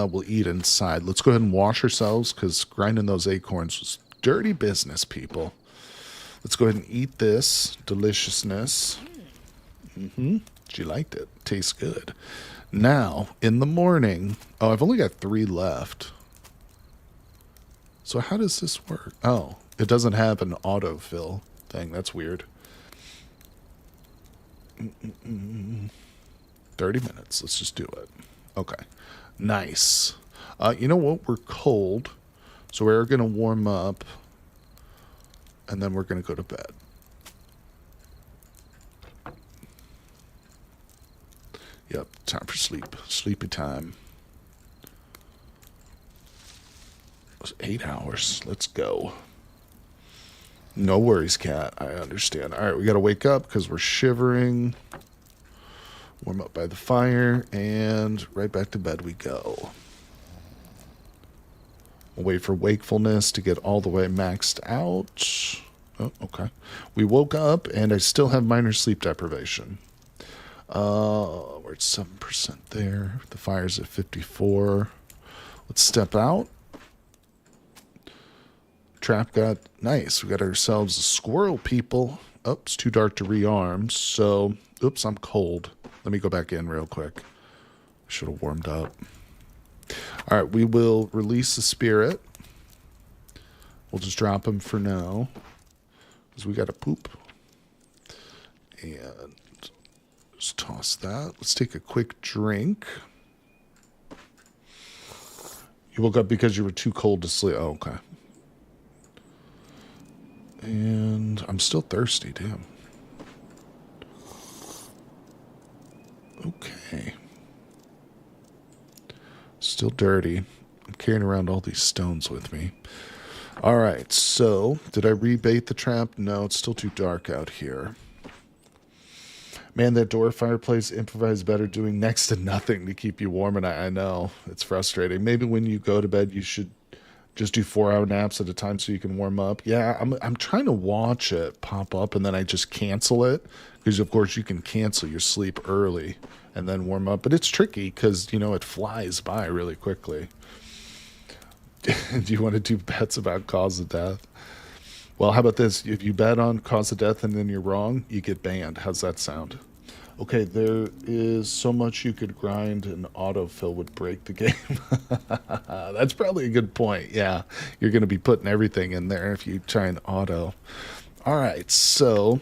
Speaker 2: we'll eat inside. Let's go ahead and wash ourselves, because grinding those acorns was dirty business, people. Let's go ahead and eat this deliciousness. She liked it. Tastes good. Now, in the morning... Oh, I've only got 3 left. So how does this work? Oh, it doesn't have an autofill thing. That's weird. 30 minutes. Let's just do it. Okay. Nice. You know what? We're cold. So we're going to warm up. And then we're going to go to bed. Yep, time for sleep. Sleepy time. It was 8 hours. Let's go. No worries, cat. I understand. All right, we got to wake up because we're shivering. Warm up by the fire, and right back to bed we go. We'll wait for wakefulness to get all the way maxed out. Oh, okay. We woke up and I still have minor sleep deprivation. We're at 7% there. The fire's at 54. Let's step out. Trap got nice. We got ourselves a squirrel, people. Oh, it's too dark to rearm. So, oops, I'm cold. Let me go back in real quick. Should have warmed up. All right, we will release the spirit. We'll just drop him for now because we got to poop. And just toss that. Let's take a quick drink. You woke up because you were too cold to sleep. Oh, okay. And I'm still thirsty, damn. Okay. Still dirty. I'm carrying around all these stones with me. All right, so did I rebait the trap? No, it's still too dark out here. Man, that door fireplace improvised better doing next to nothing to keep you warm, and I know it's frustrating. Maybe when you go to bed, you should just do 4-hour naps at a time so you can warm up. Yeah, I'm trying to watch it pop up, and then I just cancel it because, of course, you can cancel your sleep early and then warm up. But it's tricky because, you know, it flies by really quickly. Do you want to do bets about cause of death? Well, how about this? If you bet on cause of death and then you're wrong, you get banned. How's that sound? Okay, there is so much you could grind and autofill would break the game. That's probably a good point. Yeah, you're going to be putting everything in there if you try and auto. All right, so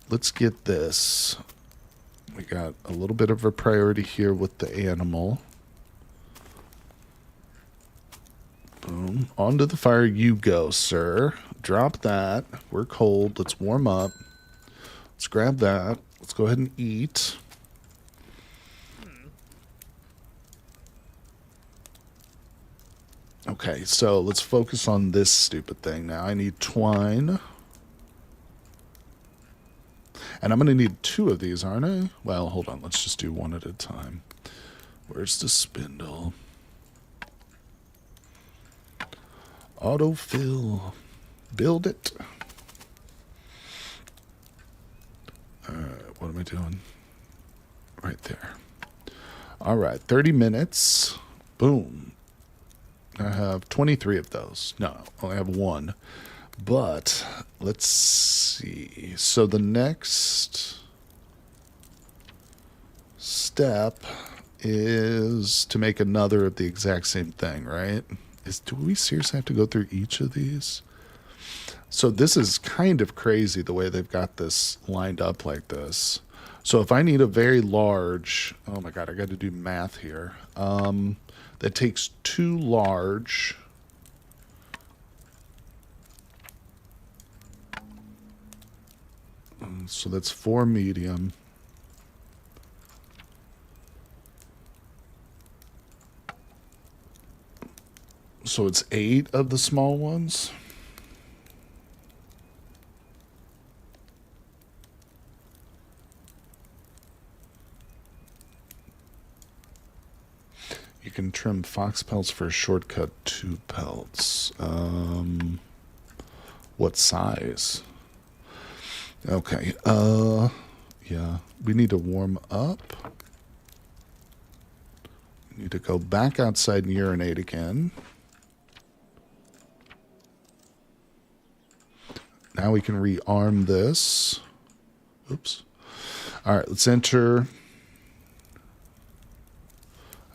Speaker 2: let's get this. We got a little bit of a priority here with the animal. Boom. Onto the fire you go, sir. Drop that. We're cold. Let's warm up. Let's grab that. Let's go ahead and eat. Okay, so let's focus on this stupid thing now. I need twine. And I'm going to need 2 of these, aren't I? Well, hold on. Let's just do one at a time. Where's the spindle? Autofill. Build it. What am I doing? Right there. All right, 30 minutes. Boom. I have 23 of those. No, I only have 1. But let's see. So the next step is to make another of the exact same thing, right? Do we seriously have to go through each of these? So this is kind of crazy the way they've got this lined up like this. So if I need a very large, oh my God, I got to do math here. That takes 2 large. So that's 4 medium. So it's 8 of the small ones. You can trim fox pelts for a shortcut 2 pelts. What size? Okay. Yeah. We need to warm up. We need to go back outside and urinate again. Now we can rearm this. Oops. All right, let's enter.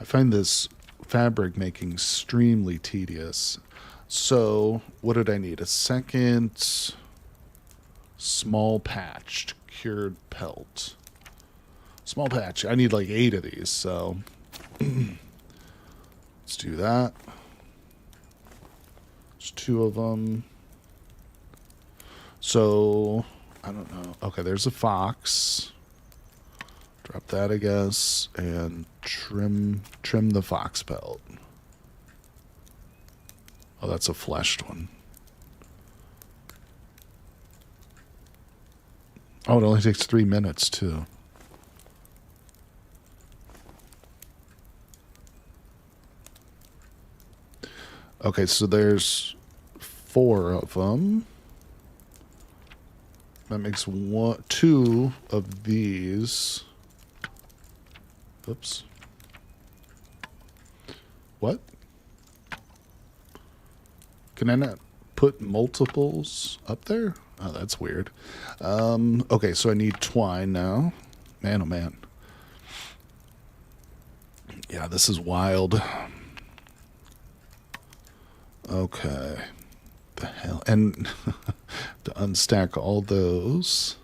Speaker 2: I find this fabric making extremely tedious. So, what did I need? A second small patched cured pelt. Small patch. I need like 8 of these, so let's do that. There's 2 of them. So, I don't know. Okay, there's a fox. Drop that, I guess, and trim the fox pelt. Oh, that's a fleshed one. Oh, it only takes 3 minutes, too. Okay, so there's 4 of them. That makes two of these. Oops. What? Can I not put multiples up there? Oh, that's weird. Okay, so I need twine now. Man, oh man. Yeah, this is wild. Okay. The hell? And to unstack all those.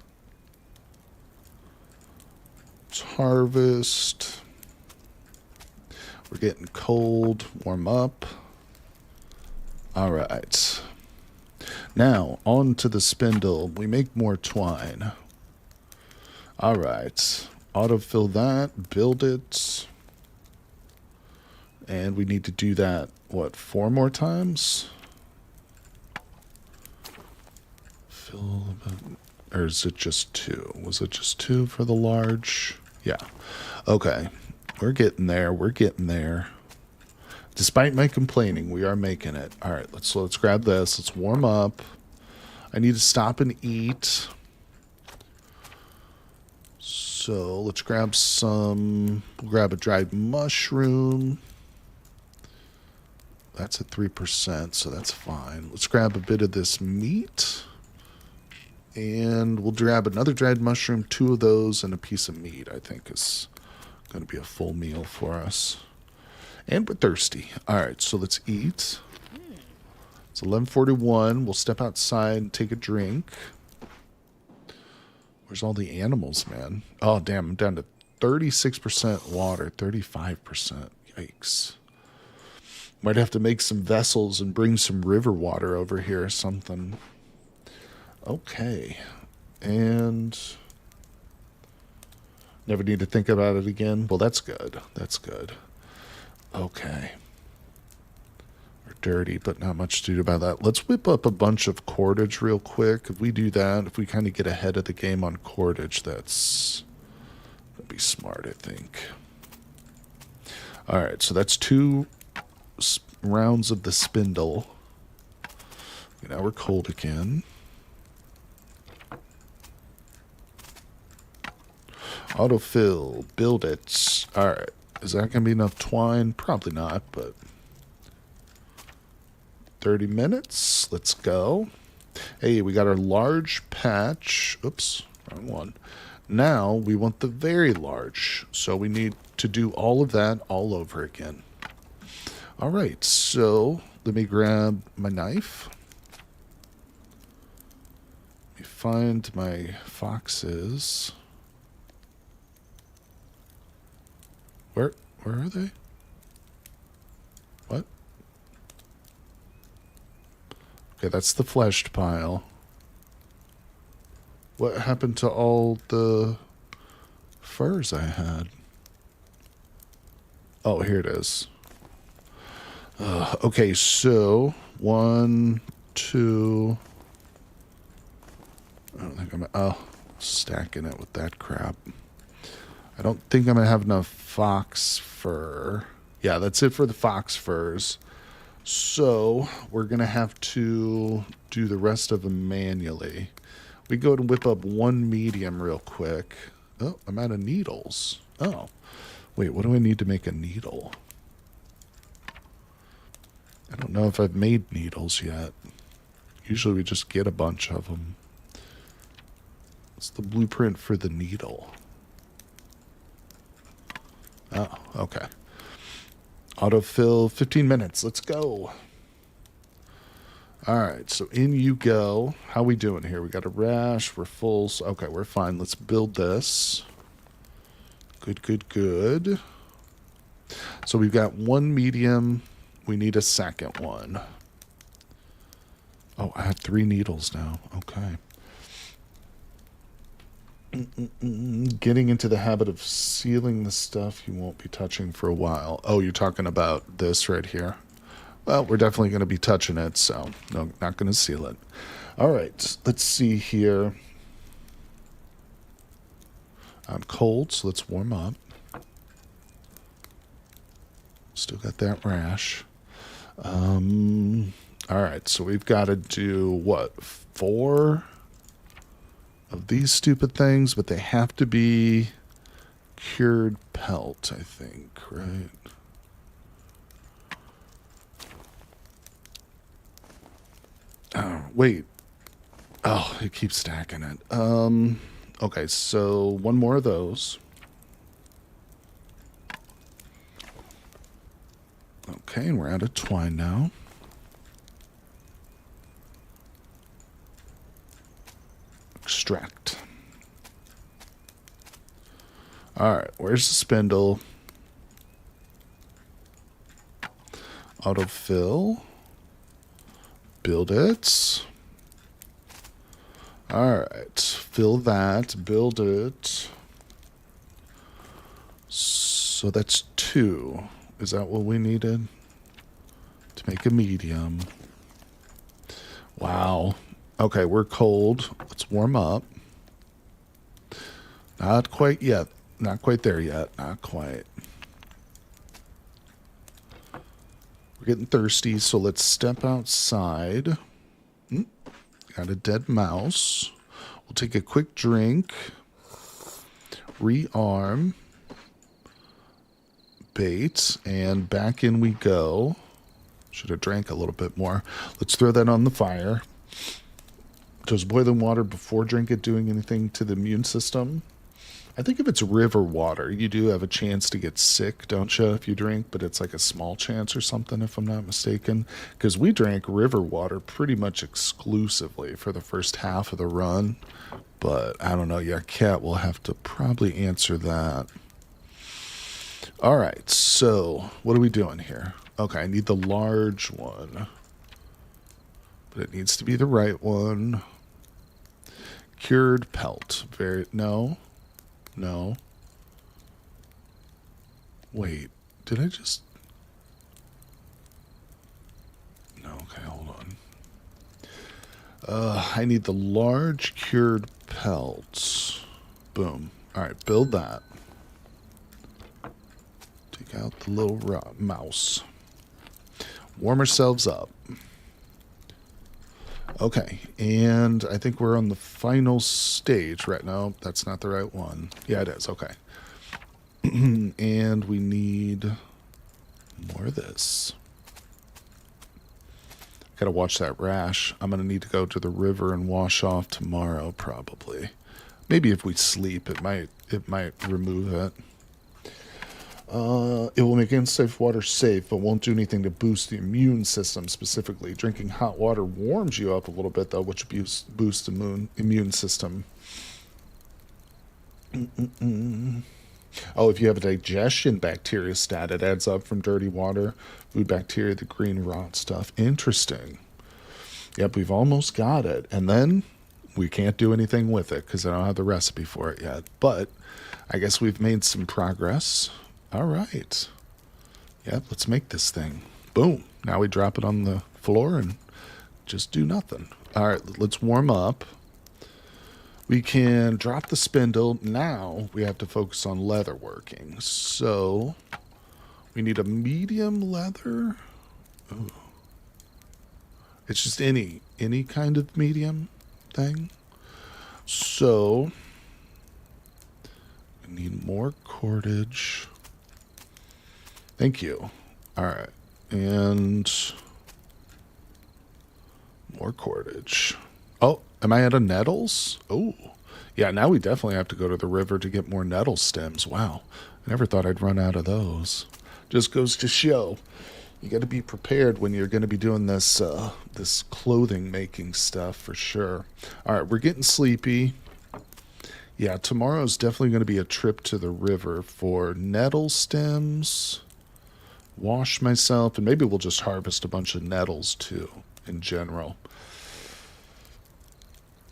Speaker 2: Let's harvest. We're getting cold. Warm up. All right. Now, on to the spindle. We make more twine. All right. Autofill that. Build it. And we need to do that, what, 4 more times? Fill, or is it just 2? Was it just 2 for the large? Yeah. Okay. We're getting there. We're getting there. Despite my complaining, we are making it. All right, let's grab this. Let's warm up. I need to stop and eat. So let's grab some. We'll grab a dried mushroom. That's at 3%, so that's fine. Let's grab a bit of this meat. And we'll grab another dried mushroom, 2 of those, and a piece of meat, I think is going to be a full meal for us. And we're thirsty. All right, so let's eat. It's 11:41. We'll step outside and take a drink. Where's all the animals, man? Oh, damn, I'm down to 36% water, 35%. Yikes. Might have to make some vessels and bring some river water over here or something. Okay. And never need to think about it again. Well, that's good. That's good. Okay. We're dirty, but not much to do about that. Let's whip up a bunch of cordage real quick. If we do that, if we kind of get ahead of the game on cordage, that'd be smart, I think. All right, so that's 2 rounds of the spindle. Now we're cold again. Autofill. Build it. All right. Is that going to be enough twine? Probably not, but 30 minutes. Let's go. Hey, we got our large patch. Oops, wrong one. Now we want the very large. So we need to do all of that all over again. All right, so let me grab my knife. Let me find my foxes. Where are they? What? Okay, that's the fleshed pile. What happened to all the furs I had? Oh, here it is. Okay, so 1, 2. I don't think I'm stacking it with that crap. I don't think I'm going to have enough fox fur. Yeah, that's it for the fox furs. So we're going to have to do the rest of them manually. We go and whip up 1 medium real quick. Oh, I'm out of needles. Oh, wait, what do I need to make a needle? I don't know if I've made needles yet. Usually we just get a bunch of them. What's the blueprint for the needle? Oh, okay. Autofill 15 minutes. Let's go. All right, so in you go. How we doing here? We got a rash. We're full. So, okay, we're fine. Let's build this. Good, good, good. So we've got 1 medium. We need a second one. Oh, I have 3 needles now. Okay. Getting into the habit of sealing the stuff you won't be touching for a while. Oh, you're talking about this right here. Well, we're definitely going to be touching it, so no, not going to seal it. All right, let's see here. I'm cold, so let's warm up. Still got that rash. All right, so we've got to do, what, 4 of these stupid things, but they have to be cured pelt, I think, right? Oh, wait. Oh, it keeps stacking it. Okay, so one more of those. Okay, and we're out of twine now. Extract. Alright, where's the spindle? Autofill. Build it. Alright, fill that, build it. So that's 2. Is that what we needed? To make a medium. Wow. Okay, we're cold. Let's warm up. Not quite yet. Not quite there yet. Not quite. We're getting thirsty, so let's step outside. Got a dead mouse. We'll take a quick drink. Rearm. Bait. And back in we go. Should have drank a little bit more. Let's throw that on the fire. Does boiling water before drink it doing anything to the immune system? I think if it's river water, you do have a chance to get sick, don't you, if you drink? But it's like a small chance or something, if I'm not mistaken. Because we drank river water pretty much exclusively for the first half of the run. But I don't know. Yeah, Cat will have to probably answer that. All right, so what are we doing here? Okay, I need the large one. But it needs to be the right one. Cured pelt. No. Wait, did I just... No, okay, hold on. I need the large cured pelts. Boom. Alright, build that. Take out the little mouse. Warm ourselves up. Okay, and I think we're on the final stage right now. That's not the right one. Yeah, it is. Okay. And we need more of this. Gotta watch that rash. I'm gonna need to go to the river and wash off tomorrow, probably. Maybe if we sleep, it might remove it. It will make unsafe water safe, but won't do anything to boost the immune system specifically. Drinking hot water warms you up a little bit, though, which boosts the immune system. Oh, if you have a digestion bacteria stat, it adds up from dirty water, food bacteria, the green rot stuff. Interesting. Yep, we've almost got it. And then we can't do anything with it because I don't have the recipe for it yet. But I guess we've made some progress. All right. Yep, let's make this thing. Boom. Now we drop it on the floor and just do nothing. All right, let's warm up. We can drop the spindle. Now we have to focus on leather working. So we need a medium leather. Ooh. It's just any kind of medium thing. So we need more cordage. Thank you. All right. And more cordage. Oh, am I out of nettles? Oh, yeah, now we definitely have to go to the river to get more nettle stems. Wow. I never thought I'd run out of those. Just goes to show. You got to be prepared when you're going to be doing this this clothing making stuff for sure. All right, we're getting sleepy. Yeah, tomorrow's definitely going to be a trip to the river for nettle stems. Wash myself, and maybe we'll just harvest a bunch of nettles too, in general.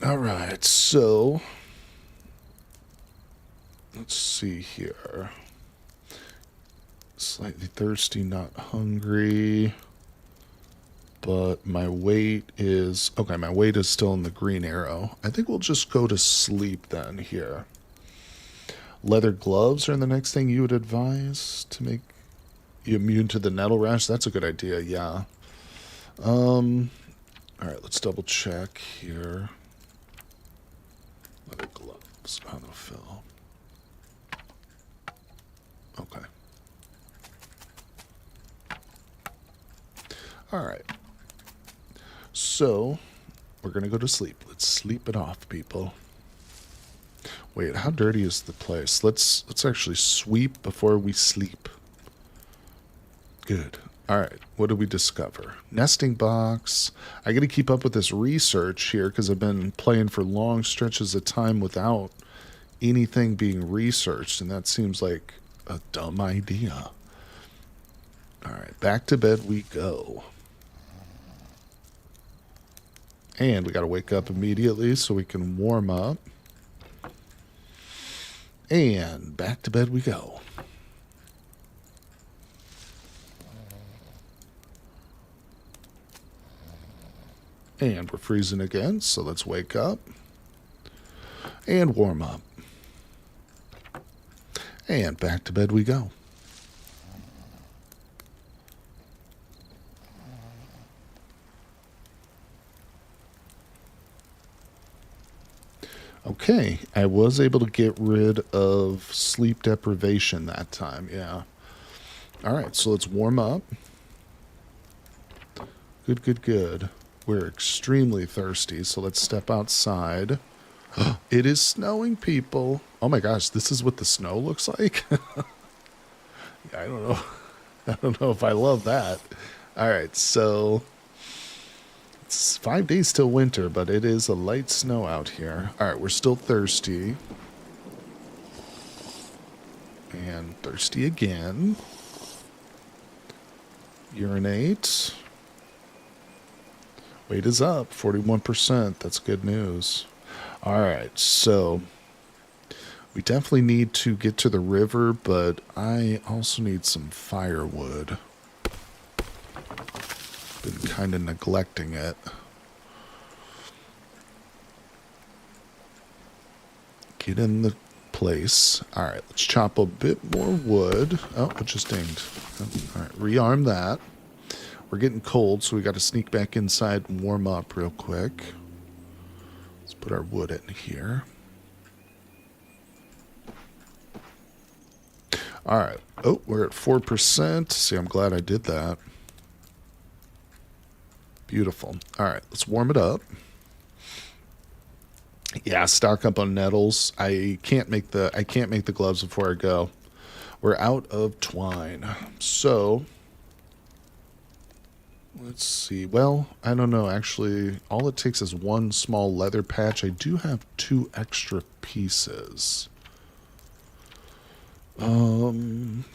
Speaker 2: All right, so let's see here. Slightly thirsty, not hungry. But my weight is... Okay, my weight is still in the green arrow. I think we'll just go to sleep then here. Leather gloves are the next thing you would advise to make you immune to the nettle rash. That's a good idea, yeah. All right, let's double check here. Leather gloves, autofill. Okay. Alright. So, we're gonna go to sleep. Let's sleep it off, people. Wait, how dirty is the place? Let's actually sweep before we sleep. Good. Alright, what do we discover? Nesting box. I gotta keep up with this research here because I've been playing for long stretches of time without anything being researched, and that seems like a dumb idea. Alright, back to bed we go. And we gotta wake up immediately so we can warm up. And back to bed we go. And we're freezing again, so let's wake up. And warm up. And back to bed we go. Okay, I was able to get rid of sleep deprivation that time, yeah. Alright, so let's warm up. Good, good, good. We're extremely thirsty, so let's step outside. It is snowing, people. Oh my gosh, this is what the snow looks like? Yeah, I don't know. I don't know if I love that. Alright, so it's 5 days till winter, but it is a light snow out here. Alright, we're still thirsty. And thirsty again. Urinate. Weight is up, 41%. That's good news. Alright, so we definitely need to get to the river, but I also need some firewood. Been kind of neglecting it. Get in the place. Alright, let's chop a bit more wood. Oh, it just dinged. Alright, rearm that. We're getting cold, so we got to sneak back inside and warm up real quick. Let's put our wood in here. Alright. Oh, we're at 4%. See, I'm glad I did that. Beautiful. Alright, let's warm it up. Yeah, stock up on nettles. I can't make the gloves before I go. We're out of twine. So let's see. Well, I don't know. Actually, all it takes is one small leather patch. I do have 2 extra pieces.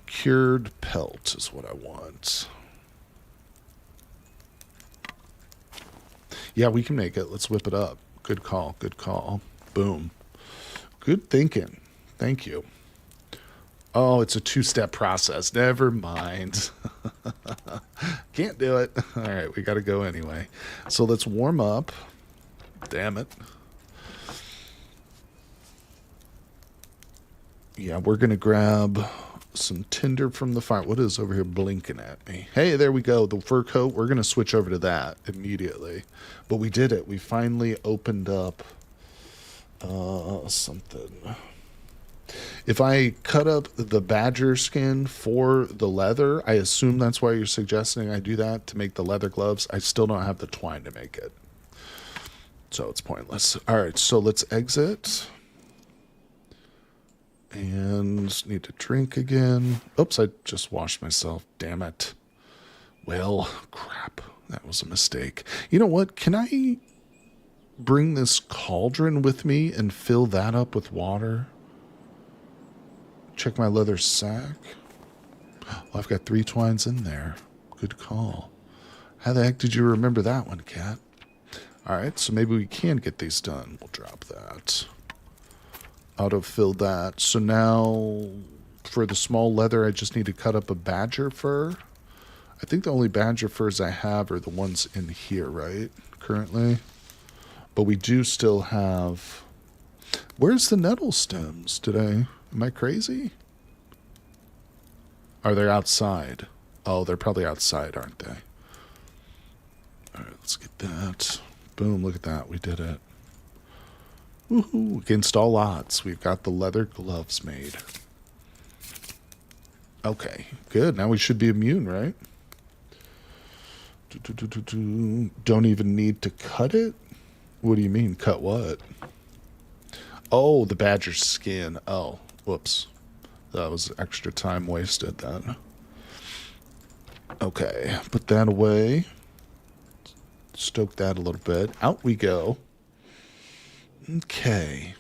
Speaker 2: Cured pelt is what I want. Yeah, we can make it. Let's whip it up. Good call. Good call. Boom. Good thinking. Thank you. Oh, it's a 2-step process. Never mind. Can't do it. All right, we got to go anyway. So let's warm up. Damn it. Yeah, we're going to grab some tinder from the fire. What is over here blinking at me? Hey, there we go. The fur coat. We're going to switch over to that immediately. But we did it. We finally opened up something. If I cut up the badger skin for the leather, I assume that's why you're suggesting I do that to make the leather gloves. I still don't have the twine to make it. So it's pointless. All right, so let's exit. And need to drink again. Oops, I just washed myself. Damn it. Well, crap. That was a mistake. You know what? Can I bring this cauldron with me and fill that up with water? Check my leather sack. Oh, I've got 3 twines in there. Good call. How the heck did you remember that one, Cat? Alright, so maybe we can get these done. We'll drop that. Autofill that. So now, for the small leather, I just need to cut up a badger fur. I think the only badger furs I have are the ones in here, right? Currently. But we do still have... Where's the nettle stems? Am I crazy? Are they outside? Oh, they're probably outside, aren't they? Alright, let's get that. Boom, look at that. We did it. Woohoo! Against all odds, we've got the leather gloves made. Okay, good. Now we should be immune, right? Don't even need to cut it? What do you mean, cut what? Oh, the badger's skin. Oh, whoops. That was extra time wasted then. Okay, put that away. Stoke that a little bit. Out we go. Okay.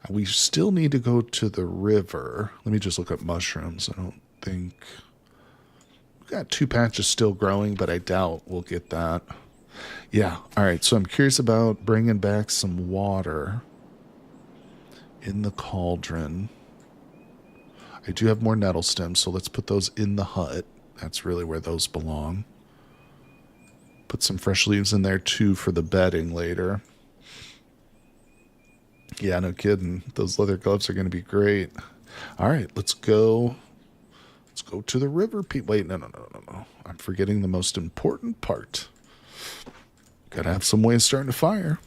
Speaker 2: We still need to go to the river. Let me just look at mushrooms. I don't think... We've got 2 patches still growing, but I doubt we'll get that. Yeah, alright, so I'm curious about bringing back some water in the cauldron. I do have more nettle stems, so let's put those in the hut. That's really where those belong. Put some fresh leaves in there, too, for the bedding later. Yeah, no kidding. Those leather gloves are going to be great. All right, let's go. Let's go to the river. Wait, no. I'm forgetting the most important part. Got to have some way of starting a fire.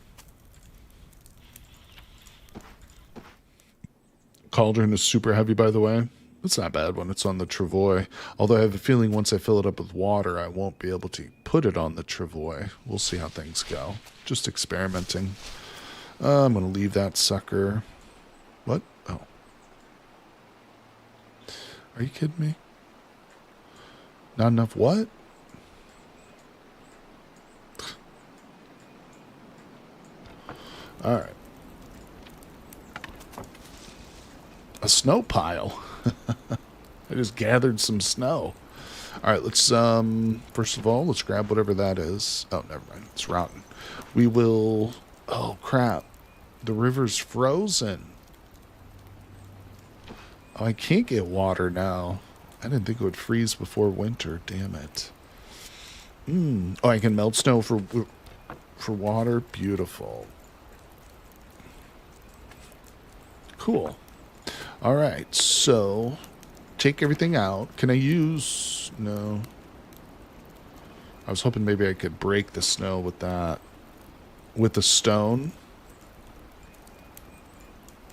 Speaker 2: Cauldron is super heavy, by the way. It's not bad when it's on the travois. Although I have a feeling once I fill it up with water, I won't be able to put it on the travois. We'll see how things go. Just experimenting. I'm going to leave that sucker. What? Oh. Are you kidding me? Not enough what? All right. A snow pile. I just gathered some snow. All right, let's, first of all, let's grab whatever that is. Oh, never mind. It's rotten. We will... Oh, crap. The river's frozen. Oh, I can't get water now. I didn't think it would freeze before winter. Damn it. Oh, I can melt snow for water. Beautiful. Cool. All right, so take everything out. Can I use... No. I was hoping maybe I could break the snow with that. With the stone.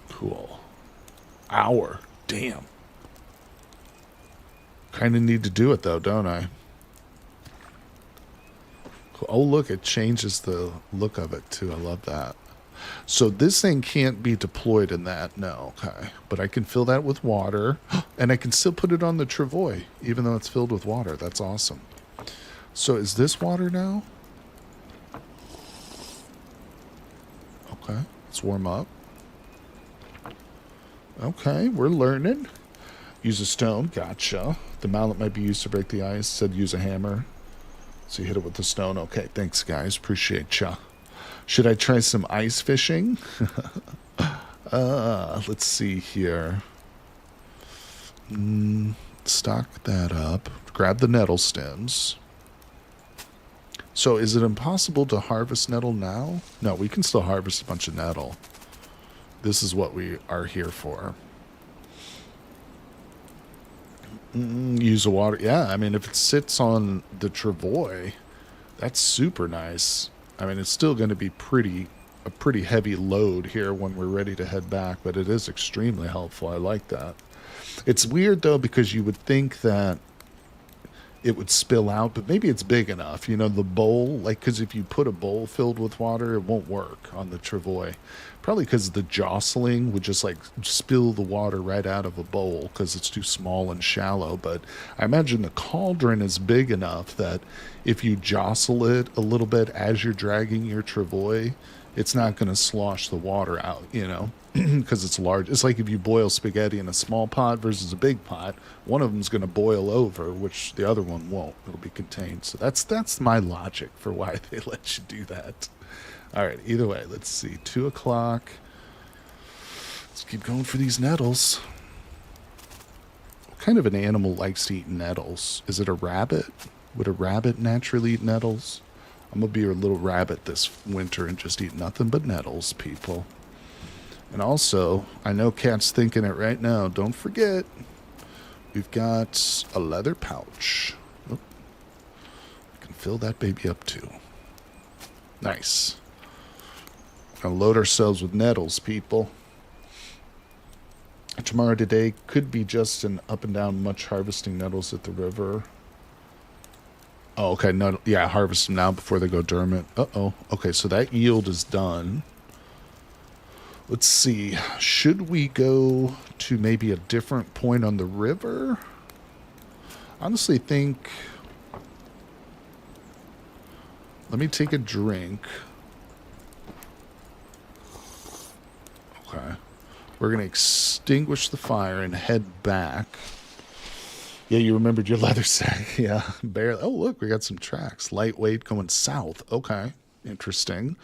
Speaker 2: Cool. Hour. Damn. Kind of need to do it, though, don't I? Cool. Oh, look, it changes the look of it, too. I love that. So this thing can't be deployed in that. No, okay. But I can fill that with water, and I can still put it on the travois, even though it's filled with water. That's awesome. So is this water now? Okay, let's warm up. Okay, we're learning. Use a stone, gotcha. The mallet might be used to break the ice. Said use a hammer. So you hit it with the stone. Okay, thanks guys, appreciate ya. Should I try some ice fishing? Let's see here. Stock that up. Grab the nettle stems. So is it impossible to harvest nettle now? No, we can still harvest a bunch of nettle. This is what we are here for. Use the water. Yeah, I mean, if it sits on the travois, that's super nice. I mean, it's still going to be a pretty heavy load here when we're ready to head back, but it is extremely helpful. I like that. It's weird, though, because you would think that it would spill out, but maybe it's big enough. You know, the bowl, like, because if you put a bowl filled with water, it won't work on the travois. Probably because the jostling would just, like, spill the water right out of a bowl because it's too small and shallow. But I imagine the cauldron is big enough that if you jostle it a little bit as you're dragging your travois, it's not going to slosh the water out, you know, because it's large. It's like if you boil spaghetti in a small pot versus a big pot, one of them's going to boil over, which the other one won't. It'll be contained. So that's my logic for why they let you do that. All right, either way, let's see. 2 o'clock. Let's keep going for these nettles. What kind of an animal likes to eat nettles? Is it a rabbit? Would a rabbit naturally eat nettles? I'm going to be a little rabbit this winter and just eat nothing but nettles, people. And also, I know Cat's thinking it right now. Don't forget, we've got a leather pouch. Oh, I can fill that baby up too. Nice. Gonna load ourselves with nettles, people. Tomorrow today could be just an up and down much harvesting nettles at the river. Oh, okay. No, yeah, harvest them now before they go dormant. Uh-oh. Okay, so that yield is done. Let's see. Should we go to maybe a different point on the river? Honestly think... Let me take a drink. Okay. We're going to extinguish the fire and head back. Yeah, you remembered your leather sack. Yeah, barely. Oh, look, we got some tracks. Lightweight going south. Okay, interesting.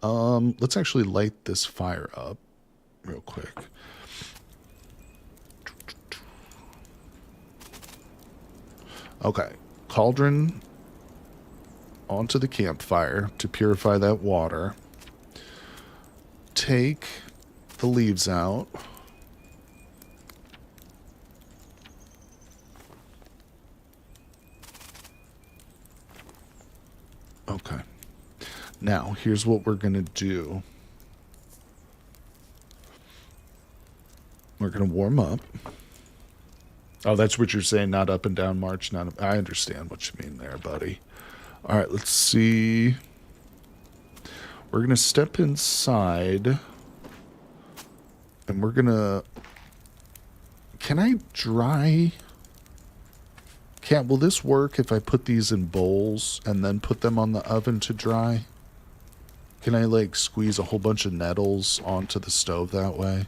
Speaker 2: Let's actually light this fire up real quick. Okay, cauldron onto the campfire to purify that water. Take the leaves out. Okay. Now, here's what we're going to do. We're going to warm up. Oh, that's what you're saying, not up and down march. Not up. I understand what you mean there, buddy. All right, let's see. We're going to step inside. And we're going to... Can I dry... Will this work if I put these in bowls and then put them on the oven to dry? Can I, like, squeeze a whole bunch of nettles onto the stove that way?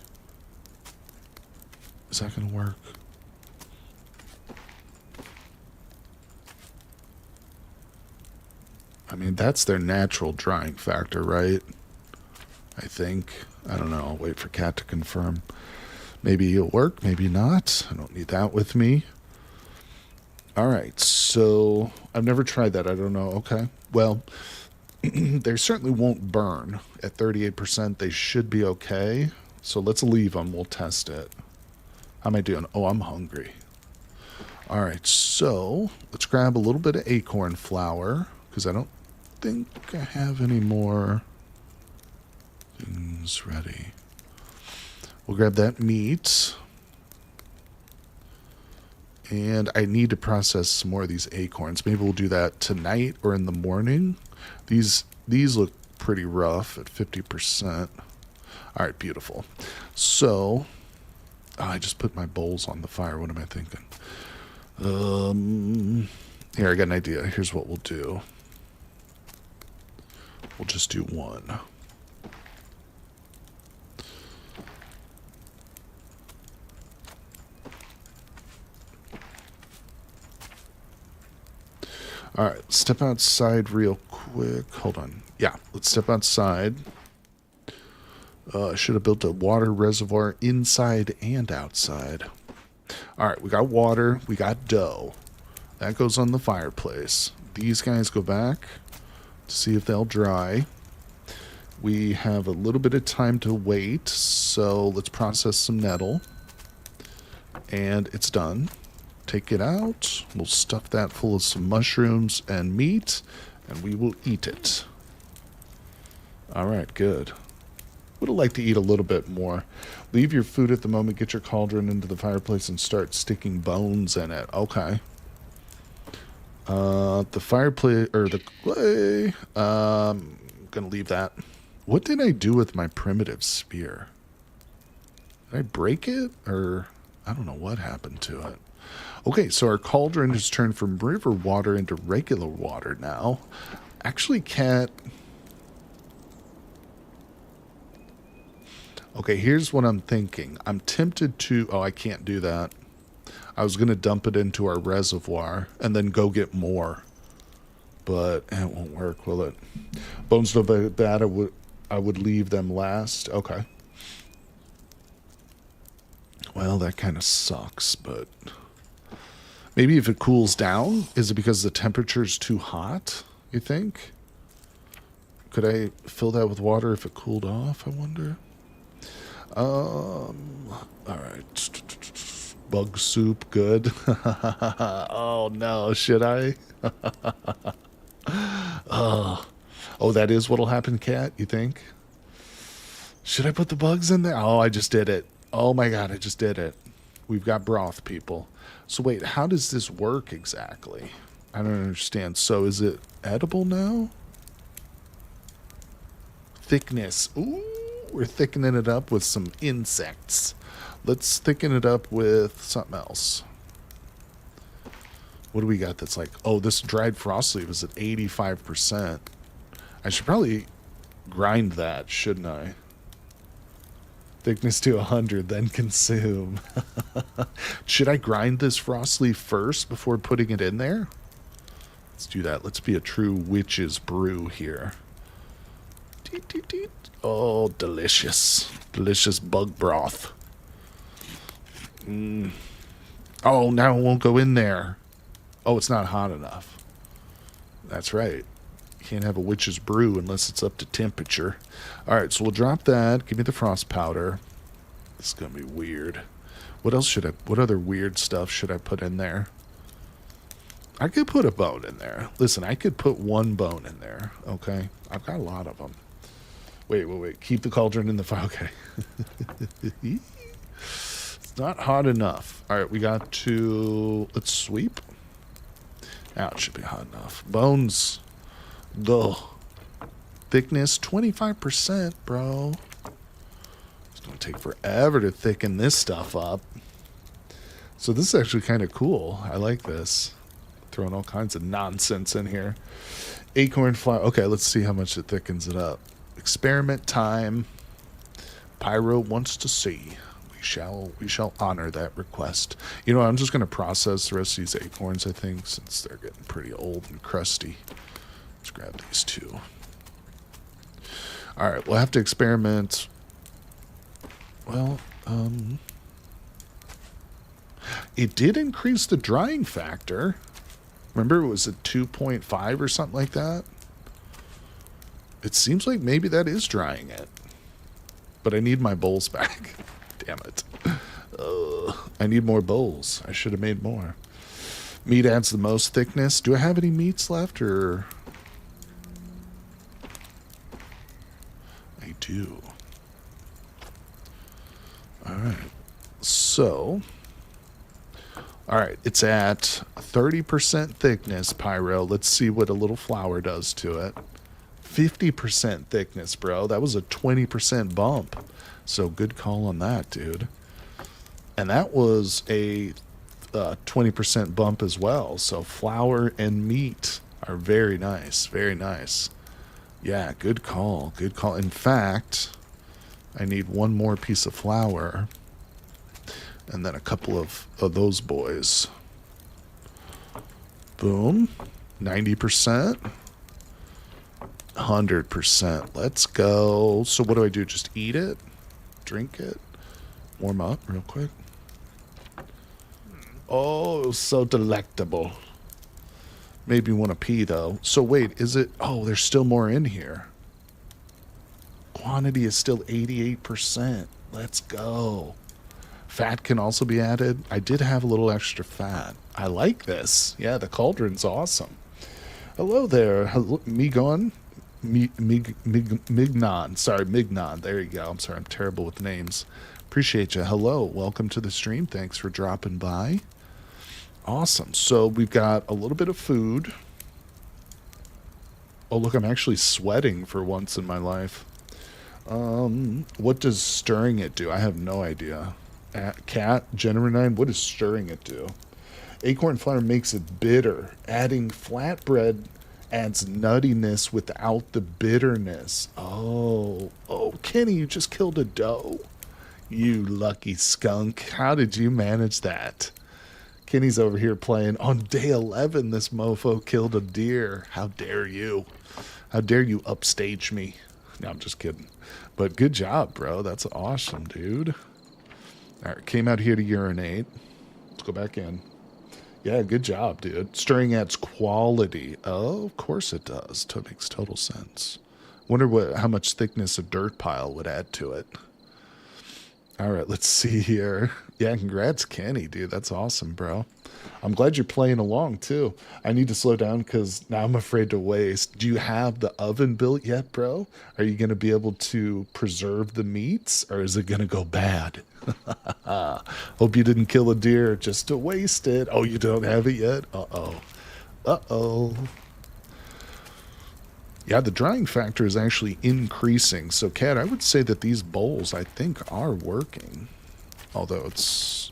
Speaker 2: Is that going to work? I mean, that's their natural drying factor, right? I think. I don't know. I'll wait for Kat to confirm. Maybe it'll work, maybe not. I don't need that with me. All right, so I've never tried that. I don't know. Okay. Well, they certainly won't burn. At 38%, they should be okay. So let's leave them. We'll test it. How am I doing? Oh, I'm hungry. All right, so let's grab a little bit of acorn flour because I don't think I have any more things ready. We'll grab that meat. And I need to process some more of these acorns. Maybe we'll do that tonight or in the morning. These look pretty rough at 50%. All right, beautiful. So, I just put my bowls on the fire. What am I thinking? Here, I got an idea. Here's what we'll do. We'll just do one. All right, step outside real quick. Hold on. Yeah, let's step outside. Should have built a water reservoir inside and outside. All right, we got water. We got dough. That goes on the fireplace. These guys go back to see if they'll dry. We have a little bit of time to wait, so let's process some nettle. And it's done. Take it out. We'll stuff that full of some mushrooms and meat, and we will eat it. All right, good. Would have liked to eat a little bit more. Leave your food at the moment, get your cauldron into the fireplace, and start sticking bones in it. Okay. The fireplace, or the clay, gonna leave that. What did I do with my primitive spear? Did I break it, or I don't know what happened to it. Okay, so our cauldron has turned from river water into regular water now. Actually, Kat... Okay, here's what I'm thinking. I'm tempted to... Oh, I can't do that. I was going to dump it into our reservoir and then go get more. But it won't work, will it? Bones of that, I would leave them last. Okay. Well, that kind of sucks, but... Maybe if it cools down, is it because the temperature is too hot, you think? Could I fill that with water if it cooled off, I wonder? All right. Bug soup, good. Oh, no, should I? Oh, that is what'll happen, Kat, you think? Should I put the bugs in there? Oh, I just did it. Oh my god, I just did it. We've got broth, people. So wait, how does this work exactly? I don't understand. So is it edible now? Thickness. Ooh, we're thickening it up with some insects. Let's thicken it up with something else. What do we got that's like... Oh, this dried frost leaf is at 85%. I should probably grind that, shouldn't I? Thickness to 100, then consume. Should I grind this frost leaf first before putting it in there? Let's do that. Let's be a true witch's brew here. Teet, teet, teet. Oh, delicious. Delicious bug broth. Oh, now it won't go in there. Oh, it's not hot enough. That's right. Can't have a witch's brew unless it's up to temperature. Alright, so we'll drop that. Give me the frost powder. This is going to be weird. What else should I... What other weird stuff should I put in there? I could put a bone in there. Listen, I could put one bone in there. Okay? I've got a lot of them. Wait. Keep the cauldron in the fire. Okay. It's not hot enough. Alright, we got to... Let's sweep. Now it should be hot enough. Bones... Ugh. Thickness, 25%, bro. It's going to take forever to thicken this stuff up. So this is actually kind of cool. I like this. Throwing all kinds of nonsense in here. Acorn flour. Okay, let's see how much it thickens it up. Experiment time. Pyro wants to see. We shall honor that request. You know, I'm just going to process the rest of these acorns, I think, since they're getting pretty old and crusty. Let's grab these two. Alright, we'll have to experiment. Well, it did increase the drying factor. Remember, it was at 2.5 or something like that? It seems like maybe that is drying it. But I need my bowls back. Damn it. I need more bowls. I should have made more. Meat adds the most thickness. Do I have any meats left, or... I do. Alright. So... Alright, it's at 30% thickness, Pyro. Let's see what a little flour does to it. 50% thickness, bro. That was a 20% bump. So good call on that, dude. And that was a 20% bump as well. So flour and meat are very nice. Very nice. Yeah, good call. Good call. In fact, I need one more piece of flour. And then a couple of those boys. Boom. 90%. 100%. Let's go. So what do I do? Just eat it? Drink it? Warm up real quick. Oh, so delectable. Made me want to pee, though. So wait, is it... Oh, there's still more in here. Quantity is still 88%. Let's go. Fat can also be added. I did have a little extra fat. I like this. Yeah, the cauldron's awesome. Hello there. Hello, Migon. Mignon. Sorry, Mignon. There you go. I'm sorry, I'm terrible with names. Appreciate you. Hello. Welcome to the stream. Thanks for dropping by. Awesome. So we've got a little bit of food. Oh, look, I'm actually sweating for once in my life. What does stirring it do? I have no idea. Cat, General9, what does stirring it do? Acorn flour makes it bitter. Adding flatbread adds nuttiness without the bitterness. Oh, Kenny, you just killed a doe. You lucky skunk. How did you manage that? Kenny's over here playing. On day 11, this mofo killed a deer. How dare you? How dare you upstage me? No, I'm just kidding. But good job, bro. That's awesome, dude. All right, came out here to urinate. Let's go back in. Yeah, good job, dude. Stirring adds quality. Oh, of course it does. That makes total sense. Wonder how much thickness a dirt pile would add to it. All right, let's see here. Yeah, congrats, Kenny, dude. That's awesome, bro. I'm glad you're playing along too. I need to slow down because now I'm afraid to waste. Do you have the oven built yet, bro? Are you going to be able to preserve the meats or is it going to go bad? Hope you didn't kill a deer just to waste it. Oh, you don't have it yet? Uh oh. Uh oh. Yeah, the drying factor is actually increasing. So, Kat, I would say that these bowls, I think, are working. Although it's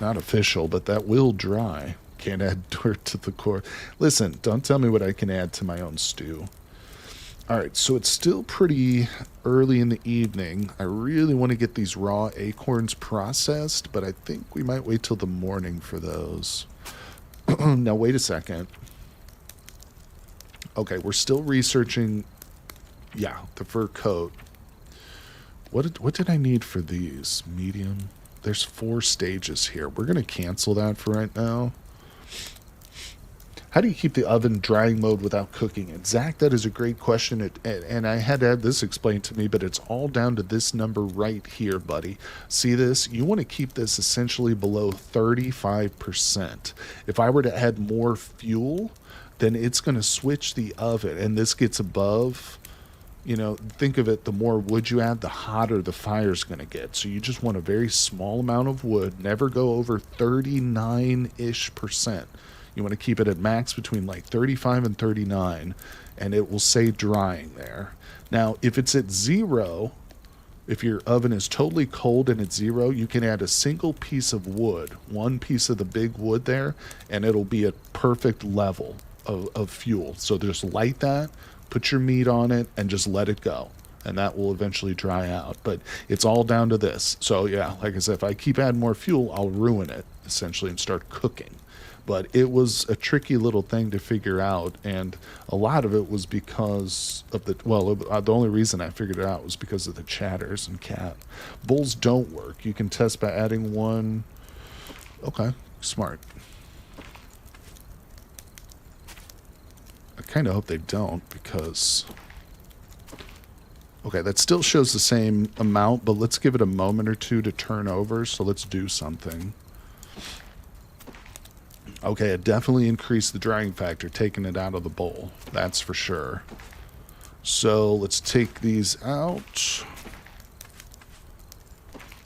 Speaker 2: not official, but that will dry. Can't add dirt to the core. Listen, don't tell me what I can add to my own stew. All right, so it's still pretty early in the evening. I really want to get these raw acorns processed, but I think we might wait till the morning for those. Now, wait a second. Okay, we're still researching, yeah, the fur coat. What did I need for these? Medium? There's 4 stages here. We're going to cancel that for right now. How do you keep the oven drying mode without cooking it? Zach, that is a great question. And I had to have this explained to me, but it's all down to this number right here, buddy. See this? You want to keep this essentially below 35%. If I were to add more fuel, then it's going to switch the oven. And this gets above, you know, think of it, the more wood you add, the hotter the fire's going to get. So you just want a very small amount of wood, never go over 39-ish percent. You want to keep it at max between like 35 and 39, and it will say drying there. Now, if it's at 0, if your oven is totally cold and it's 0, you can add a single piece of wood, one piece of the big wood there, and it'll be a perfect level of fuel. So just light that, put your meat on it, and just let it go. And that will eventually dry out. But it's all down to this. So yeah, like I said, if I keep adding more fuel, I'll ruin it, essentially, and start cooking. But it was a tricky little thing to figure out, and a lot of it was because of the, well, the only reason I figured it out was because of the chatters and cat. Bowls don't work. You can test by adding one. Okay, smart. I kind of hope they don't, because... Okay, that still shows the same amount, but let's give it a moment or two to turn over, so let's do something. Okay, it definitely increased the drying factor, taking it out of the bowl. That's for sure. So let's take these out.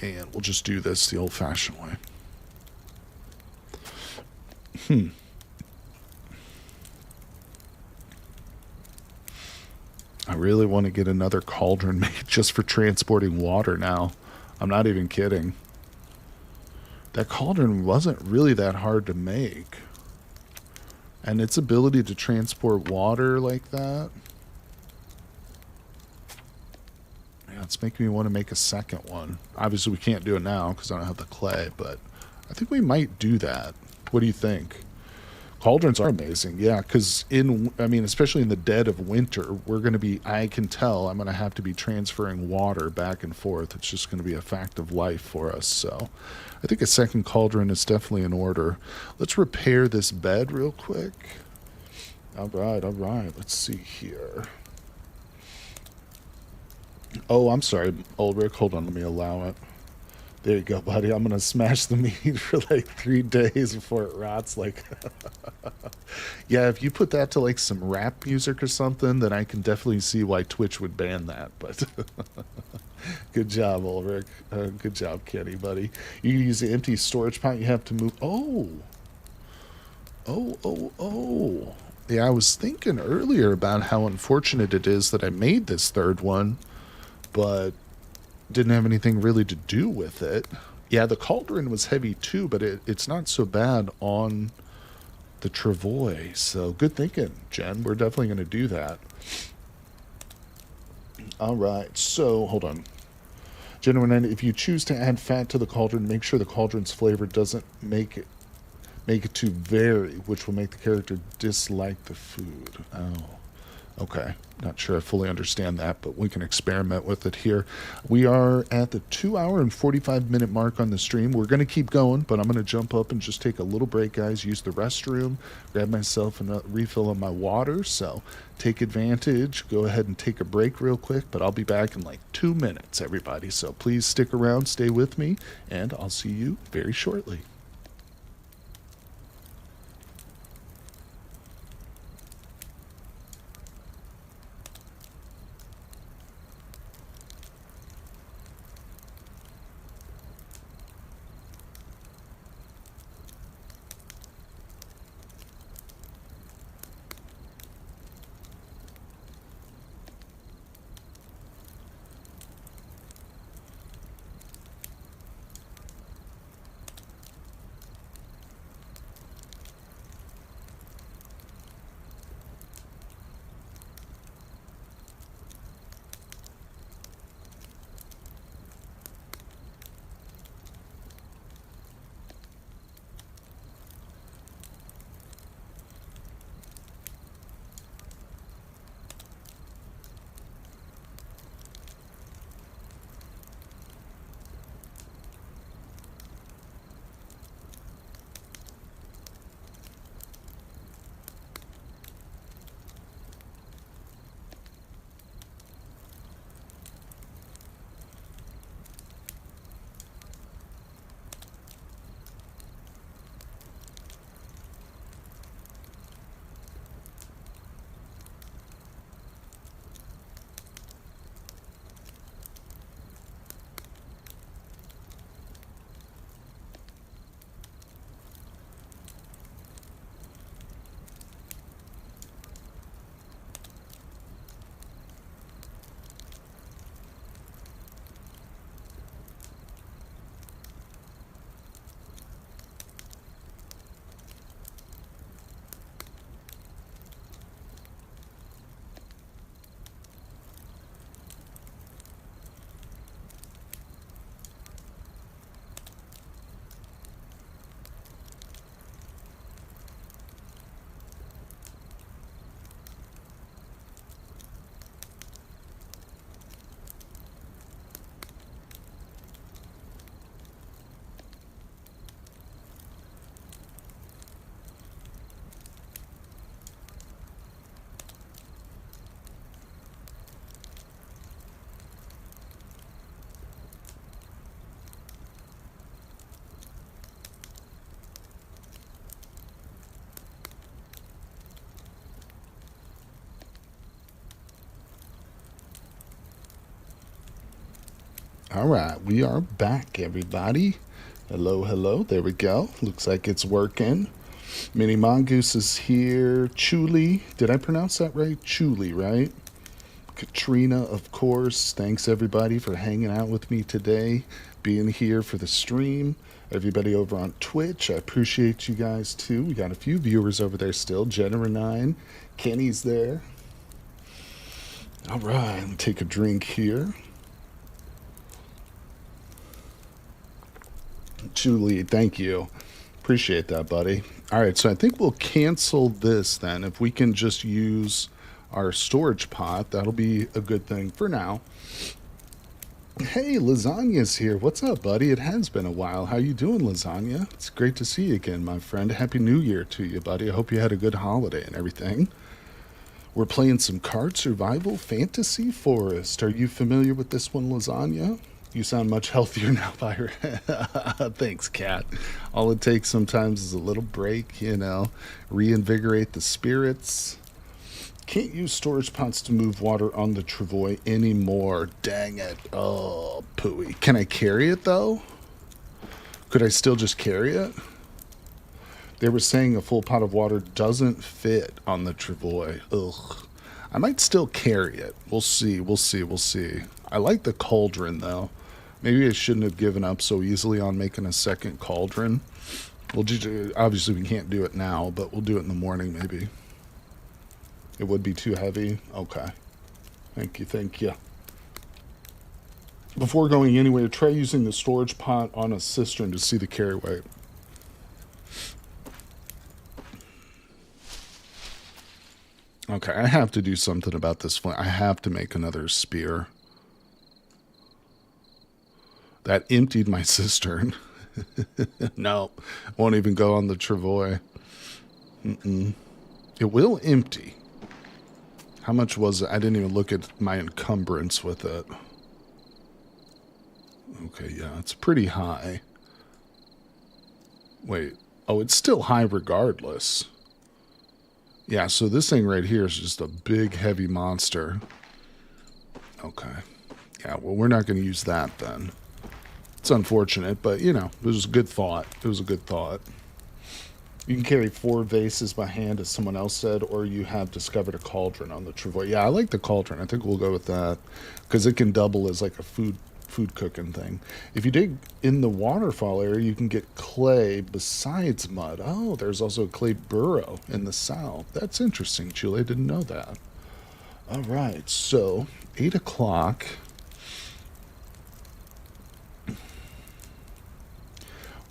Speaker 2: And we'll just do this the old-fashioned way. I really want to get another cauldron made just for transporting water now. I'm not even kidding. That cauldron wasn't really that hard to make. And its ability to transport water like that. Yeah, it's making me want to make a second one. Obviously we can't do it now because I don't have the clay, but I think we might do that. What do you think? Cauldrons are amazing, yeah, because especially in the dead of winter, we're going to be, I can tell, I'm going to have to be transferring water back and forth. It's just going to be a fact of life for us, so I think a second cauldron is definitely in order. Let's repair this bed real quick. All right, let's see here. Oh, I'm sorry, Ulrich, hold on, let me allow it. There you go, buddy. I'm going to smash the meat for like 3 days before it rots. Like, yeah, if you put that to like some rap music or something, then I can definitely see why Twitch would ban that. But good job, Ulrich. Good job, Kenny, buddy. You use the empty storage pot. You have to move. Oh. Yeah, I was thinking earlier about how unfortunate it is that I made this third one, but didn't have anything really to do with it. Yeah, the cauldron was heavy too, but it's not so bad on the travois. So good thinking, Jen. We're definitely going to do that. All right, so hold on. Gentlemen, if you choose to add fat to the cauldron, make sure the cauldron's flavor doesn't make it too vary, which will make the character dislike the food. Oh, Okay. Not sure I fully understand that, but we can experiment with it here. We are at the 2 hour and 45 minute mark on the stream. We're going to keep going, but I'm going to jump up and just take a little break, guys. Use the restroom, grab myself a refill on my water. So take advantage. Go ahead and take a break real quick, but I'll be back in like 2 minutes, everybody. So please stick around, stay with me, and I'll see you very shortly. All right, we are back, everybody. Hello, hello. There we go. Looks like it's working. Mini Mongoose is here. Chuli, did I pronounce that right? Chuli, right? Katrina, of course. Thanks, everybody, for hanging out with me today, being here for the stream. Everybody over on Twitch, I appreciate you guys, too. We got a few viewers over there still. Jenner9, Kenny's there. All right, let me take a drink here. Julie, thank you. Appreciate that, buddy. All right, so I think we'll cancel this then. If we can just use our storage pot, that'll be a good thing for now. Hey, Lasagna's here. What's up, buddy? It has been a while. How you doing, Lasagna? It's great to see you again, my friend. Happy New Year to you, buddy. I hope you had a good holiday and everything. We're playing some Card Survival Fantasy Forest. Are you familiar with this one, Lasagna? You sound much healthier now, Byron. Thanks, Kat. All it takes sometimes is a little break, reinvigorate the spirits. Can't use storage pots to move water on the travois anymore. Dang it. Oh, pooey. Can I carry it, though? Could I still just carry it? They were saying a full pot of water doesn't fit on the travois. Ugh. I might still carry it. We'll see. I like the cauldron, though. Maybe I shouldn't have given up so easily on making a second cauldron. Obviously, we can't do it now, but we'll do it in the morning, maybe. It would be too heavy? Okay. Thank you. Before going anywhere, try using the storage pot on a cistern to see the carry weight. Okay, I have to do something about this flint. I have to make another spear. That emptied my cistern. No, won't even go on the travois. It will empty. How much was it? I didn't even look at my encumbrance with it. Okay, yeah, it's pretty high. Wait. Oh, it's still high regardless. Yeah, so this thing right here is just a big, heavy monster. Okay. Yeah, well, we're not going to use that then. It's unfortunate, but, you know, it was a good thought. It was a good thought. You can carry 4 vases by hand, as someone else said, or you have discovered a cauldron on the travois. Yeah, I like the cauldron. I think we'll go with that because it can double as like a food cooking thing. If you dig in the waterfall area, you can get clay besides mud. Oh, there's also a clay burrow in the south. That's interesting, Julie. I didn't know that. All right, so 8 o'clock.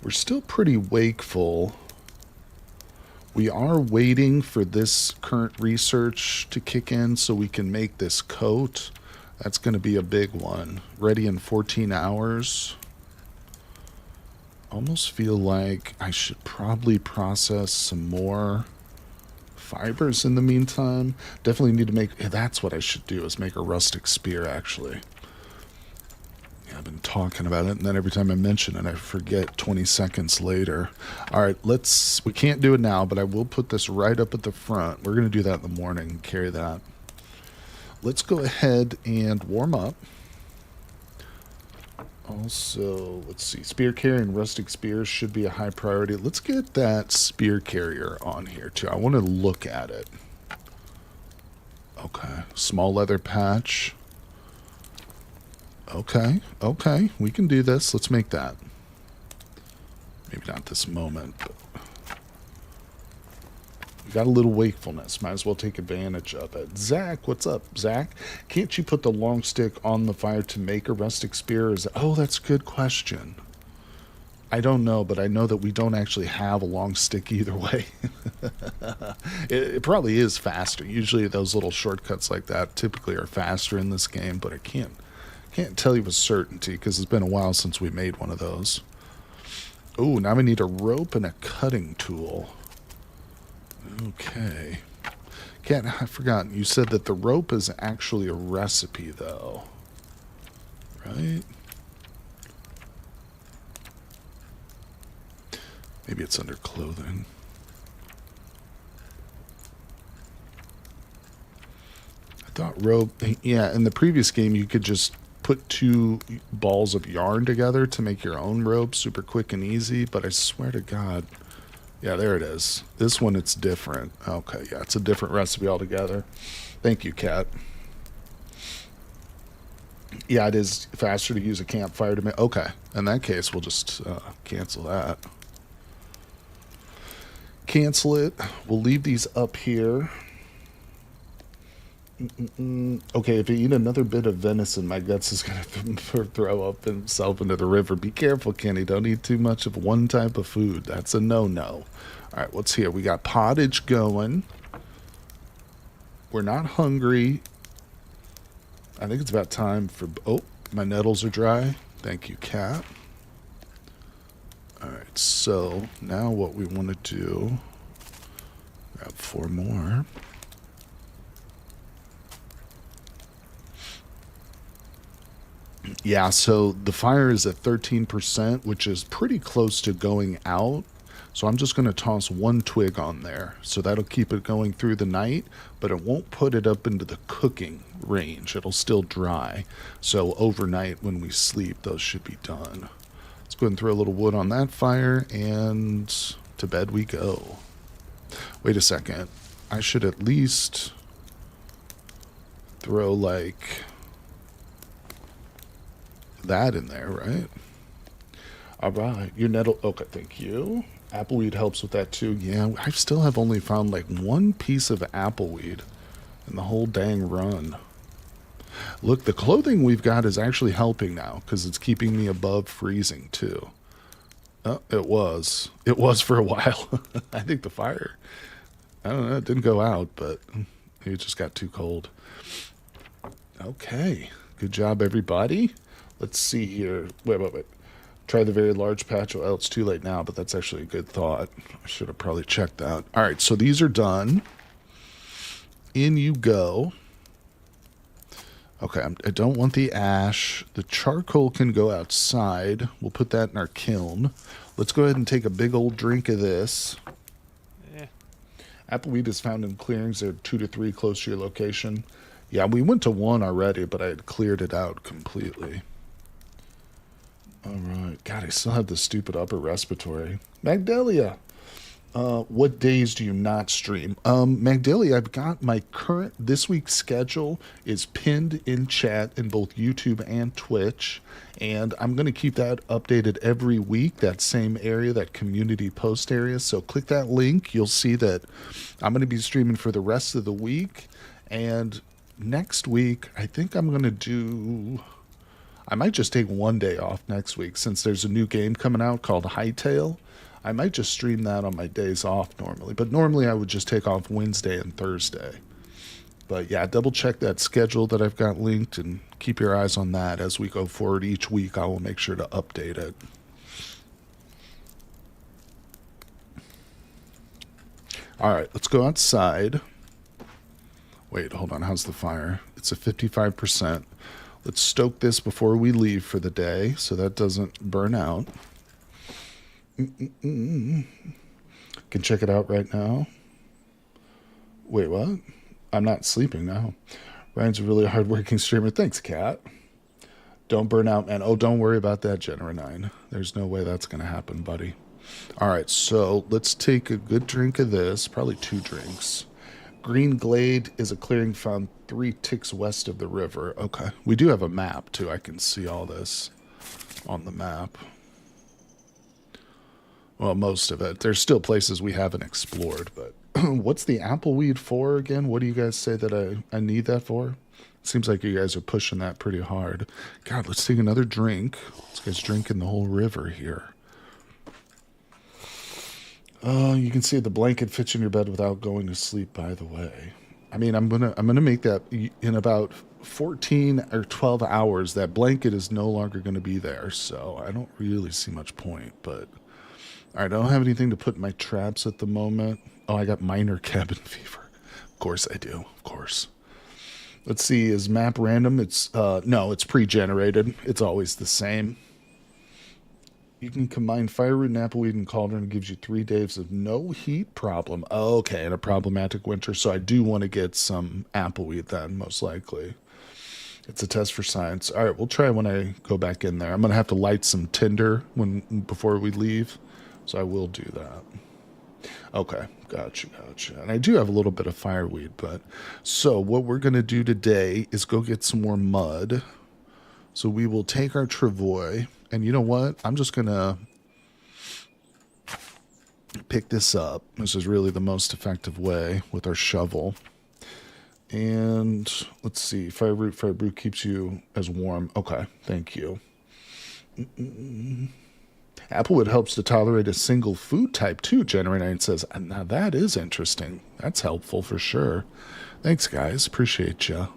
Speaker 2: We're still pretty wakeful. We are waiting for this current research to kick in so we can make this coat. That's going to be a big one. Ready in 14 hours. Almost feel like I should probably process some more fibers in the meantime. Definitely need to make... That's what I should do, is make a rustic spear, actually. I've been talking about it, and then every time I mention it, I forget 20 seconds later. All right, we can't do it now, but I will put this right up at the front. We're going to do that in the morning, carry that. Let's go ahead and warm up. Also, let's see, spear carrying rustic spears should be a high priority. Let's get that spear carrier on here, too. I want to look at it. Okay, small leather patch. Okay, we can do this. Let's make that. Maybe not this moment, but we got a little wakefulness. Might as well take advantage of it. Zach, what's up, Zach? Can't you put the long stick on the fire to make a rustic spear? Oh, that's a good question. I don't know, but I know that we don't actually have a long stick either way. It probably is faster. Usually those little shortcuts like that typically are faster in this game, but I can't tell you with certainty because it's been a while since we made one of those. Oh, now we need a rope and a cutting tool. Okay. I forgot. You said that the rope is actually a recipe, though. Right? Maybe it's under clothing. I thought rope... Yeah, in the previous game, you could just put 2 balls of yarn together to make your own rope super quick and easy, but I swear to God... Yeah, there it is. This one, it's different. Okay, yeah, it's a different recipe altogether. Thank you, Kat. Yeah, it is faster to use a campfire to make... Okay, in that case, we'll just cancel that. Cancel it. We'll leave these up here. Okay, if you eat another bit of venison, my guts is going to throw up himself into the river. Be careful, Kenny. Don't eat too much of one type of food. That's a no-no. All right, what's here? We got pottage going. We're not hungry. I think it's about time for... Oh, my nettles are dry. Thank you, Kat. All right, so now what we want to do... Grab 4 more. Yeah, so the fire is at 13%, which is pretty close to going out. So I'm just going to toss 1 twig on there. So that'll keep it going through the night, but it won't put it up into the cooking range. It'll still dry. So overnight when we sleep, those should be done. Let's go ahead and throw a little wood on that fire, and to bed we go. Wait a second. I should at least throw like... that in there, right? All right, your nettle... Okay, thank you. Appleweed helps with that too. Yeah, I still have only found like 1 piece of appleweed in the whole dang run. Look, the clothing we've got is actually helping now because it's keeping me above freezing too. Oh, it was. It was for a while. I think the fire... I don't know, it didn't go out, but it just got too cold. Okay. Good job, everybody. Let's see here. Wait. Try the very large patch. Well, it's too late now, but that's actually a good thought. I should have probably checked that. All right, so these are done. In you go. Okay, I don't want the ash. The charcoal can go outside. We'll put that in our kiln. Let's go ahead and take a big old drink of this. Appleweed is found in clearings. There are 2 to 3 close to your location. Yeah, we went to 1 already, but I had cleared it out completely. All right. God, I still have the stupid upper respiratory. Magdalia, what days do you not stream? Magdalia, I've got my current this week's schedule is pinned in chat in both YouTube and Twitch, and I'm going to keep that updated every week, that same area, that community post area. So click that link. You'll see that I'm going to be streaming for the rest of the week, and next week, I think I'm going to do... I might just take 1 day off next week since there's a new game coming out called Hightail. I might just stream that on my days off normally. But normally I would just take off Wednesday and Thursday. But yeah, double check that schedule that I've got linked and keep your eyes on that as we go forward each week. I will make sure to update it. All right, let's go outside. Wait, hold on. How's the fire? It's a 55%. Let's stoke this before we leave for the day so that doesn't burn out. Can check it out right now. Wait, what? I'm not sleeping now. Ryan's a really hardworking streamer. Thanks, Kat. Don't burn out, man. Oh, don't worry about that, Genera 9. There's no way that's going to happen, buddy. All right, so let's take a good drink of this. Probably 2 drinks. Green Glade is a clearing found 3 ticks west of the river. Okay. We do have a map, too. I can see all this on the map. Well, most of it. There's still places we haven't explored, but what's the appleweed for again? What do you guys say that I need that for? Seems like you guys are pushing that pretty hard. God, let's take another drink. This guy's drinking the whole river here. You can see the blanket fits in your bed without going to sleep, by the way. I mean, I'm gonna make that in about 14 or 12 hours. That blanket is no longer going to be there, so I don't really see much point. But all right, I don't have anything to put in my traps at the moment. Oh, I got minor cabin fever. Of course I do. Of course. Let's see. Is map random? It's no, it's pre-generated. It's always the same. You can combine firewood and appleweed and cauldron. It gives you 3 days of no heat problem. Oh, okay, and a problematic winter. So I do want to get some appleweed then, most likely. It's a test for science. All right, we'll try when I go back in there. I'm going to have to light some tinder before we leave, so I will do that. Okay, gotcha. And I do have a little bit of fireweed, but... So what we're going to do today is go get some more mud. So we will take our travois... And you know what? I'm just going to pick this up. This is really the most effective way with our shovel. And let's see. Fireroot brew keeps you as warm. Okay, thank you. Applewood helps to tolerate a single food type too, Genera 9 says. Now that is interesting. That's helpful for sure. Thanks, guys. Appreciate you.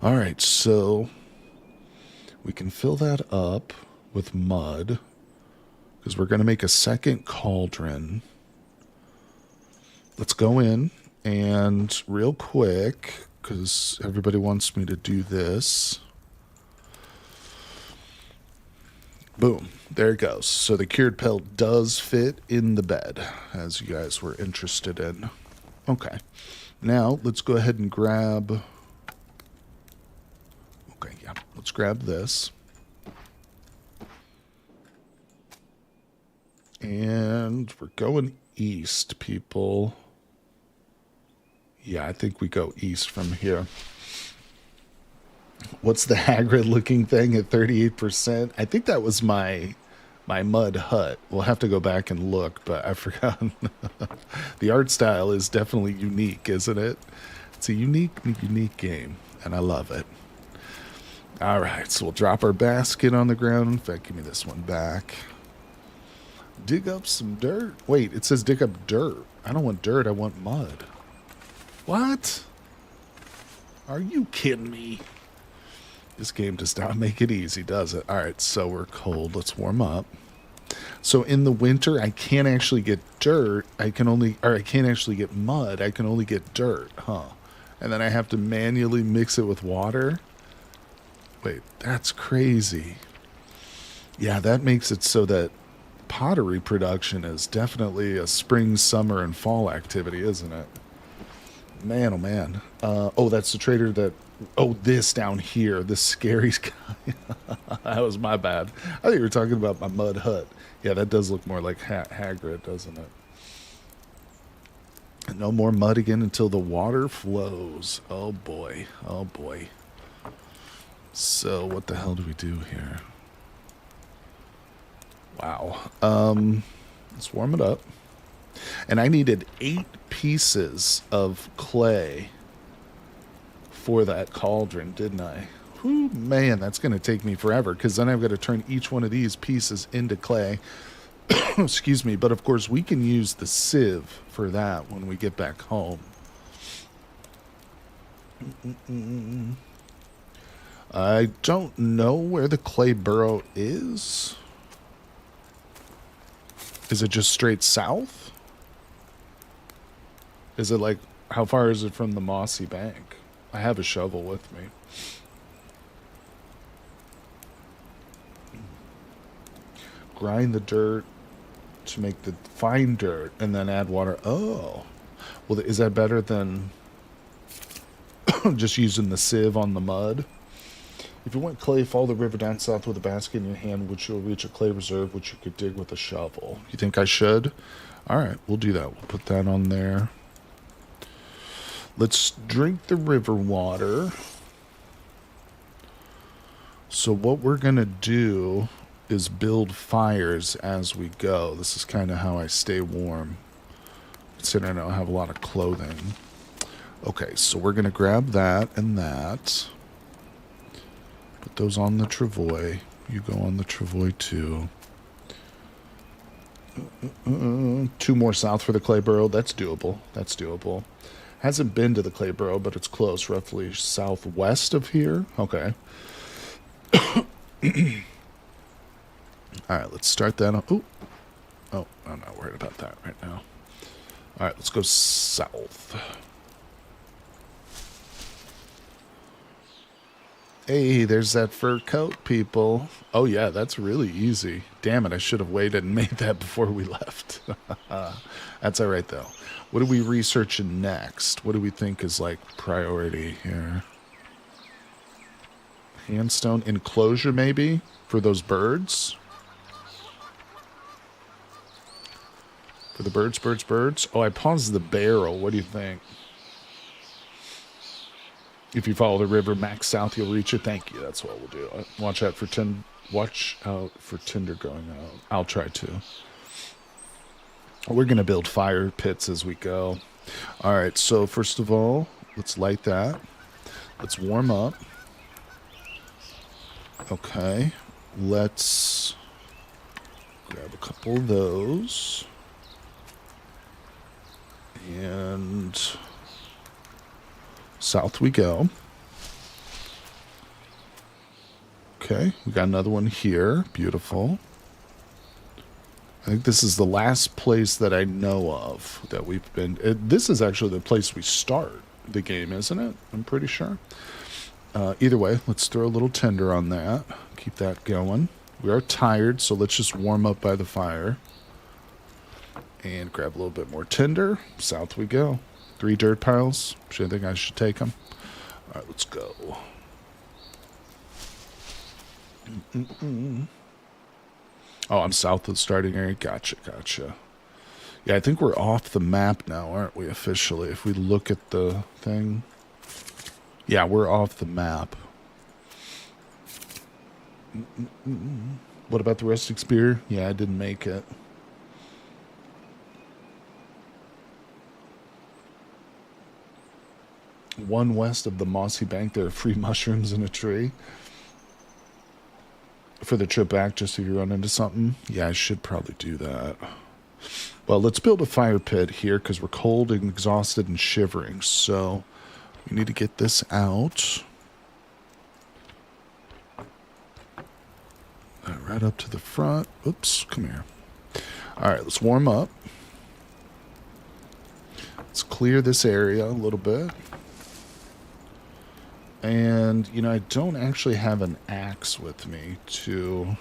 Speaker 2: All right, so we can fill that up with mud because we're going to make a second cauldron. Let's go in and real quick, because everybody wants me to do this. Boom, there it goes. So the cured pelt does fit in the bed, as you guys were interested in. Okay, now let's go ahead and grab... Okay, yeah, let's grab this. And we're going east, people. Yeah, I think we go east from here. What's the Hagrid looking thing at 38%? I think that was my mud hut. We'll have to go back and look, but I forgot. The art style is definitely unique, isn't it? It's a unique game, and I love it. All right, so we'll drop our basket on the ground. In fact, give me this one back. Dig up some dirt. Wait, it says dig up dirt. I don't want dirt. I want mud. What? Are you kidding me? This game does not make it easy, does it? All right, so we're cold. Let's warm up. So in the winter, I can't actually get dirt. I can't actually get mud. I can only get dirt, huh? And then I have to manually mix it with water. Wait, that's crazy. Yeah, that makes it so that pottery production is definitely a spring, summer, and fall activity, isn't it? Man, oh man. Oh, that's the trader that... Oh, this down here, this scary guy. That was my bad. I think you were talking about my mud hut. Yeah, that does look more like Hagrid, doesn't it? No more mud again until the water flows. Oh boy. Oh boy. So what the hell do we do here? Wow. Let's warm it up. And I needed 8 pieces of clay for that cauldron, didn't I? Whew, man, that's going to take me forever, because then I've got to turn each one of these pieces into clay. Excuse me, but of course we can use the sieve for that when we get back home. I don't know where the clay burrow is. Is it just straight south? Is it like, how far is it from the mossy bank? I have a shovel with me. Grind the dirt to make the fine dirt and then add water. Oh, well, is that better than just using the sieve on the mud? If you want clay, follow the river down south with a basket in your hand, which you'll reach a clay reserve, which you could dig with a shovel. You think I should? All right, we'll do that. We'll put that on there. Let's drink the river water. So what we're going to do is build fires as we go. This is kind of how I stay warm, considering I don't have a lot of clothing. Okay, so we're going to grab that and that. Put those on the travois. You go on the travois too. 2 more south for the clay burrow. That's doable. That's doable. Hasn't been to the clay burrow, but it's close. Roughly southwest of here. Okay. All right, let's start that up. Ooh. Oh, I'm not worried about that right now. All right, let's go south. Hey, there's that fur coat, people. Oh, yeah, that's really easy. Damn it, I should have waited and made that before we left. That's all right, though. What are we researching next? What do we think is, like, priority here? Handstone enclosure, maybe? For those birds? For the birds. Oh, I paused the barrel. What do you think? If you follow the river max south, you'll reach it. Thank you. That's what we'll do. Watch out for tinder going out. I'll try to. We're going to build fire pits as we go. All right. So first of all, let's light that. Let's warm up. Okay. Let's grab a couple of those. And south we go. Okay, we got another one here. Beautiful. I think this is the last place that I know of that we've been. This is actually the place we start the game, isn't it? I'm pretty sure. Either way, let's throw a little tinder on that. Keep that going. We are tired, so let's just warm up by the fire. And grab a little bit more tinder. South we go. 3 dirt piles. I think I should take them. All right, let's go. Oh, I'm south of the starting area. Gotcha. Yeah, I think we're off the map now, aren't we, officially? If we look at the thing. Yeah, we're off the map. What about the rustic spear? Yeah, I didn't make it. One west of the mossy bank, there are free mushrooms in a tree. For the trip back, just if you run into something. Yeah, I should probably do that. Well, let's build a fire pit here because we're cold and exhausted and shivering. So We need to get this out. Right up to the front. Oops, come here. All right, let's warm up. Let's clear this area a little bit. And, you know, I don't actually have an axe with me to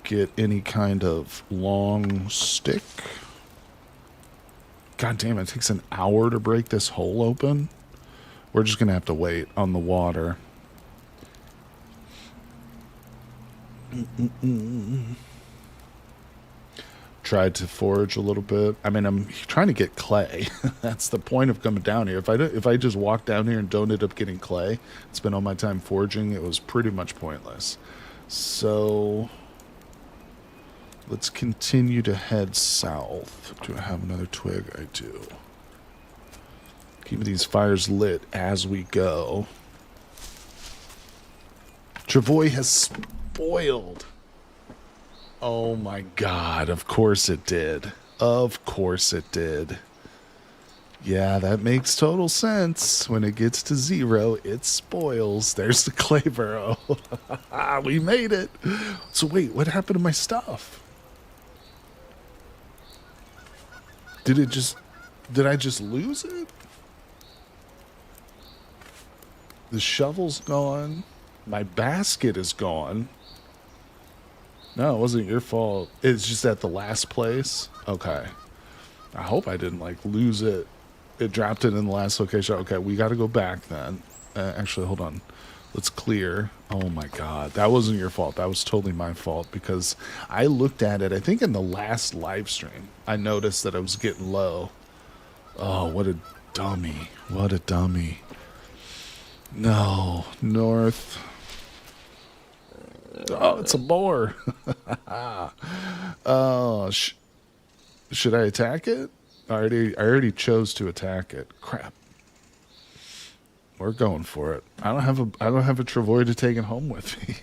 Speaker 2: get any kind of long stick. God damn, it takes an hour to break this hole open. We're just going to have to wait on the water. Tried to forage a little bit. I mean, I'm trying to get clay. That's the point of coming down here. If I just walk down here and don't end up getting clay, spend all my time foraging, it was pretty much pointless. So let's continue to head south. Do I have another twig? I do. Keep these fires lit as we go. Travois has spoiled. Oh my god, of course it did. Of course it did. Yeah, that makes total sense. When it gets to 0, it spoils. There's the clay burrow. We made it. So wait, what happened to my stuff? Did I just lose it? The shovel's gone. My basket is gone. No, it wasn't your fault. It's just at the last place. Okay. I hope I didn't, like, lose it. It dropped it in the last location. Okay, we got to go back then. Actually, hold on. Let's clear. Oh, my God. That wasn't your fault. That was totally my fault because I looked at it, I think in the last live stream, I noticed that I was getting low. Oh, what a dummy. What a dummy. No. North. Oh, it's a boar. Oh, should I attack it? I already chose to attack it. Crap. We're going for it. I don't have a Travois to take it home with me.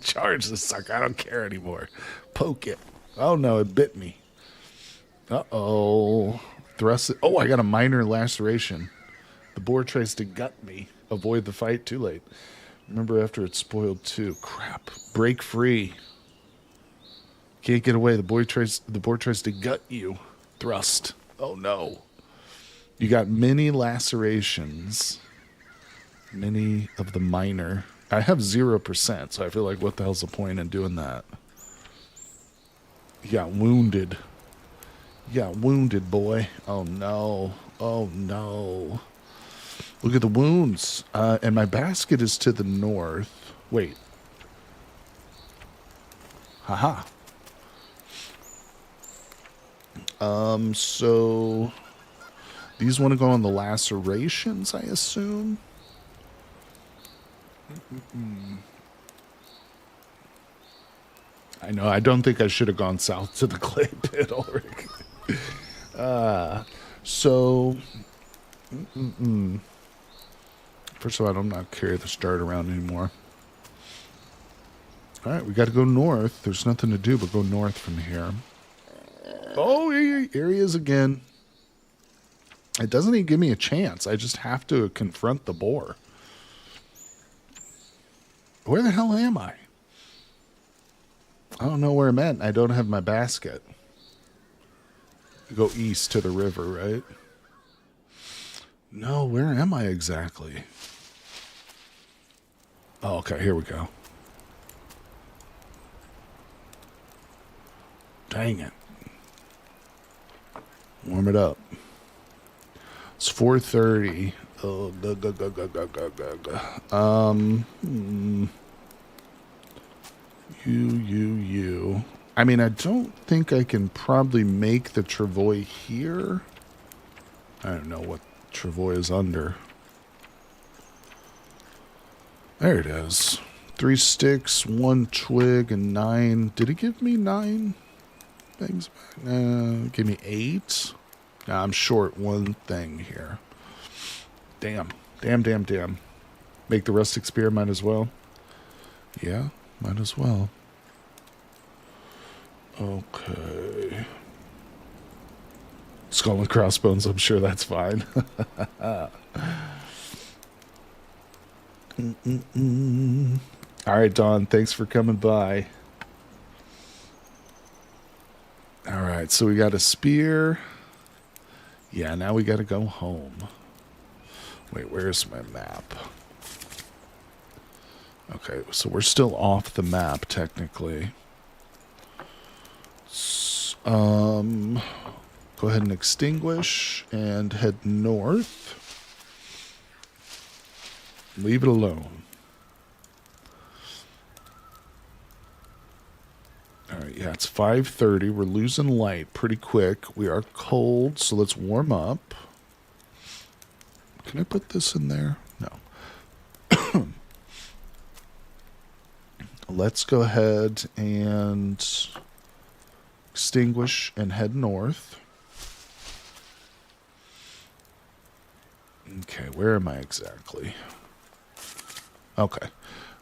Speaker 2: Charge the sucker. I don't care anymore. Poke it. Oh no, it bit me. Uh-oh. Thrust it. Oh, I got a minor laceration. The boar tries to gut me. Avoid the fight. Too late. Remember after it's spoiled too. Crap. Break free. Can't get away. The boar tries to gut you. Thrust. Oh no. You got many lacerations. Many of the minor. I have 0%, so I feel like what the hell's the point in doing that? You got wounded. You got wounded, boy. Oh no. Oh no. Look at the wounds. And my basket is to the north. Wait. Haha. So these want to go on the lacerations, I assume. I know. I don't think I should have gone south to the clay pit, Ulrich. So. First of all, I'm not carry the start around anymore. All right, we got to go north. There's nothing to do but go north from here. Oh, here he is again. It doesn't even give me a chance. I just have to confront the boar. Where the hell am I? I don't know where I'm at. I don't have my basket. Go east to the river, right? No, where am I exactly? Oh, okay, here we go. Dang it. Warm it up. It's 4:30. Oh, You. I mean, I don't think I can probably make the Travois here. I don't know what Travois is under. There it is. 3 sticks, 1 twig, and 9. Did it give me 9 things back? Give me 8. Nah, I'm short 1 thing here. Damn. Make the rustic spear, might as well. Yeah, might as well. Okay. skull and crossbones. I'm sure that's fine. All right, Dawn, thanks for coming by. All right, so we got a spear. Yeah, now we got to go home. Wait, where's my map? Okay, so we're still off the map, technically. Go ahead and extinguish and head north. Leave it alone. Alright, yeah, it's 5:30. We're losing light pretty quick. We are cold, so let's warm up. Can I put this in there? No. Let's go ahead and extinguish and head north. Okay, where am I exactly? Okay,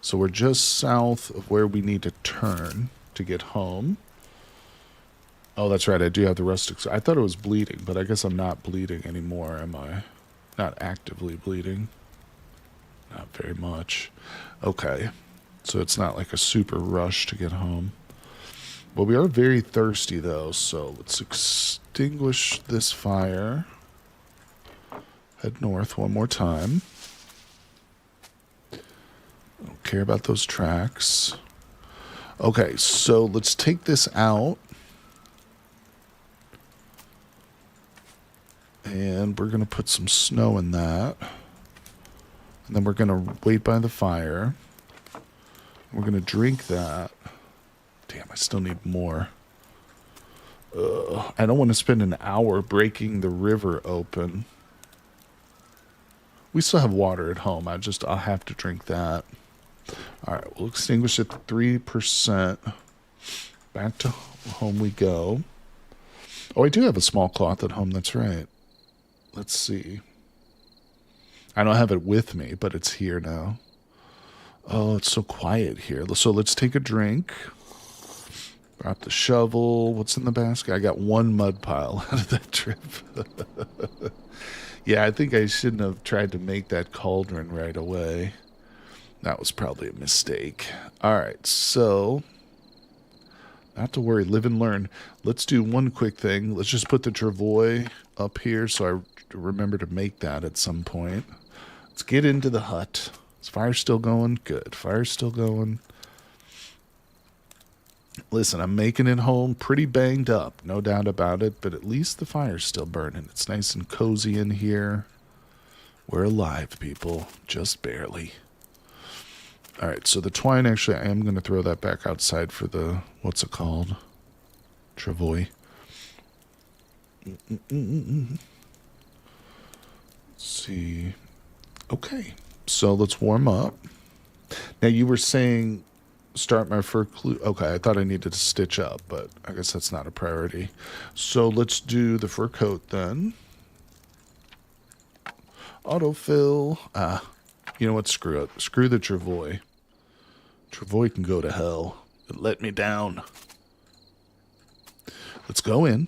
Speaker 2: so we're just south of where we need to turn to get home. Oh, that's right, I do have the rustic. I thought it was bleeding, but I guess I'm not bleeding anymore, am I? Not actively bleeding. Not very much. Okay, so it's not like a super rush to get home. Well, we are very thirsty, though, so let's extinguish this fire. Head north one more time. Don't care about those tracks. Okay, so let's take this out. And we're going to put some snow in that. And then we're going to wait by the fire. We're going to drink that. Damn, I still need more. I don't want to spend an hour breaking the river open. We still have water at home. I'll have to drink that. All right, we'll extinguish it to 3%. Back to home we go. Oh, I do have a small cloth at home. That's right. Let's see. I don't have it with me, but it's here now. Oh, it's so quiet here. So let's take a drink. Brought the shovel. What's in the basket? I got one mud pile out of that trip. Yeah, I think I shouldn't have tried to make that cauldron right away. That was probably a mistake. All right, so not to worry, live and learn. Let's do one quick thing. Let's just put the travois up here so I remember to make that at some point. Let's get into the hut. Is fire still going? Good. Fire's still going. Listen, I'm making it home pretty banged up, no doubt about it, but at least the fire's still burning. It's nice and cozy in here. We're alive, people. Just barely. All right, so the twine, actually, I am going to throw that back outside for the, what's it called? Travois. Let's see. Okay, so let's warm up. Now, you were saying start my fur cloak. Okay, I thought I needed to stitch up, but I guess that's not a priority. So let's do the fur coat then. Autofill. You know what? Screw it. Screw the travois. Travois can go to hell. It let me down. Let's go in.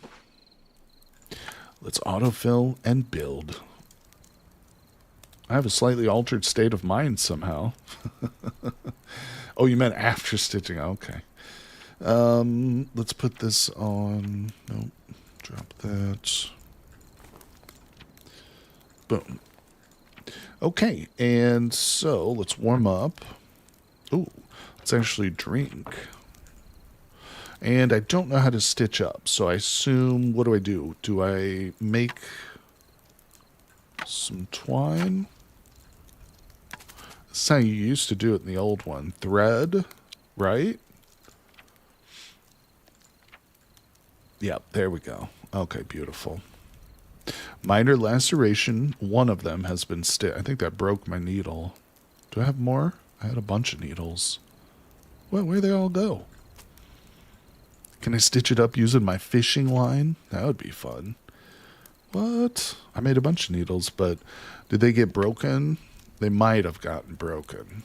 Speaker 2: Let's autofill and build. I have a slightly altered state of mind somehow. Oh, you meant after stitching. Okay. Let's put this on. Nope. Drop that. Boom. Okay, and so let's warm up. Ooh, let's actually drink. And I don't know how to stitch up, so I assume, what do? Do I make some twine? That's how you used to do it in the old one. Thread, right? Yep, there we go. Okay, beautiful. Minor laceration. One of them has been stitched. I think that broke my needle. Do I have more? I had a bunch of needles. Well, where'd they all go? Can I stitch it up using my fishing line? That would be fun. What? I made a bunch of needles, but did they get broken? They might have gotten broken.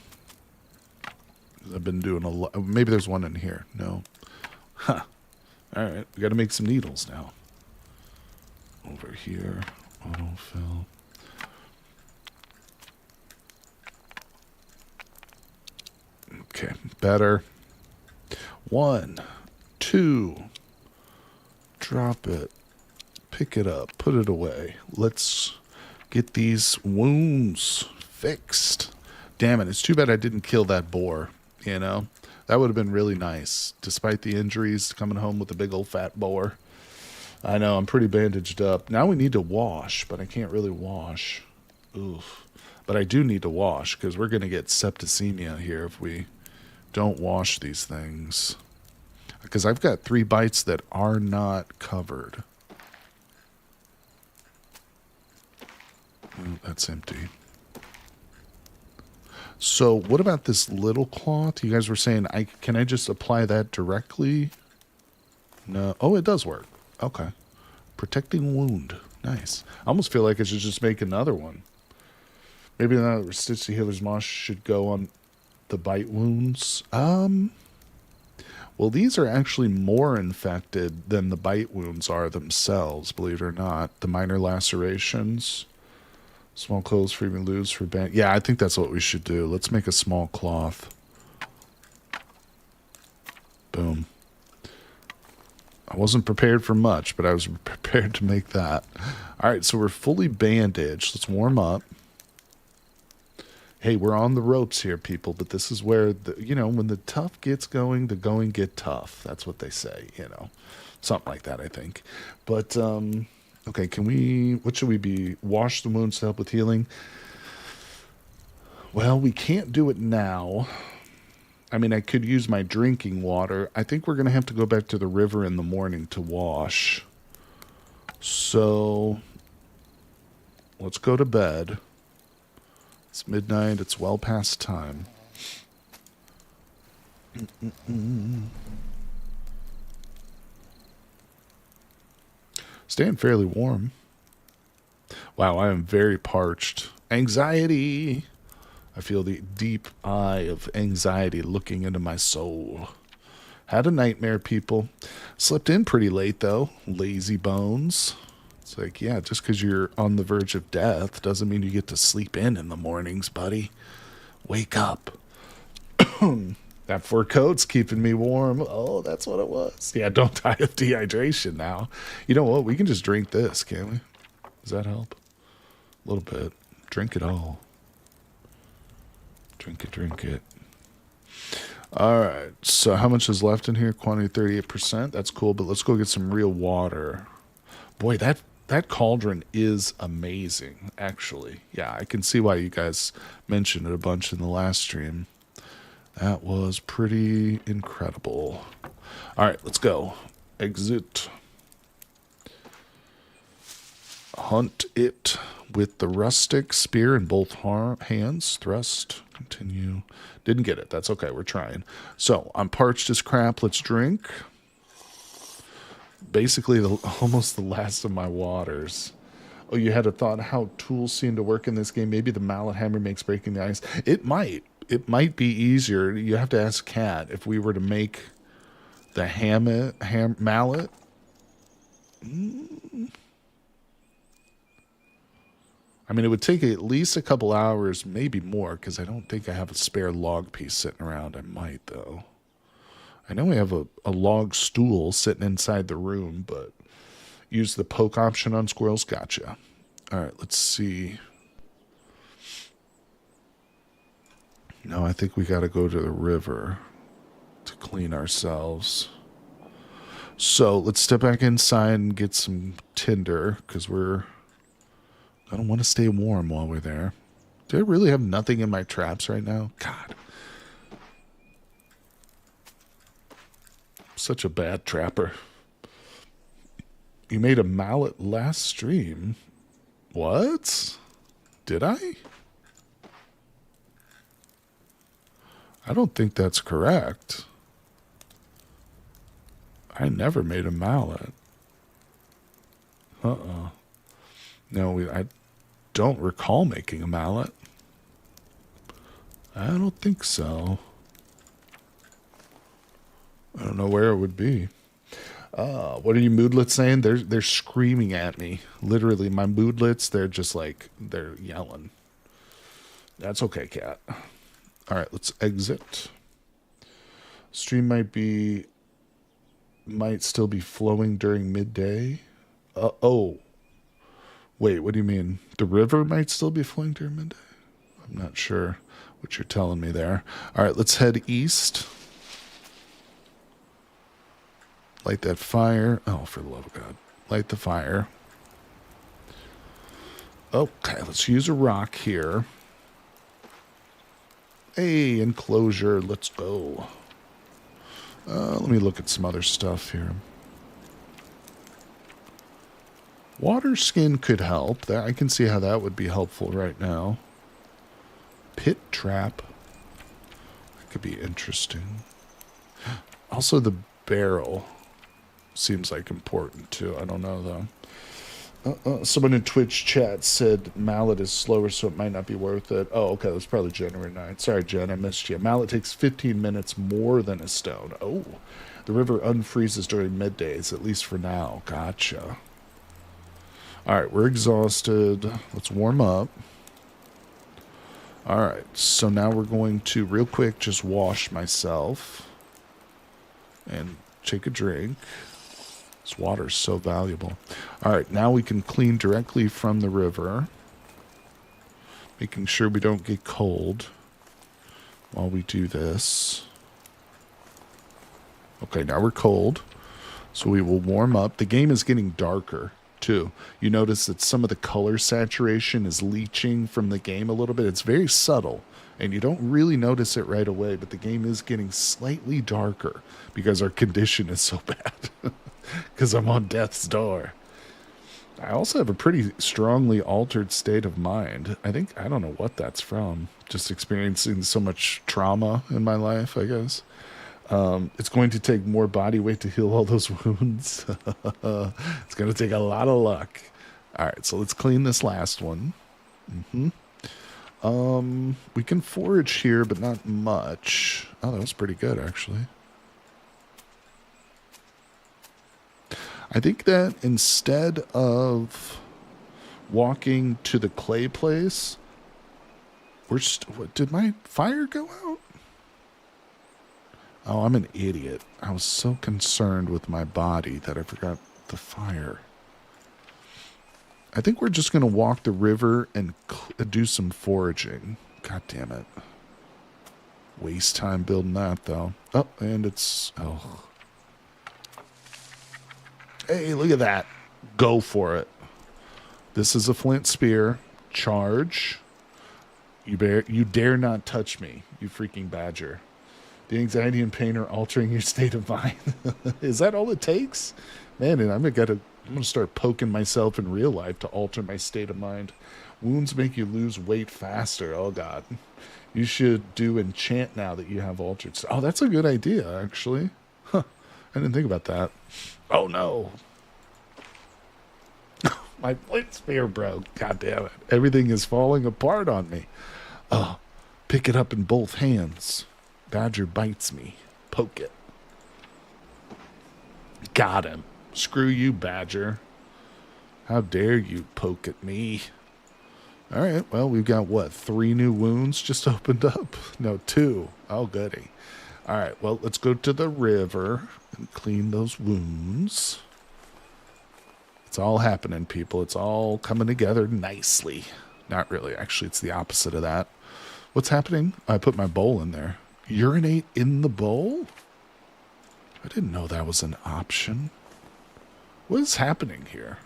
Speaker 2: I've been doing a lot. Maybe there's one in here. No. Huh. All right. We got to make some needles now. Over here, autofill. Okay, better. 1, 2. Drop it. Pick it up. Put it away. Let's get these wounds fixed. Damn it, it's too bad I didn't kill that boar, you know? That would have been really nice, despite the injuries, coming home with a big old fat boar. I know, I'm pretty bandaged up. Now we need to wash, but I can't really wash. Oof. But I do need to wash, because we're going to get septicemia here if we don't wash these things. Because I've got 3 bites that are not covered. Oh, that's empty. So what about this little cloth? You guys were saying, can I just apply that directly? No. Oh, it does work. Okay. Protecting wound. Nice. I almost feel like I should just make another one. Maybe that Stitch the Healer's Moss should go on the bite wounds. Well, these are actually more infected than the bite wounds are themselves, believe it or not. The minor lacerations. Small clothes for even lose for band. Yeah, I think that's what we should do. Let's make a small cloth. Boom. I wasn't prepared for much, but I was prepared to make that. All right, so we're fully bandaged. Let's warm up. Hey, we're on the ropes here, people, but this is where, when the tough gets going, the going get tough. That's what they say, Something like that, I think. But, okay, what should we be? Wash the wounds to help with healing? Well, we can't do it now. I mean, I could use my drinking water. I think we're going to have to go back to the river in the morning to wash. So, let's go to bed. It's midnight. It's well past time. Staying fairly warm. Wow, I am very parched. Anxiety. I feel the deep eye of anxiety looking into my soul. Had a nightmare, people. Slept in pretty late, though. Lazy bones. It's like, yeah, just because you're on the verge of death doesn't mean you get to sleep in the mornings, buddy. Wake up. That fur coat's keeping me warm. Oh, that's what it was. Yeah, don't die of dehydration now. You know what? We can just drink this, can't we? Does that help? A little bit. Drink it all. Drink it. All right. So how much is left in here? Quantity 38%. That's cool, but let's go get some real water. Boy, that cauldron is amazing, actually. Yeah, I can see why you guys mentioned it a bunch in the last stream. That was pretty incredible. All right, let's go. Exit. Hunt it with the rustic spear in both hands. Thrust. Continue. Didn't get it. That's okay. We're trying. So, I'm parched as crap. Let's drink. Basically, almost the last of my waters. Oh, you had a thought how tools seem to work in this game. Maybe the mallet hammer makes breaking the ice. It might. It might be easier. You have to ask Kat if we were to make the mallet. I mean, it would take at least a couple hours, maybe more, because I don't think I have a spare log piece sitting around. I might, though. I know we have a log stool sitting inside the room, but use the poke option on squirrels. Gotcha. All right, let's see. No, I think we got to go to the river to clean ourselves. So let's step back inside and get some tinder, because I don't want to stay warm while we're there. Do I really have nothing in my traps right now? God. Such a bad trapper. You made a mallet last stream. What? Did I? I don't think that's correct. I never made a mallet. No, I don't recall making a mallet. I don't think so. I don't know where it would be. What are you moodlets saying? They're screaming at me. Literally, my moodlets, they're just like, they're yelling. That's okay, cat. All right, let's exit. Stream might still be flowing during midday. Oh, wait, what do you mean? The river might still be flowing during midday? I'm not sure what you're telling me there. All right, let's head east. Light that fire. Oh, for the love of God. Light the fire. Okay, let's use a rock here. Hey, enclosure. Let's go. Let me look at some other stuff here. Water skin could help. I can see how that would be helpful right now. Pit trap. That could be interesting. Also, the barrel seems like important too. I don't know though. Someone in Twitch chat said mallet is slower, so it might not be worth it. Oh, okay. That's probably January 9th. Sorry, Jen. I missed you. Mallet takes 15 minutes more than a stone. Oh, the river unfreezes during middays, at least for now. Gotcha. All right, we're exhausted. Let's warm up. All right, so now we're going to, real quick, just wash myself and take a drink. This water is so valuable. All right, now we can clean directly from the river, making sure we don't get cold while we do this. Okay, now we're cold, so we will warm up. The game is getting darker, too. You notice that some of the color saturation is leaching from the game a little bit. It's very subtle, and you don't really notice it right away, but the game is getting slightly darker because our condition is so bad. Because I'm on death's door. I also have a pretty strongly altered state of mind. I don't know what that's from. Just experiencing so much trauma in my life, I guess. It's going to take more body weight to heal all those wounds. It's going to take a lot of luck. All right, so let's clean this last one. We can forage here, but not much. Oh, that was pretty good, actually. I think that instead of walking to the clay place, did my fire go out? Oh, I'm an idiot. I was so concerned with my body that I forgot the fire. I think we're just going to walk the river and do some foraging. God damn it. Waste time building that, though. Oh, and it's... Oh. Hey, look at that. Go for it. This is a flint spear. Charge. You dare not touch me, you freaking badger. The anxiety and pain are altering your state of mind. Is that all it takes? Man, and I'm going to start poking myself in real life to alter my state of mind. Wounds make you lose weight faster. Oh, God. You should do enchant now that you have altered. Oh, that's a good idea, actually. Huh. I didn't think about that. Oh, no. My flint spear broke. God damn it. Everything is falling apart on me. Oh, pick it up in both hands. Badger bites me. Poke it. Got him. Screw you, Badger. How dare you poke at me? All right, well, we've got, 3 new wounds just opened up? No, 2. Oh, goody. All right, well, let's go to the river and clean those wounds. It's all happening, people. It's all coming together nicely. Not really. Actually, it's the opposite of that. What's happening? I put my bowl in there. Urinate in the bowl? I didn't know that was an option. What is happening here?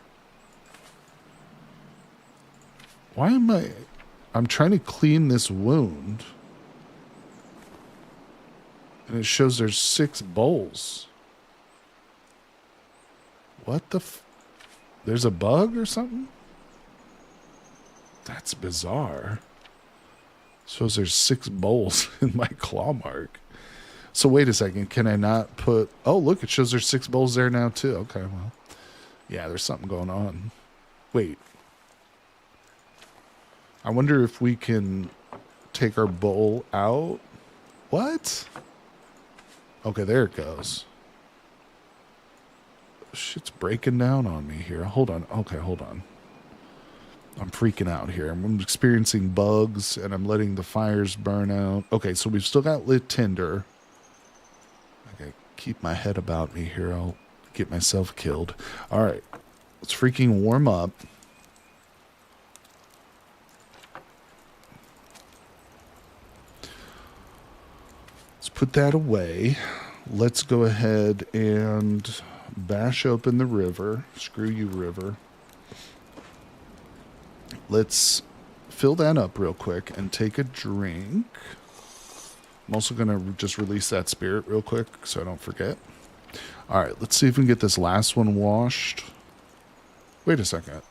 Speaker 2: Why am I'm trying to clean this wound. And it shows there's 6 bowls. What the There's a bug or something? That's bizarre. Shows there's 6 bowls in my claw mark. So wait a second. Can I not put... Oh, look. It shows there's 6 bowls there now, too. Okay, well. Yeah, there's something going on. Wait. I wonder if we can take our bowl out. What? Okay, there it goes. Shit's breaking down on me here. Hold on. Okay, hold on. I'm freaking out here. I'm experiencing bugs, and I'm letting the fires burn out. Okay, so we've still got lit tinder. Okay, keep my head about me here. I'll get myself killed. All right, let's freaking warm up. Let's put that away. Let's go ahead and bash open the river. Screw you, river. Let's fill that up real quick and take a drink. I'm also going to just release that spirit real quick so I don't forget. All right, let's see if we can get this last one washed. Wait a second.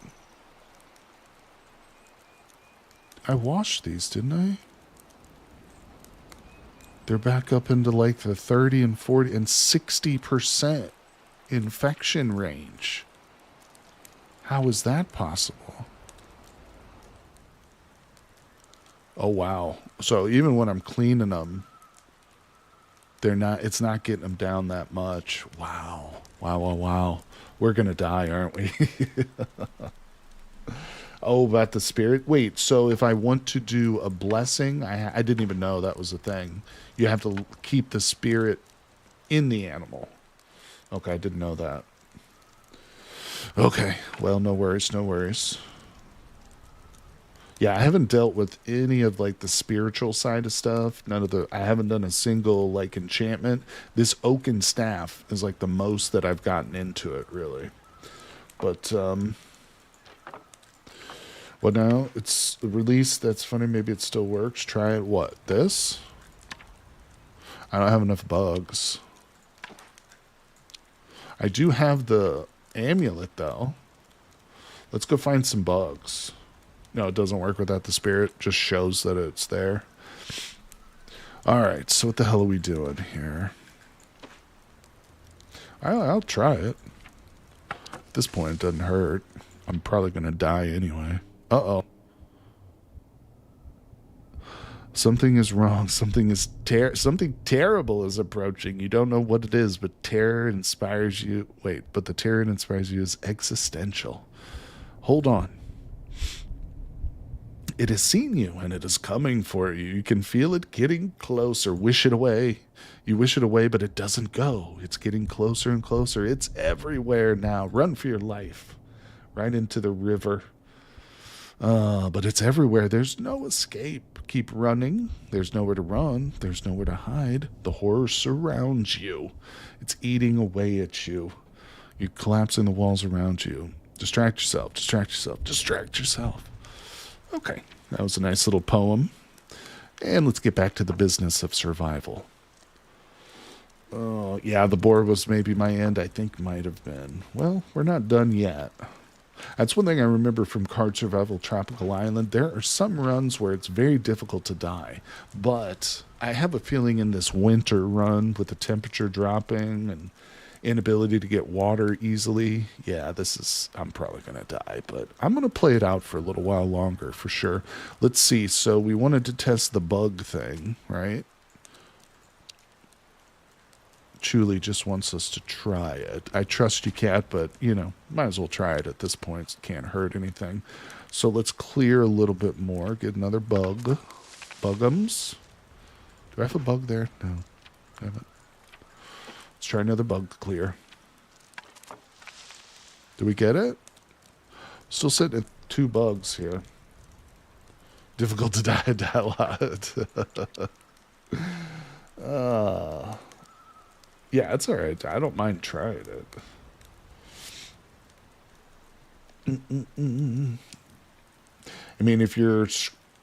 Speaker 2: I washed these, didn't I? They're back up into like the 30 and 40 and 60% infection range. How is that possible? Oh, wow. So even when I'm cleaning them, it's not getting them down that much. Wow. Wow, wow, wow. We're going to die, aren't we? Oh, about the spirit? Wait, so if I want to do a blessing, I didn't even know that was a thing. You have to keep the spirit in the animal. Okay, I didn't know that. Okay, well, no worries, no worries. Yeah, I haven't dealt with any of like the spiritual side of stuff. I haven't done a single like enchantment. This oaken staff is like the most that I've gotten into it, really. But, well, now it's released. That's funny. Maybe it still works. Try it. What? This? I don't have enough bugs. I do have the amulet, though. Let's go find some bugs. No, it doesn't work without the spirit. Just shows that it's there. All right, so what the hell are we doing here? I'll try it. At this point, it doesn't hurt. I'm probably going to die anyway. Uh-oh. Something is wrong. Something terrible is approaching. You don't know what it is, but terror inspires you. Wait, but the terror that inspires you is existential. Hold on. It has seen you, and it is coming for you. You can feel it getting closer. Wish it away. You wish it away, but it doesn't go. It's getting closer and closer. It's everywhere now. Run for your life. Right into the river. But it's everywhere. There's no escape. Keep running. There's nowhere to run. There's nowhere to hide. The horror surrounds you. It's eating away at you. You're collapsing the walls around you. Distract yourself. Distract yourself. Distract yourself. Okay, that was a nice little poem. And let's get back to the business of survival. Oh, yeah, the boar was maybe my end. I think might have been. Well, we're not done yet. That's one thing I remember from Card Survival Tropical Island. There are some runs where it's very difficult to die. But I have a feeling in this winter run with the temperature dropping and inability to get water easily, yeah, I'm probably going to die, but I'm going to play it out for a little while longer for sure. Let's see. So we wanted to test the bug thing, right? Chuli just wants us to try it. I trust you, Cat, but, might as well try it at this point. It can't hurt anything. So let's clear a little bit more. Get another bug. Bugums. Do I have a bug there? No. I haven't. Let's try another bug clear. Do we get it? Still sitting at 2 bugs here. Difficult to die a lot. Yeah, it's all right. I don't mind trying it. I mean,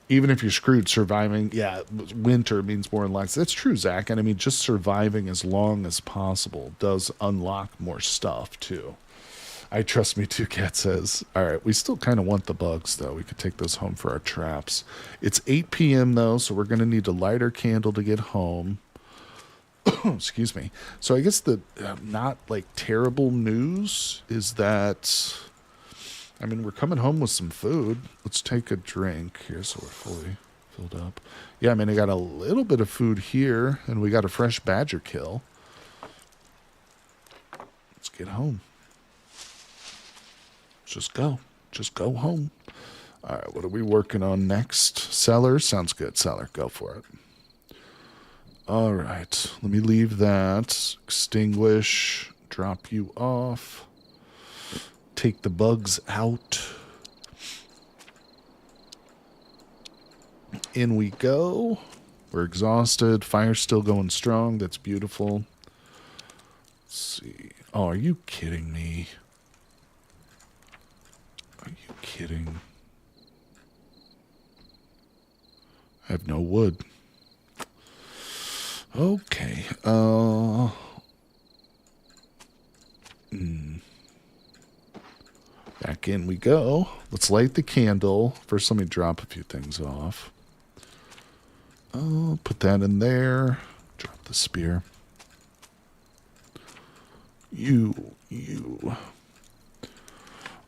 Speaker 2: even if you're screwed surviving, yeah, winter means more than less. That's true, Zach. And I mean, just surviving as long as possible does unlock more stuff, too. I trust me too, Cat says. All right, we still kind of want the bugs, though. We could take those home for our traps. It's 8 p.m., though, so we're going to need to light our candle to get home. Excuse me. So I guess the not, terrible news is that... I mean, we're coming home with some food. Let's take a drink here so we're fully filled up. Yeah, I mean, I got a little bit of food here, and we got a fresh badger kill. Let's get home. Just go. Just go home. All right, what are we working on next? Cellar? Sounds good. Cellar. Go for it. All right. Let me leave that. Extinguish. Drop you off. Take the bugs out. In we go. We're exhausted. Fire's still going strong. That's beautiful. Let's see. Oh, are you kidding me? Are you kidding? I have no wood. Okay. Back in we go. Let's light the candle. First, let me drop a few things off. Oh, put that in there. Drop the spear. You.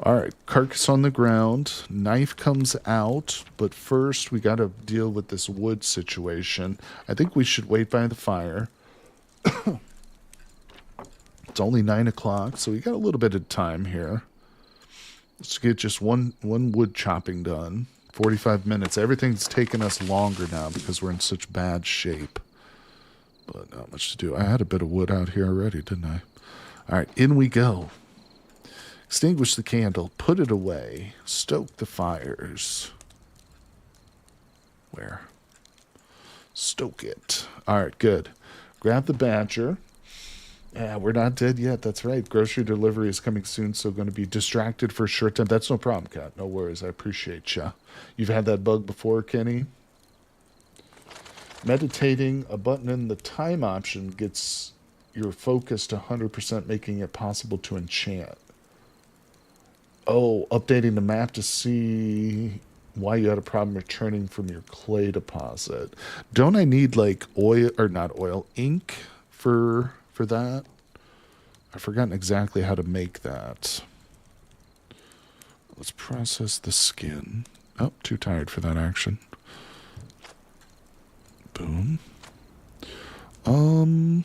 Speaker 2: All right, carcass on the ground. Knife comes out, but first we got to deal with this wood situation. I think we should wait by the fire. It's only 9 o'clock, so we got a little bit of time here. Let's get just one wood chopping done. 45 minutes. Everything's taken us longer now because we're in such bad shape. But not much to do. I had a bit of wood out here already, didn't I? All right, in we go. Extinguish the candle. Put it away. Stoke the fires. Where? Stoke it. All right, good. Grab the badger. Yeah, we're not dead yet. That's right. Grocery delivery is coming soon, so going to be distracted for a short time. That's no problem, Kat. No worries. I appreciate you. You've had that bug before, Kenny? Meditating, a button in the time option gets your focus to 100%, making it possible to enchant. Oh, updating the map to see why you had a problem returning from your clay deposit. Don't I need like oil, or not oil, ink for that? I've forgotten exactly how to make that. Let's process the skin. Oh, too tired for that action. Boom. I'm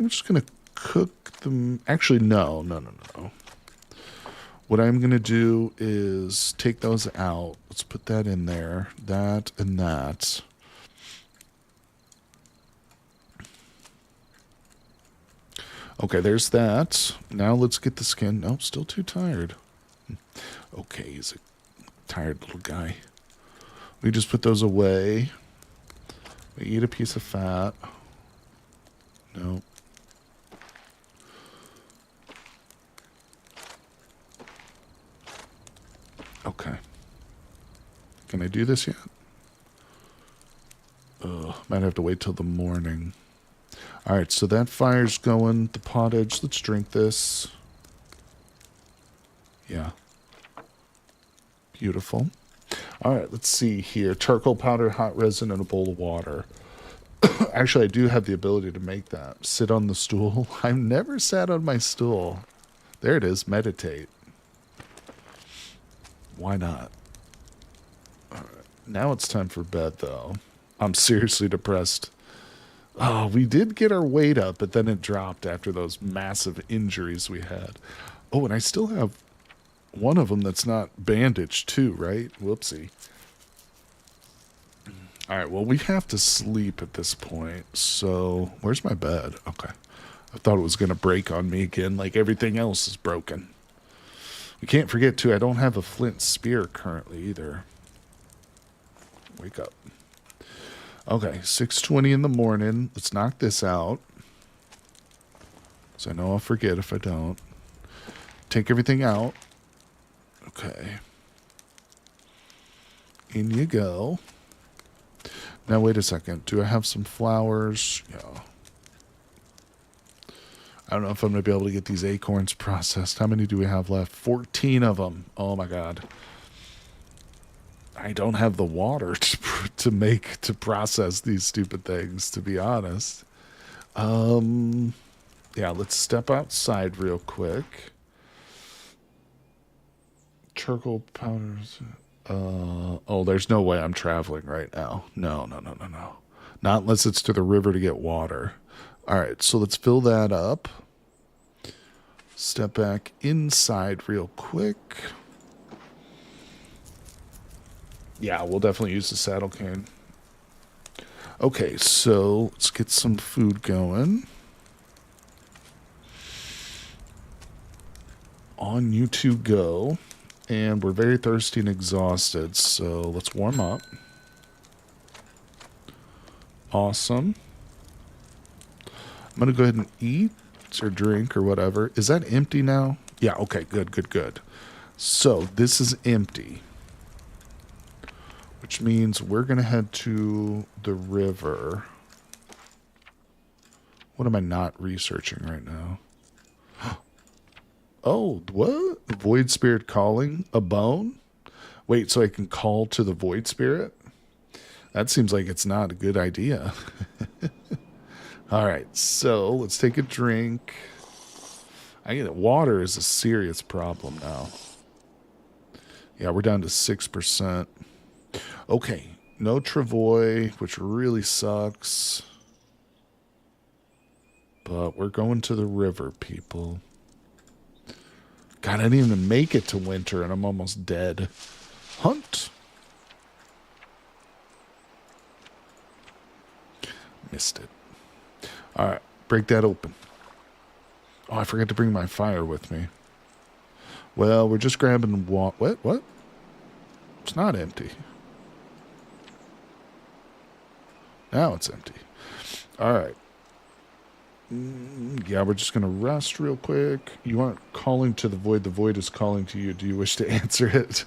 Speaker 2: just gonna cook them. Actually, no. What I'm gonna do is take those out. Let's put that in there. That and that. Okay, there's that. Now let's get the skin. Nope, still too tired. Okay, he's a tired little guy. We just put those away. We eat a piece of fat. Nope. Okay. Can I do this yet? Might have to wait till the morning. All right, so that fire's going. The pottage. Let's drink this. Yeah. Beautiful. All right, let's see here. Charcoal powder, hot resin, and a bowl of water. Actually, I do have the ability to make that. Sit on the stool. I've never sat on my stool. There it is. Meditate. Why not? All right. Now it's time for bed, though. I'm seriously depressed. Oh, we did get our weight up, but then it dropped after those massive injuries we had. Oh, and I still have one of them that's not bandaged, too, right? Whoopsie. All right, well, we have to sleep at this point. So, where's my bed? Okay. I thought it was going to break on me again, like everything else is broken. We can't forget, too, I don't have a flint spear currently either. Wake up. Okay, 6:20 in the morning. Let's knock this out. So I know I'll forget if I don't. Take everything out. Okay. In you go. Now, wait a second. Do I have some flowers? Yeah. I don't know if I'm going to be able to get these acorns processed. How many do we have left? 14 of them. Oh, my God. I don't have the water to process these stupid things, to be honest. Yeah, let's step outside real quick. Charcoal powders. Oh, there's no way I'm traveling right now. No. Not unless it's to the river to get water. All right, so let's fill that up. Step back inside real quick. Yeah, we'll definitely use the saddle cane. Okay, so let's get some food going. On you two go. And we're very thirsty and exhausted, so let's warm up. Awesome. I'm going to go ahead and eat or drink or whatever. Is that empty now? Yeah, okay, good, good, good. So this is empty, which means we're going to head to the river. What am I not researching right now? Oh, what? Void Spirit calling? A bone? Wait, so I can call to the Void Spirit? That seems like it's not a good idea. All right, so let's take a drink. I get it. Water is a serious problem now. Yeah, we're down to 6%. Okay, no Travoy, which really sucks. But we're going to the river, people. God, I didn't even make it to winter, and I'm almost dead. Hunt. Missed it. All right, break that open. Oh, I forgot to bring my fire with me. Well, we're just grabbing water. What? It's not empty. Now it's empty. All right. Yeah, we're just going to rest real quick. You aren't calling to the void. The void is calling to you. Do you wish to answer it?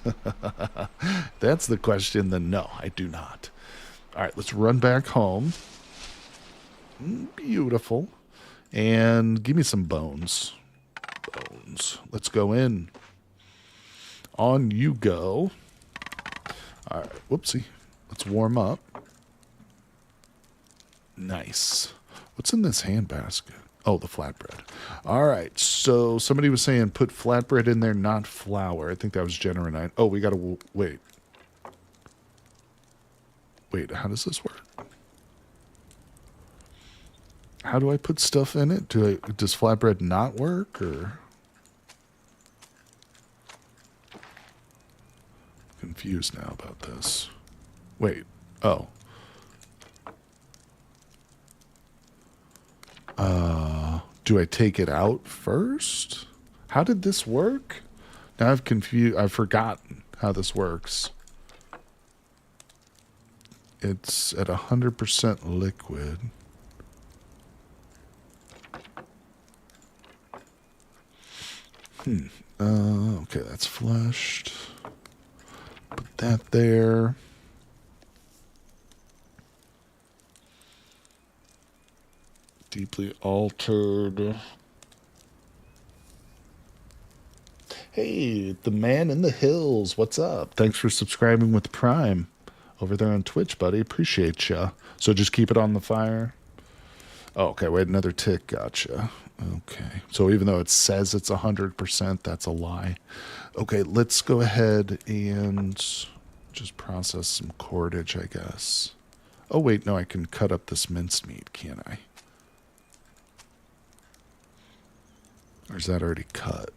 Speaker 2: That's the question. Then no, I do not. All right, let's run back home. Beautiful. And give me some bones. Bones. Let's go in. On you go. All right, whoopsie. Let's warm up. Nice. What's in this handbasket? Oh, the flatbread. All right. So somebody was saying put flatbread in there, not flour. I think that was Generonite. Oh, we got to wait. Wait, how does this work? How do I put stuff in it? Does flatbread not work, or? I'm confused now about this. Wait. Oh. Do I take it out first? How did this work? Now I've forgotten how this works. It's at 100% liquid. Okay, that's flushed. Put that there. Deeply altered. Hey, the man in the hills. What's up? Thanks for subscribing with Prime over there on Twitch, buddy. Appreciate ya. So just keep it on the fire. Oh, okay, wait, another tick. Gotcha. Okay. So even though it says it's 100%, that's a lie. Okay, let's go ahead and just process some cordage, I guess. Oh, wait, no, I can cut up this mincemeat, can't I? Or is that already cut?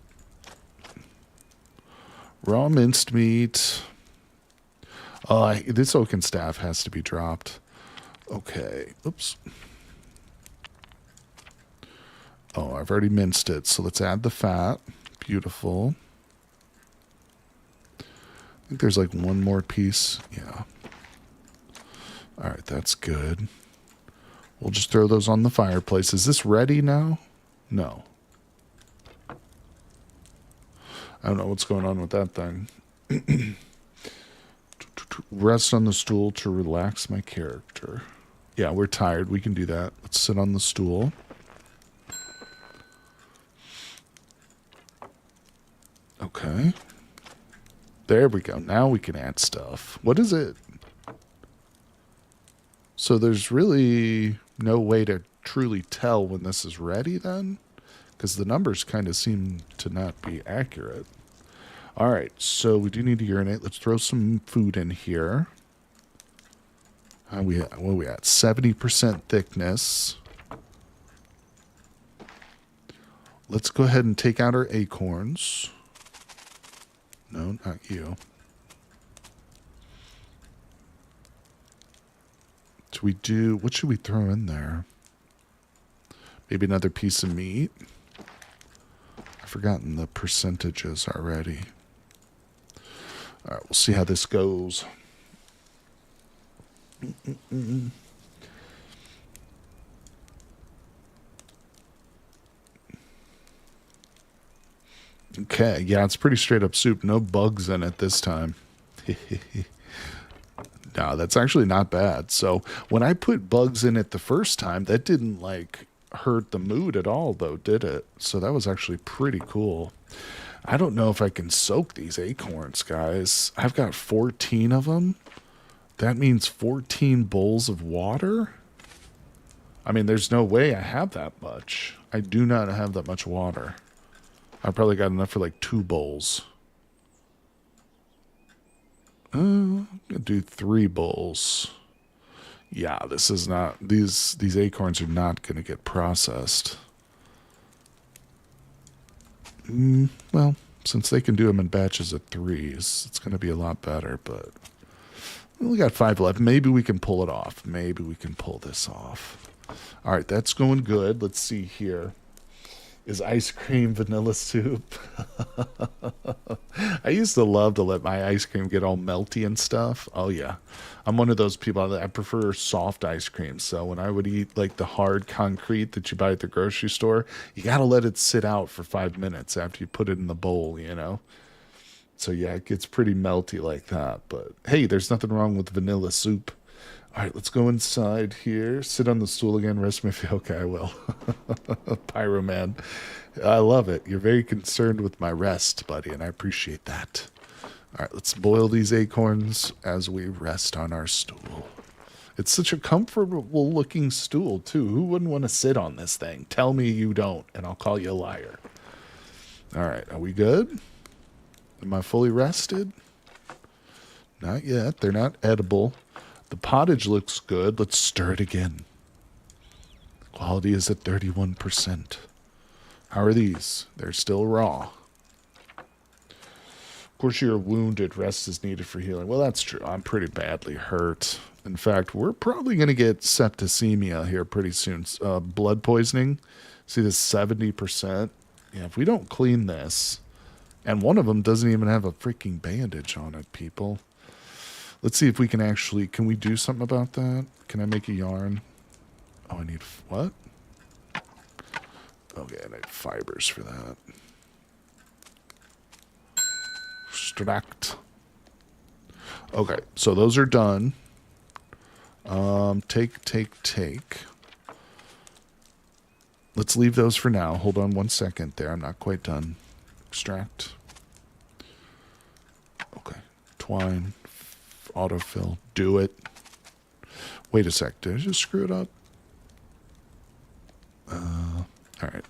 Speaker 2: Raw minced meat. This oaken staff has to be dropped. Okay. Oops. Oh, I've already minced it. So let's add the fat. Beautiful. I think there's like one more piece. Yeah. All right, that's good. We'll just throw those on the fireplace. Is this ready now? No. I don't know what's going on with that thing. Rest on the stool to relax my character. Yeah, we're tired. We can do that. Let's sit on the stool. Okay. There we go. Now we can add stuff. What is it? So there's really no way to truly tell when this is ready then? Because the numbers kind of seem to not be accurate. All right, so we do need to urinate. Let's throw some food in here. What are we at? 70% thickness. let's go ahead and take out our acorns. No, not you. Should we do, what should we throw in there? Maybe another piece of meat? I've forgotten the percentages already. All right, we'll see how this goes. Okay, yeah, it's pretty straight up soup. No bugs in it this time. No, that's actually not bad. So when I put bugs in it the first time, that didn't like hurt the mood at all, though, did it? So that was actually pretty cool. I don't know if I can soak these acorns, guys. I've got 14 of them. That means 14 bowls of water? I mean, there's no way I have that much. I do not have that much water. I probably got enough for like 2 bowls. I'm gonna do 3 bowls. Yeah, this is not, these acorns are not gonna get processed. Well, since they can do them in batches of 3s, it's gonna be a lot better, but we only got 5 left. Maybe we can pull it off. Maybe we can pull this off. All right, that's going good. Let's see here. Is ice cream vanilla soup? I used to love to let my ice cream get all melty and stuff. Oh, yeah. I'm one of those people that I prefer soft ice cream. So when I would eat like the hard concrete that you buy at the grocery store, you got to let it sit out for 5 minutes after you put it in the bowl, you know? So yeah, it gets pretty melty like that. But hey, there's nothing wrong with vanilla soup. All right, let's go inside here. Sit on the stool again. Rest my feet. Okay, I will. Pyro Man. I love it. You're very concerned with my rest, buddy, and I appreciate that. All right, let's boil these acorns as we rest on our stool. It's such a comfortable looking stool, too. Who wouldn't want to sit on this thing? Tell me you don't, and I'll call you a liar. All right, are we good? Am I fully rested? Not yet. They're not edible. The pottage looks good. Let's stir it again. Quality is at 31%. How are these? They're still raw. Of course, you're wounded. Rest is needed for healing. Well, that's true. I'm pretty badly hurt. In fact, we're probably going to get septicemia here pretty soon. Blood poisoning. See this 70%? Yeah, if we don't clean this, and one of them doesn't even have a freaking bandage on it, people. Let's see if we can actually, can we do something about that? Can I make a yarn? Oh, I need, what? Okay, I need fibers for that. Extract. Okay, so those are done. Take. Let's leave those for now. Hold on 1 second there. I'm not quite done. Extract. Okay. Twine. Autofill. Do it. Wait a sec. Did I just screw it up? All right.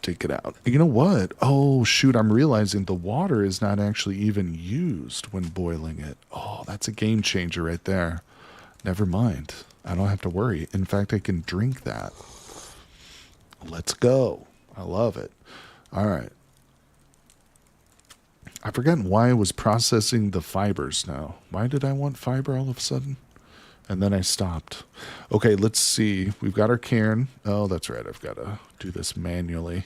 Speaker 2: Take it out. You know what? Oh, shoot. I'm realizing the water is not actually even used when boiling it. Oh, that's a game changer right there. Never mind. I don't have to worry. In fact, I can drink that. Let's go. I love it. All right. I've forgotten why I was processing the fibers now. Why did I want fiber all of a sudden? And then I stopped. Okay, let's see. We've got our cairn. Oh, that's right. I've got to do this manually.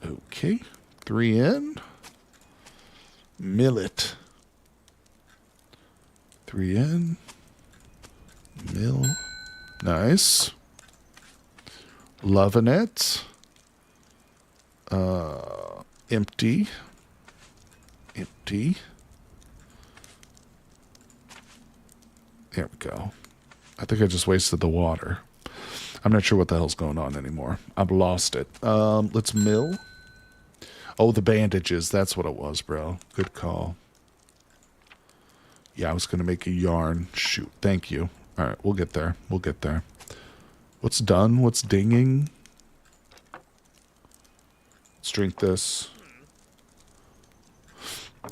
Speaker 2: Okay. 3 in. Millet. 3 in. Mill. Nice. Loving it. Empty. Empty. There we go. I think I just wasted the water. I'm not sure what the hell's going on anymore. I've lost it. Let's mill. Oh, the bandages. That's what it was, bro. Good call. Yeah, I was going to make a yarn. Shoot. Thank you. All right, we'll get there. We'll get there. What's done? What's dinging? Let's drink this.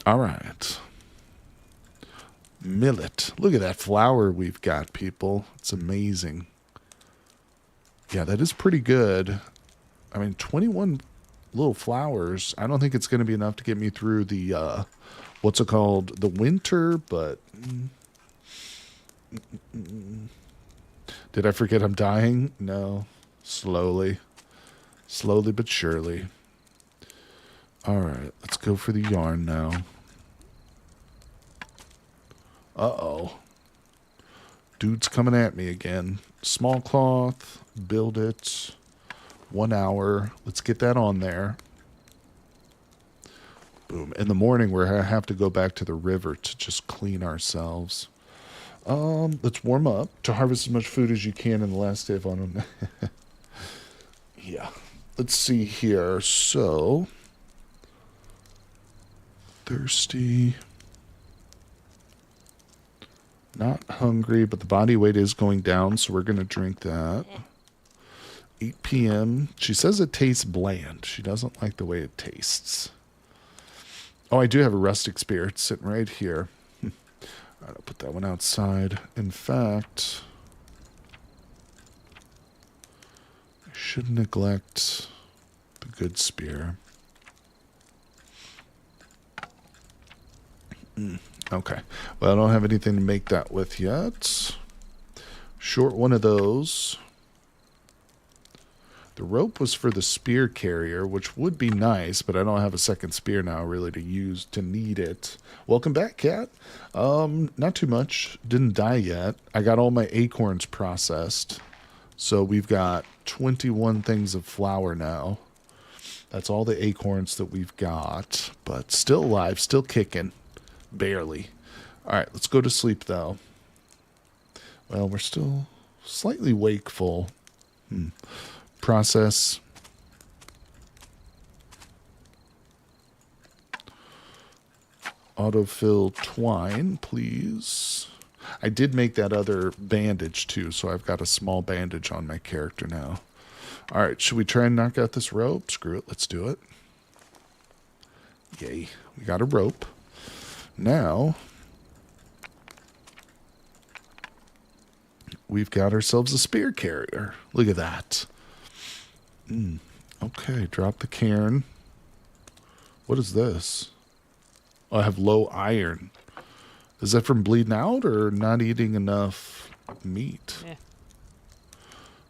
Speaker 2: All right. Millet. Look at that flower we've got, people. It's amazing. Yeah, that is pretty good. I mean, 21 little flowers. I don't think it's going to be enough to get me through the, what's it called? The winter, but... Did I forget I'm dying? No. Slowly. Slowly but surely. Alright, let's go for the yarn now. Uh-oh. Dude's coming at me again. Small cloth. Build it. 1 hour. Let's get that on there. Boom. In the morning, we're going to have to go back to the river to just clean ourselves. Let's warm up to harvest as much food as you can in the last day of autumn. Yeah. Let's see here. So, thirsty. Not hungry, but the body weight is going down, so we're going to drink that. 8 p.m. She says it tastes bland. She doesn't like the way it tastes. Oh, I do have a rustic spear. It's sitting right here. All right, I'll put that one outside. In fact, I should neglect the good spear. Okay. Well, I don't have anything to make that with yet. Short one of those. The rope was for the spear carrier, which would be nice, but I don't have a second spear now really to use to need it. Welcome back, Cat. Not too much. Didn't die yet. I got all my acorns processed. So we've got 21 things of flour now. That's all the acorns that we've got, but still alive, still kicking. Barely. All right, let's go to sleep, though. Well, we're still slightly wakeful. Process. Autofill twine, please. I did make that other bandage, too, so I've got a small bandage on my character now. All right, should we try and knock out this rope? Screw it, let's do it. Yay, we got a rope. Now, we've got ourselves a spear carrier. Look at that. Okay, drop the cairn. What is this? Oh, I have low iron. Is that from bleeding out or not eating enough meat?
Speaker 1: Yeah.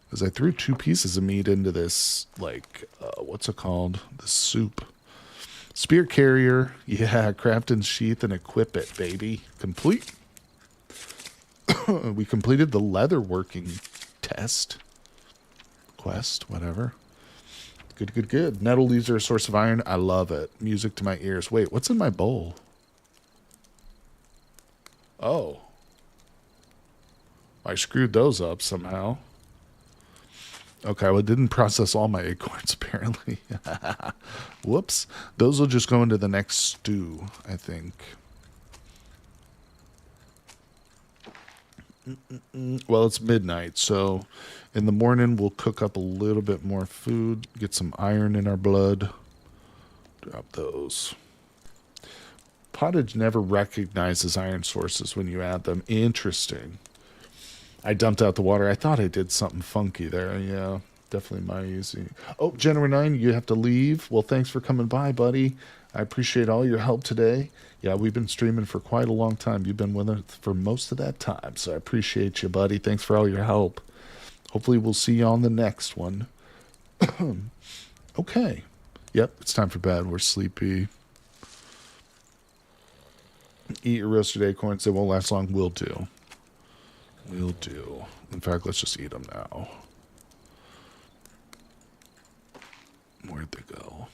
Speaker 2: Because I threw 2 pieces of meat into this, like, what's it called? The soup. Spear carrier. Yeah, craft and sheath and equip it, baby. Complete. We completed the leather working test. Quest, whatever. Good, good, good. Nettle leaves are a source of iron. I love it. Music to my ears. Wait, what's in my bowl? Oh. I screwed those up somehow. Okay, well, it didn't process all my acorns, apparently. Whoops. Those will just go into the next stew, I think. Well, it's midnight, so in the morning we'll cook up a little bit more food, get some iron in our blood. Drop those. Pottage never recognizes iron sources when you add them. Interesting. I dumped out the water. I thought I did something funky there. Yeah, definitely my easy. Oh, January 9, you have to leave. Well, thanks for coming by, buddy. I appreciate all your help today. Yeah, we've been streaming for quite a long time. You've been with us for most of that time, so I appreciate you, buddy. Thanks for all your help. Hopefully we'll see you on the next one. Okay. Yep, it's time for bed. We're sleepy. Eat your roasted acorns. They won't last long. Will do. Will do. In fact, let's just eat them now. Where'd they go?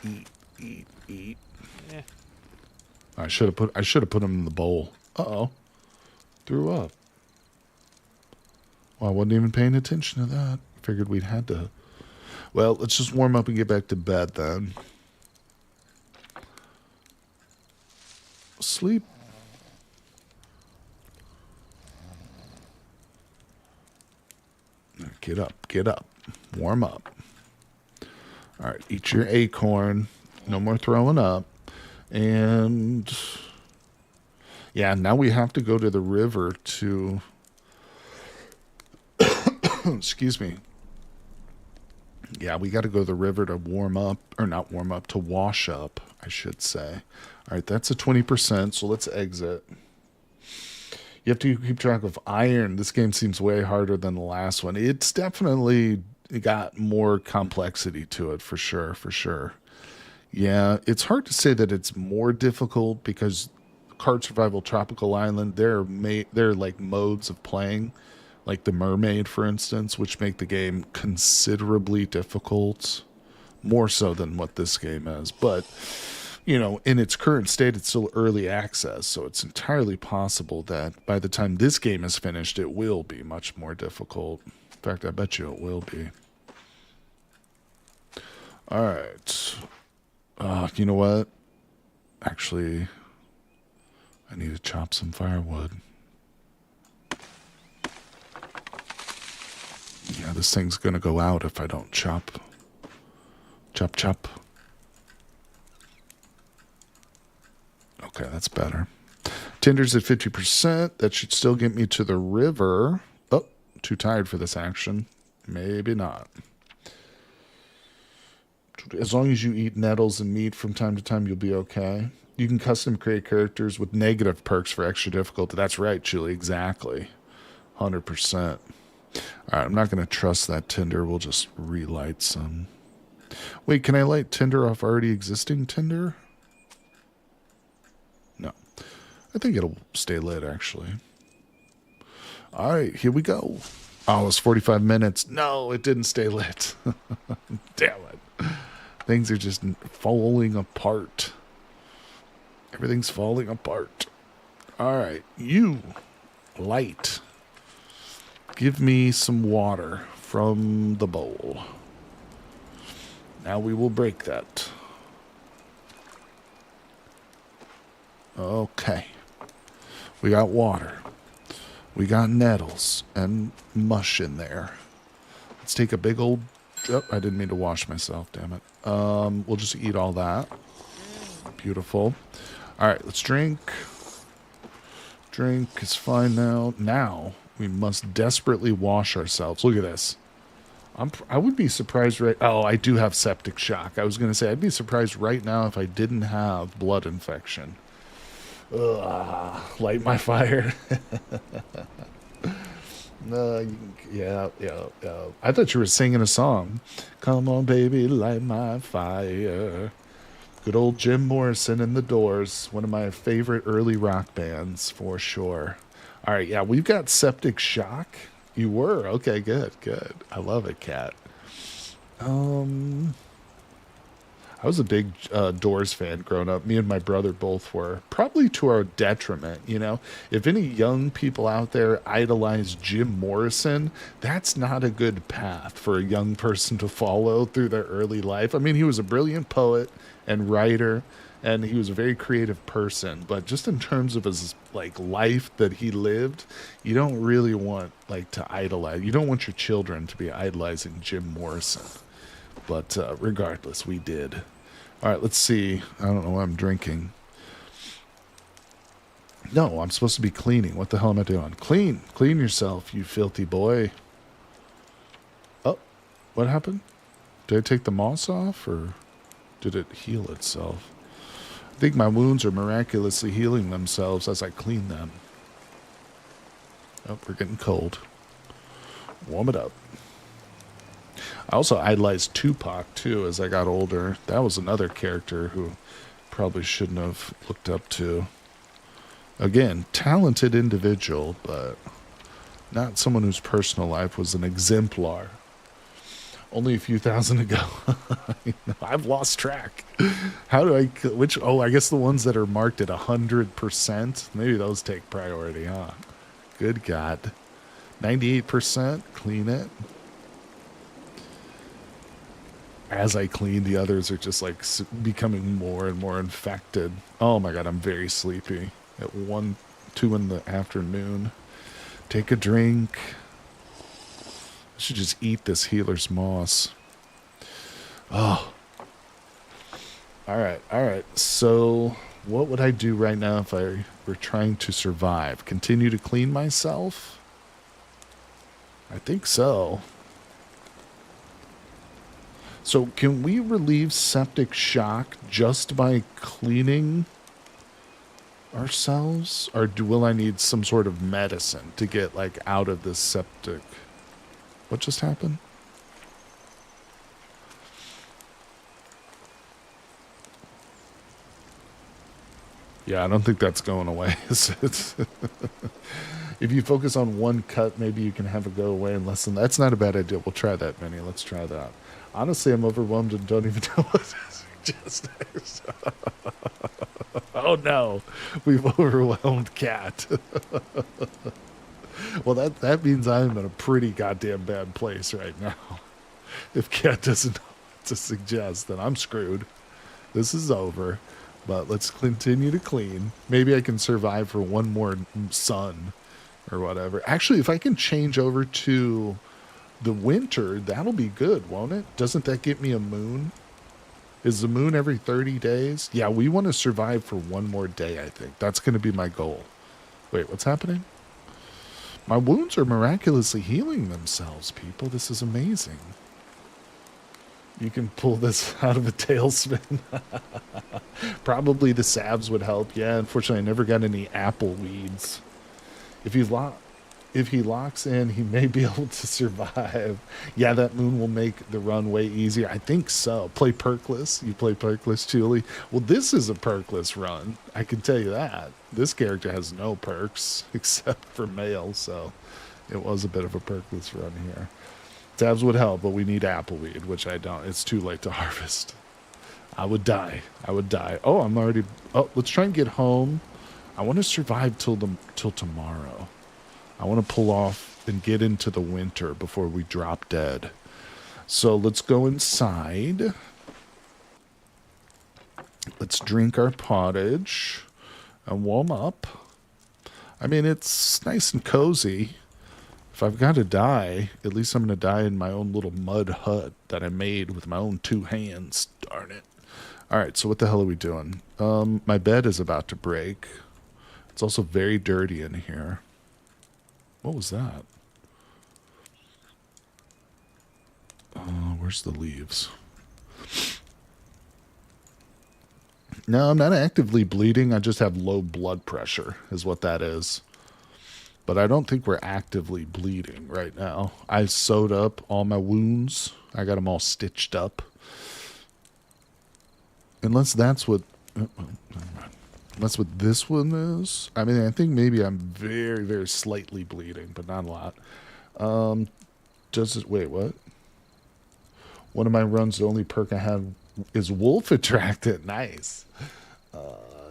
Speaker 2: Eat, eat, eat.
Speaker 1: Yeah.
Speaker 2: I should have put them in the bowl. Uh-oh. Threw up. Well, I wasn't even paying attention to that. Figured we'd had to. Well, let's just warm up and get back to bed then. Sleep. Get up, get up. Warm up. All right, eat your acorn. No more throwing up. And yeah, now we have to go to the river to, excuse me. Yeah, we got to go to the river to warm up, or not warm up, to wash up, I should say. All right, that's a 20%, so let's exit. You have to keep track of iron. This game seems way harder than the last one. It's definitely got more complexity to it, for sure, for sure. Yeah, it's hard to say that it's more difficult because Card Survival Tropical Island, they're like modes of playing, like the Mermaid, for instance, which make the game considerably difficult, more so than what this game is. But in its current state, it's still early access, so it's entirely possible that by the time this game is finished, it will be much more difficult. In fact, I bet you it will be. All right. You know what? Actually, I need to chop some firewood. Yeah, this thing's gonna go out if I don't chop. Chop, chop. Okay, that's better. Tinder's at 50%. That should still get me to the river. Oh, too tired for this action. Maybe not. As long as you eat nettles and meat from time to time, you'll be okay. You can custom create characters with negative perks for extra difficulty. That's right, Chili. Exactly. 100%. All right, I'm not going to trust that tinder. We'll just relight some. Wait, can I light tinder off already existing tinder? No. I think it'll stay lit, actually. All right, here we go. Oh, it's 45 minutes. No, it didn't stay lit. Damn it. Things are just falling apart. Everything's falling apart. All right, you, light. Give me some water from the bowl. Now we will break that. Okay. We got water. We got nettles and mush in there. Let's take a big old... Oh, I didn't mean to wash myself, damn it. We'll just eat all that. Beautiful. All right, let's drink. Drink is fine now. Now, we must desperately wash ourselves. Look at this. I would be surprised right... Oh, I do have septic shock. I was going to say, I'd be surprised right now if I didn't have blood infection. Ugh, light my fire. No, yeah. I thought you were singing a song. Come on, baby, light my fire. Good old Jim Morrison and the Doors. One of my favorite early rock bands, for sure. All right, yeah, we've got septic shock. You were? Okay, good. I love it, Kat. I was a big Doors fan growing up. Me and my brother both were. Probably to our detriment, If any young people out there idolize Jim Morrison, that's not a good path for a young person to follow through their early life. I mean, he was a brilliant poet and writer, and he was a very creative person. But just in terms of his life that he lived, you don't really want to idolize. You don't want your children to be idolizing Jim Morrison. But regardless, we did. All right, let's see. I don't know what I'm drinking. No, I'm supposed to be cleaning. What the hell am I doing? Clean yourself, you filthy boy. Oh, what happened? Did I take the moss off, or did it heal itself? I think my wounds are miraculously healing themselves as I clean them. Oh, we're getting cold. Warm it up. I also idolized Tupac, too, as I got older. That was another character who probably shouldn't have looked up to. Again, talented individual, but not someone whose personal life was an exemplar. Only a few thousand ago. I've lost track. How do I... I guess the ones that are marked at 100%. Maybe those take priority, huh? Good God. 98%. Clean it. As I clean, the others are just becoming more and more infected. Oh my God, I'm very sleepy. At 1, 2 in the afternoon. Take a drink. I should just eat this healer's moss. Oh. All right, all right. So, what would I do right now if I were trying to survive? Continue to clean myself? I think so. So, can we relieve septic shock just by cleaning ourselves? Or will I need some sort of medicine to get, like, out of this septic? What just happened? Yeah, I don't think that's going away. If you focus on one cut, maybe you can have it go away in less than that's not a bad idea. We'll try that, Benny. Let's try that. Honestly, I'm overwhelmed and don't even know what to suggest. Oh no, we've overwhelmed Cat. Well, that means I'm in a pretty goddamn bad place right now. If Cat doesn't know what to suggest, then I'm screwed. This is over. But let's continue to clean. Maybe I can survive for one more sun or whatever. Actually, if I can change over to the winter, that'll be good, won't it? Doesn't that get me a moon? Is the moon every 30 days? Yeah, we want to survive for one more day, I think. That's going to be my goal. Wait, what's happening? My wounds are miraculously healing themselves, people. This is amazing. You can pull this out of a tailspin. Probably the salves would help. Yeah, unfortunately, I never got any apple weeds. If he locks in, he may be able to survive. Yeah, that moon will make the run way easier. I think so. Play perkless. You play perkless, Julie? Well, this is a perkless run. I can tell you that. This character has no perks except for mail, so it was a bit of a perkless run here. Tabs would help, but we need appleweed, which I don't. It's too late to harvest. I would die. I would die. Oh, I'm already... Oh, let's try and get home. I want to survive till tomorrow. I want to pull off and get into the winter before we drop dead. So let's go inside. Let's drink our pottage and warm up. I mean, it's nice and cozy. If I've got to die, at least I'm going to die in my own little mud hut that I made with my own two hands. Darn it. All right, so what the hell are we doing? My bed is about to break. It's also very dirty in here. What was that? Where's the leaves? No, I'm not actively bleeding. I just have low blood pressure is what that is. But I don't think we're actively bleeding right now. I sewed up all my wounds. I got them all stitched up. Unless that's what... Unless what this one is. I mean, I think maybe I'm very, very slightly bleeding, but not a lot. Does it... Wait, what? One of my runs, the only perk I have is Wolf Attractant. Nice.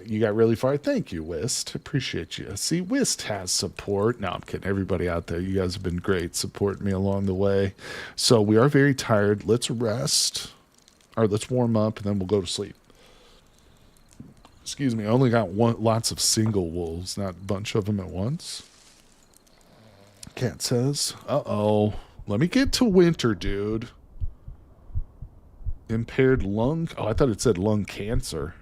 Speaker 2: You got really far. Thank you, Wist. Appreciate you. See, Wist has support. No, I'm kidding. Everybody out there, you guys have been great supporting me along the way. So we are very tired. Let's rest. Or let's warm up, and then we'll go to sleep. Excuse me. I only got lots of single wolves, not a bunch of them at once. Cat says, uh-oh. Let me get to winter, dude. Impaired lung. Oh, I thought it said lung cancer.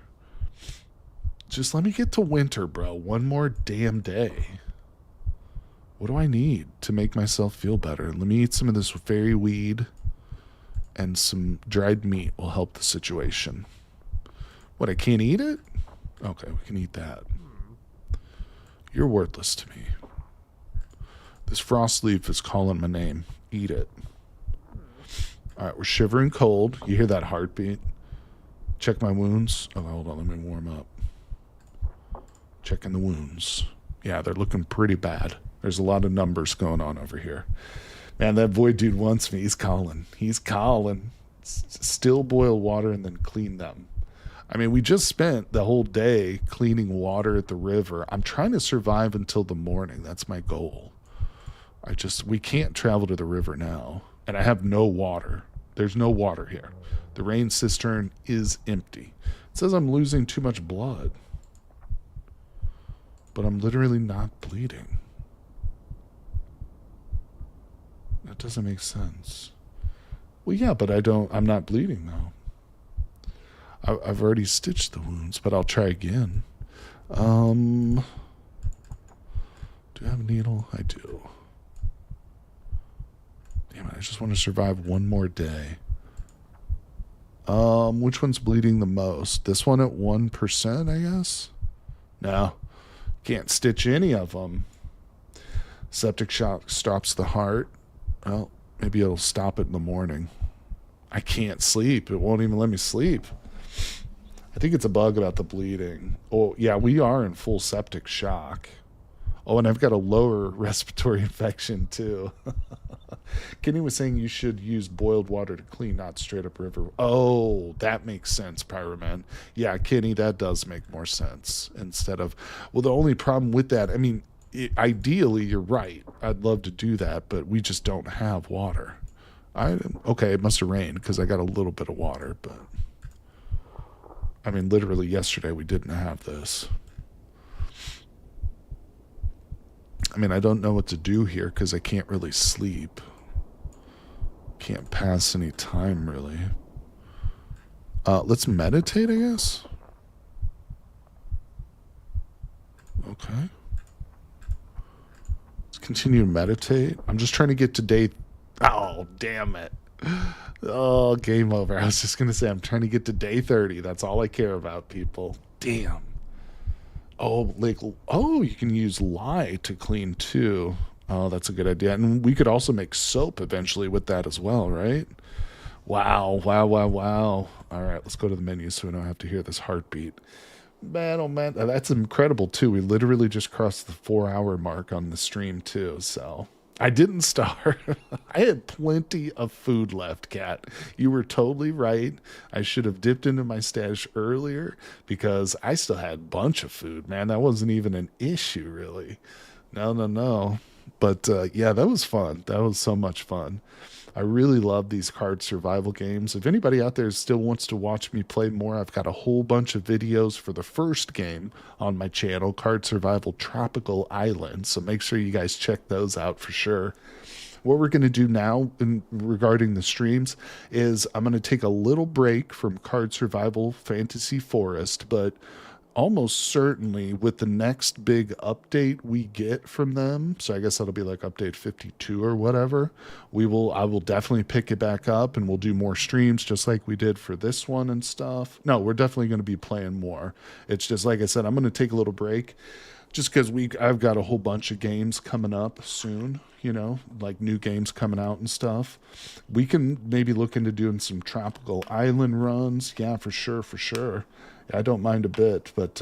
Speaker 2: Just let me get to winter, bro. One more damn day. What do I need to make myself feel better? Let me eat some of this fairy weed, and some dried meat will help the situation. What, I can't eat it? Okay, we can eat that. You're worthless to me. This frost leaf is calling my name. Eat it. All right, we're shivering cold. You hear that heartbeat? Check my wounds. Oh, hold on. Let me warm up. Checking the wounds. Yeah, they're looking pretty bad. There's a lot of numbers going on over here. Man, that void dude wants me. He's calling. He's calling. Still boil water and then clean them. I mean, we just spent the whole day cleaning water at the river. I'm trying to survive until the morning. That's my goal. We can't travel to the river now. And I have no water. There's no water here. The rain cistern is empty. It says I'm losing too much blood. But I'm literally not bleeding. That doesn't make sense. Well, yeah, but I'm not bleeding though. I've already stitched the wounds, but I'll try again. Do I have a needle? I do. Damn it, I just want to survive one more day. Which one's bleeding the most? This one at 1%, I guess? No. Can't stitch any of them. Septic shock stops the heart. Well, maybe it'll stop it in the morning. I can't sleep. It won't even let me sleep. I think it's a bug about the bleeding. Oh, yeah, we are in full septic shock. Oh, and I've got a lower respiratory infection, too. Kenny was saying you should use boiled water to clean, not straight up river. Oh, that makes sense, Pyroman. Yeah, Kenny, that does make more sense. Instead of, well, the only problem with that, I mean, ideally, you're right. I'd love to do that, but we just don't have water. Okay, it must have rained because I got a little bit of water, but I mean, literally yesterday we didn't have this. I mean, I don't know what to do here because I can't really sleep. Can't pass any time, really. Let's meditate, I guess. Okay. Let's continue to meditate. I'm just trying to get to day... Oh, damn it. Oh, game over. I was just going to say, I'm trying to get to day 30. That's all I care about, people. Damn. Oh, like, oh, you can use lye to clean too. Oh, that's a good idea. And we could also make soap eventually with that as well, right? Wow, wow, wow, wow. All right, let's go to the menu so we don't have to hear this heartbeat. Man, oh man, that's incredible too. We literally just crossed the 4-hour mark on the stream too, so... I didn't starve. I had plenty of food left, Kat. You were totally right. I should have dipped into my stash earlier because I still had a bunch of food, man. That wasn't even an issue, really. No. But yeah, that was fun. That was so much fun. I really love these card survival games. If anybody out there still wants to watch me play more, I've got a whole bunch of videos for the first game on my channel, Card Survival Tropical Island. So make sure you guys check those out for sure. What we're going to do now regarding the streams is I'm going to take a little break from Card Survival Fantasy Forest, but almost certainly with the next big update we get from them, so I guess that'll be like update 52 or whatever, I will definitely pick it back up and we'll do more streams just like we did for this one and stuff. No, we're definitely going to be playing more. It's just like I said, I'm going to take a little break just because I've got a whole bunch of games coming up soon, you know, like new games coming out and stuff. We can maybe look into doing some tropical island runs. Yeah, for sure. I don't mind a bit, but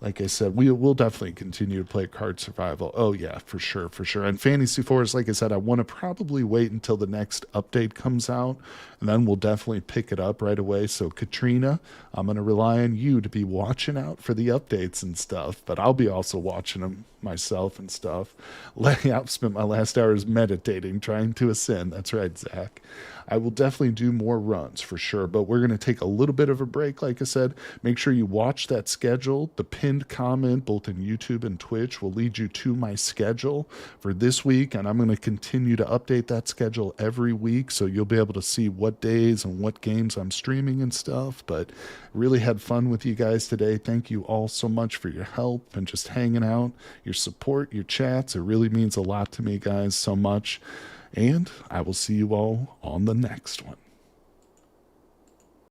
Speaker 2: like I said, we'll definitely continue to play Card Survival. Oh, yeah, for sure. And Fantasy Forest, like I said, I want to probably wait until the next update comes out, and then we'll definitely pick it up right away. So, Katrina, I'm going to rely on you to be watching out for the updates and stuff, but I'll be also watching them myself and stuff. I've spent my last hours meditating, trying to ascend. That's right, Zach. I will definitely do more runs for sure, but we're going to take a little bit of a break. Like I said, make sure you watch that schedule. The pinned comment, both in YouTube and Twitch, will lead you to my schedule for this week, and I'm going to continue to update that schedule every week, so you'll be able to see what days and what games I'm streaming and stuff. But really had fun with you guys today. Thank you all so much for your help and just hanging out, your support, your chats. It really means a lot to me, guys, so much. And I will see you all on the next one.